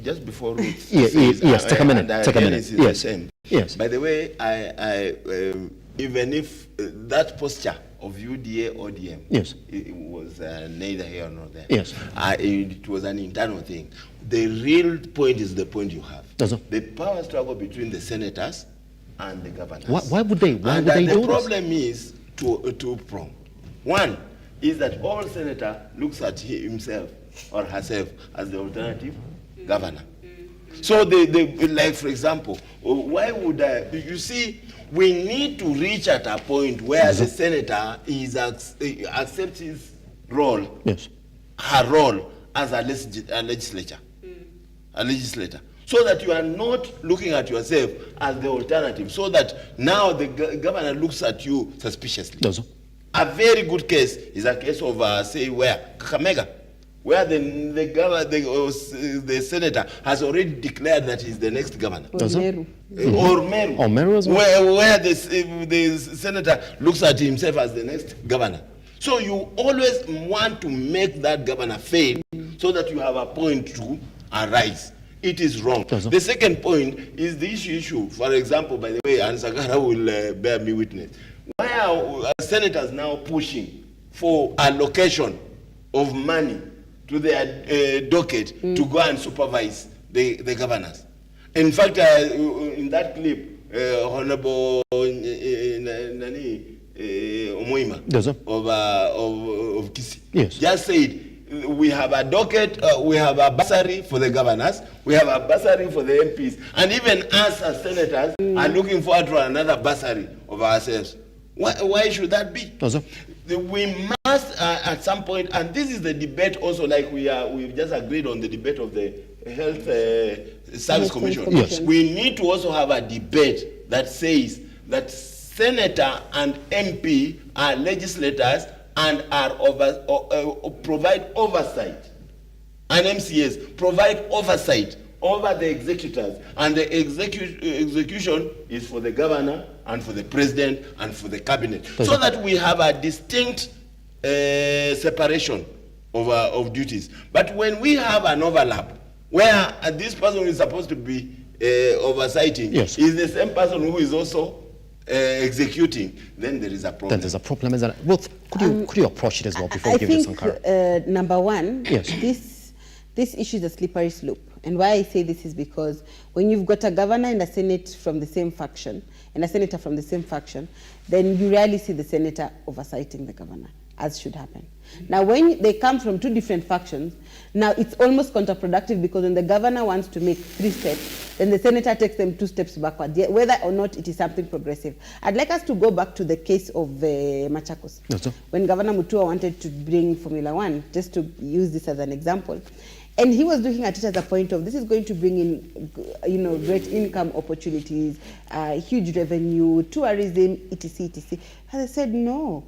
Just before Ruth yes, take a minute. Yes. Yes. By the way, even if that posture of UDA ODM, yes, it was neither here nor there. Yes. It was an internal thing. The real point is the point you have. Yes, the power struggle between the senators and the governors. Why would they? Why would they do this? The problem is two-pronged. One is that all senator looks at himself or herself as the alternative governor. So they like, for example, why would you see, we need to reach at a point where the senator accepts his role, her role as a legislator, so that you are not looking at yourself as the alternative, so that now the governor looks at you suspiciously. A very good case is a case of, say, where? Kakamega, where the senator has already declared that he's the next governor. Or Meru as well. Where the senator looks at himself as the next governor. So you always want to make that governor fail so that you have a point to arise. It is wrong. The second point is the issue, for example, by the way, and Sakara will bear me witness. Why are senators now pushing for allocation of money to their docket to go and supervise the governors. In fact, in that clip, Honorable Omoima of Kisi just said, we have a docket, we have a bursary for the governors, we have a bursary for the MPs, and even us as senators are looking forward to another bursary of ourselves. Why should that be? We must at some point, and this is the debate also, like we've just agreed on the debate of the Health Service Commission. Yes. We need to also have a debate that says that senator and MP are legislators and are provide oversight, and MCAs provide oversight over the executors, and the execution is for the governor and for the president and for the cabinet, so that we have a distinct separation of duties. But when we have an overlap, where this person is supposed to be oversighting is the same person who is also executing, then there is a problem. Then there's a problem, isn't it? Both, could you approach it as well before we give you some clarity? I think, number one, this issue is a slippery slope. And why I say this is because when you've got a governor and a senate from the same faction, and a senator from the same faction, then you rarely see the senator oversighting the governor, as should happen. Now, when they come from two different factions, now it's almost counterproductive, because when the governor wants to make 3 steps, then the senator takes them 2 steps backward, whether or not it is something progressive. I'd like us to go back to the case of Machakos. When Governor Mutua wanted to bring Formula 1, just to use this as an example, and he was looking at it as a point of, this is going to bring in, great income opportunities, huge revenue, tourism, etc., etc. And I said, no.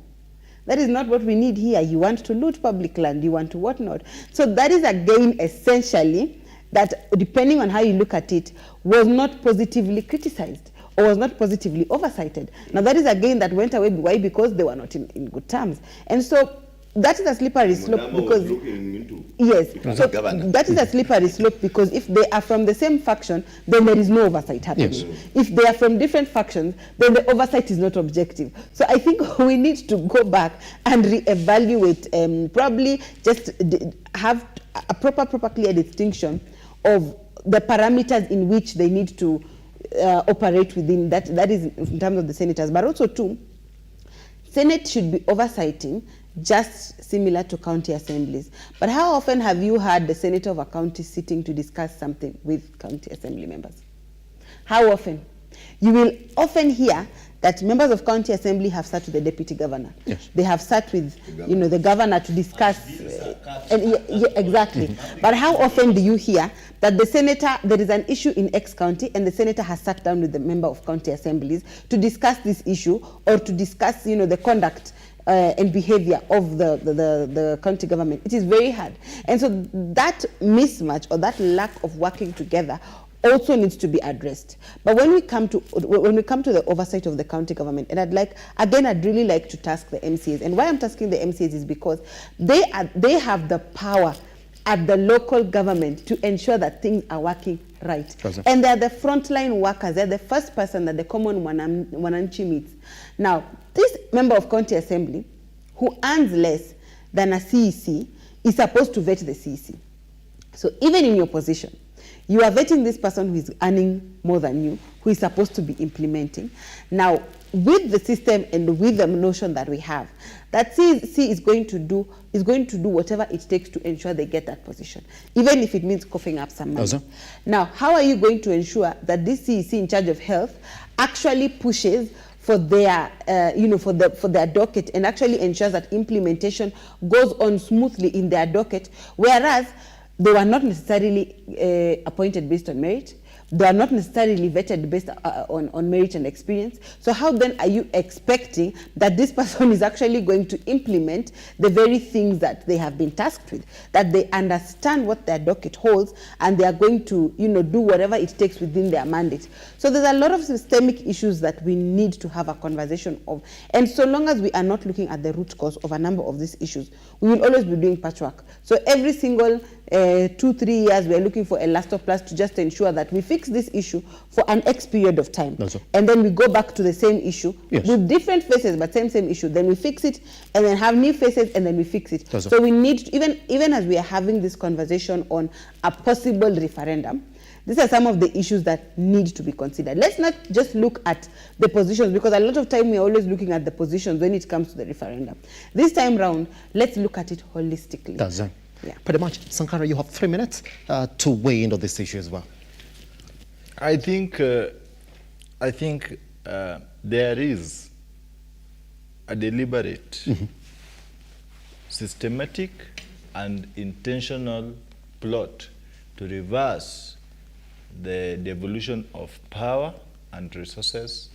That is not what we need here. You want to loot public land, you want to whatnot. So that is again essentially that, depending on how you look at it, was not positively criticized or was not positively oversighted. Now that is again that went away. Why? Because they were not in good terms. And so that is a slippery slope, because so that is a slippery slope, because if they are from the same faction, then there is no oversight happening. If they are from different factions, then the oversight is not objective. So I think we need to go back and reevaluate, probably just have a proper clear distinction of the parameters in which they need to operate within. That is in terms of the senators, but also too, Senate should be oversighting just similar to county assemblies. But how often have you had the senator of a county sitting to discuss something with county assembly members? How often? You will often hear that members of county assembly have sat with the deputy governor. They have sat with, the governor to discuss. Exactly. But how often do you hear that the senator, there is an issue in X county, and the senator has sat down with the member of county assemblies to discuss this issue, or to discuss, the conduct and behavior of the county government? It is very hard. And so that mismatch, or that lack of working together, also needs to be addressed. But when we come to the oversight of the county government, and I'd really like to task the MCAs. And why I'm tasking the MCAs is because they have the power at the local government to ensure that things are working right. And they're the frontline workers. They're the first person that the common wananchi meets. Now, this member of county assembly who earns less than a CEC is supposed to vet the CEC. So even in your position, you are vetting this person who is earning more than you, who is supposed to be implementing. Now, with the system and with the notion that we have, that CEC is going to do whatever it takes to ensure they get that position, even if it means coughing up some money. Now, how are you going to ensure that this CEC in charge of health actually pushes for their, for their docket, and actually ensures that implementation goes on smoothly in their docket, whereas they were not necessarily appointed based on merit. They are not necessarily vetted based on merit and experience. So how then are you expecting that this person is actually going to implement the very things that they have been tasked with, that they understand what their docket holds, and they are going to, do whatever it takes within their mandate? So there's a lot of systemic issues that we need to have a conversation of. And so long as we are not looking at the root cause of a number of these issues, we will always be doing patchwork. So every single 2-3 years, we are looking for elastoplast to just ensure that we fix this issue for an X period of time. And then we go back to the same issue with different faces, but same issue. Then we fix it, and then have new faces, and then we fix it. So we need to, even as we are having this conversation on a possible referendum, These are some of the issues that need to be considered. Let's not just look at the positions, because a lot of time we're always looking at the positions when it comes to the referendum. This time round, let's look at it holistically. That's it. Yeah. Pretty much. Sankara, you have 3 minutes to weigh into this issue as well. I think there is a deliberate, systematic and intentional plot to reverse the devolution of power and resources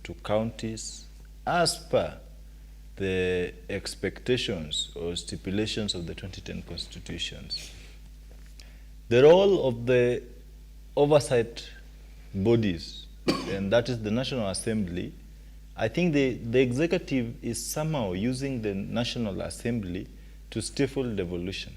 to counties as per the expectations or stipulations of the 2010 constitutions. The role of the oversight bodies, and that is the National Assembly, I think the executive is somehow using the National Assembly to stifle devolution.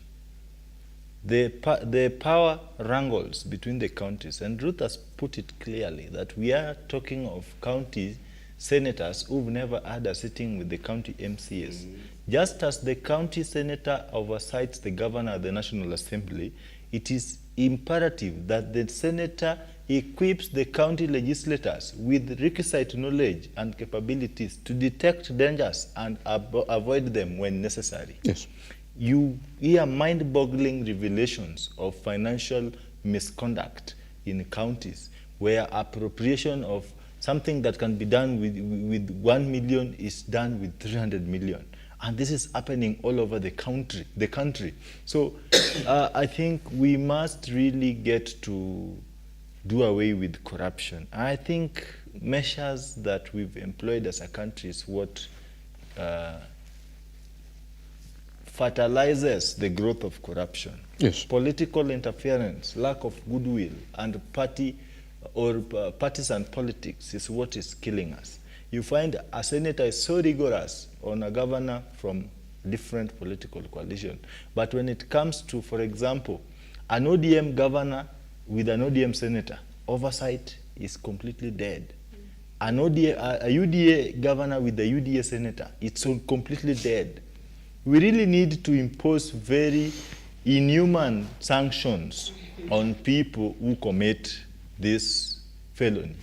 The power wrangles between the counties, and Ruth has put it clearly that we are talking of county senators who've never had a sitting with the county MCAs. Just as the county senator oversees the governor of the National Assembly, it is imperative that the senator equips the county legislators with requisite knowledge and capabilities to detect dangers and avoid them when necessary. Yes. You hear mind-boggling revelations of financial misconduct in counties where appropriation of something that can be done with 1 million is done with 300 million. And this is happening all over the country. So I think we must really get to do away with corruption. I think measures that we've employed as a country is what fertilizes the growth of corruption. Yes. Political interference, lack of goodwill, and partisan politics is what is killing us. You find a senator is so rigorous on a governor from different political coalition. But when it comes to, for example, an ODM governor with an ODM senator, oversight is completely dead. A UDA governor with a UDA senator, it's completely dead. We really need to impose very inhuman sanctions on people who commit this felony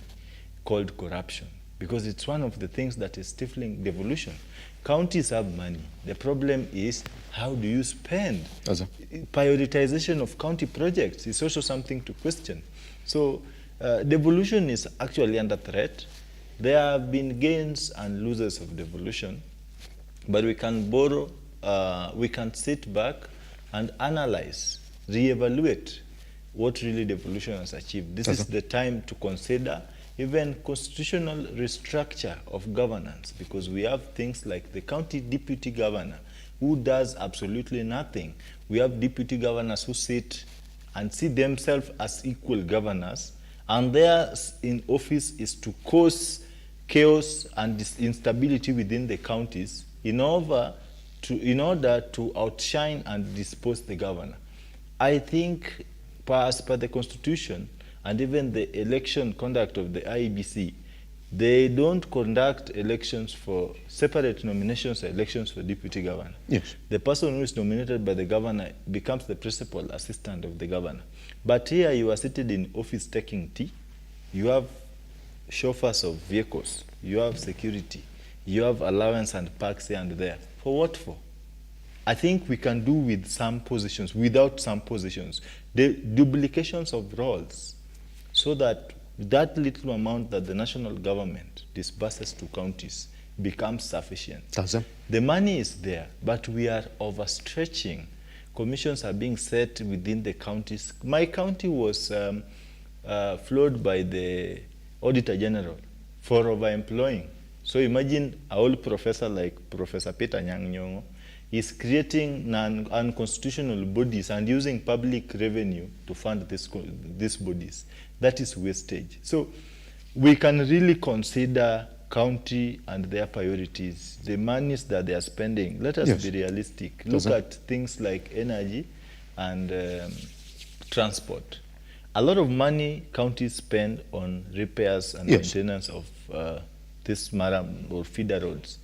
called corruption, because it's one of the things that is stifling devolution. Counties have money. The problem is, how do you spend? Prioritization of county projects is also something to question. So devolution is actually under threat. There have been gains and losers of devolution, but we can borrow, we can sit back and analyze, reevaluate what really devolution has achieved. This is the time to consider even constitutional restructure of governance, because we have things like the county deputy governor who does absolutely nothing. We have deputy governors who sit and see themselves as equal governors, and their in office is to cause chaos and instability within the counties in order to outshine and dispose the governor. I think, as per the constitution and even the election conduct of the IEBC, they don't conduct elections for separate nominations or elections for deputy governor. Yes. The person who is nominated by the governor becomes the principal assistant of the governor. But here you are seated in office taking tea. You have chauffeurs of vehicles. You have security. You have allowance and parks here and there. For what for? I think we can do with some positions, without some positions, the duplications of roles, so that that little amount that the national government disburses to counties becomes sufficient. The money is there, but we are overstretching. Commissions are being set within the counties. My county was floored by the Auditor General for overemploying. So imagine an old professor like Professor Peter Nyang'nyong'o is creating unconstitutional bodies and using public revenue to fund these bodies. That is wastage. So we can really consider county and their priorities, the monies that they are spending. Let us be realistic. Look at things like energy and transport. A lot of money counties spend on repairs and maintenance of this maram or feeder roads.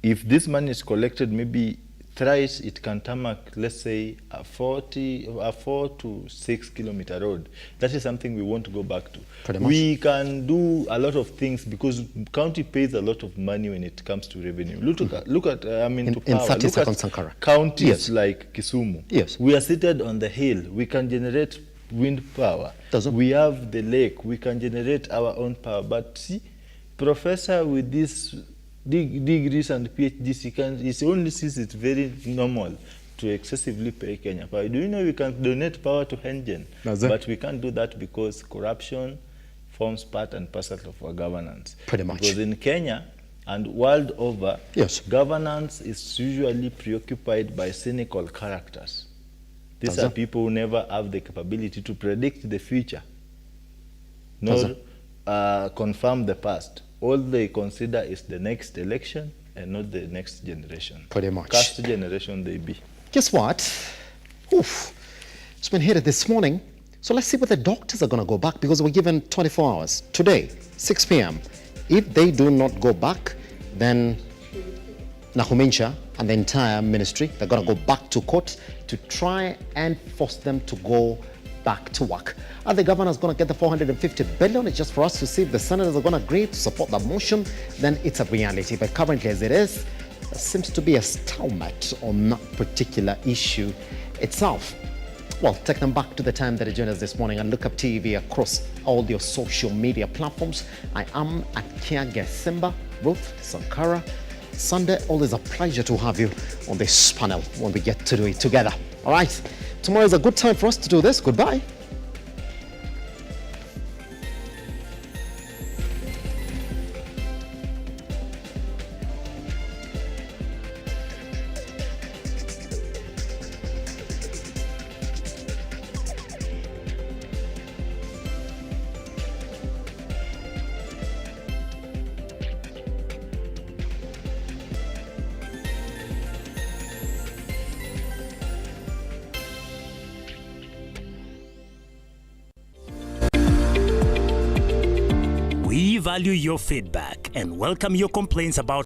If this money is collected maybe thrice it can tarmac, let's say, a 4 to 6 kilometer road. That is something we want to go back to. Pretty much. We can do a lot of things because county pays a lot of money when it comes to revenue. Look at I mean, in 30 seconds, Sankara. Counties Yes. like Kisumu. Yes. We are seated on the hill. We can generate wind power. We have the lake. We can generate our own power. But see, professor with this degrees and PhDs, he only sees it very normal to excessively pay Kenya power. Do you know we can donate power to Hengen? But we can't do that because corruption forms part and parcel of our governance. Pretty much. Because in Kenya and world over, yes, governance is usually preoccupied by cynical characters. These are people who never have the capability to predict the future, nor confirm the past. All they consider is the next election and not the next generation. Pretty much. Cast generation they be. Guess what? Oof. It's been heated this morning. So let's see what the doctors are going to go back, because we're given 24 hours. Today, 6 p.m. If they do not go back, then Nakumincha and the entire ministry, they're going to go back to court to try and force them to go back to work. Are the governors going to get the 450 billion? It's just for us to see if the senators are going to agree to support that motion. Then it's a reality. But currently, as it is, there seems to be a stalemate on that particular issue itself. Well, take them back to the time that you joined us this morning on Lookuptv across all your social media platforms. I am at Kia Gesimba, Ruth Sankara. Sunday, always a pleasure to have you on this panel when we get to do it together. All right, tomorrow is a good time for us to do this. Goodbye. We value your feedback and welcome your complaints about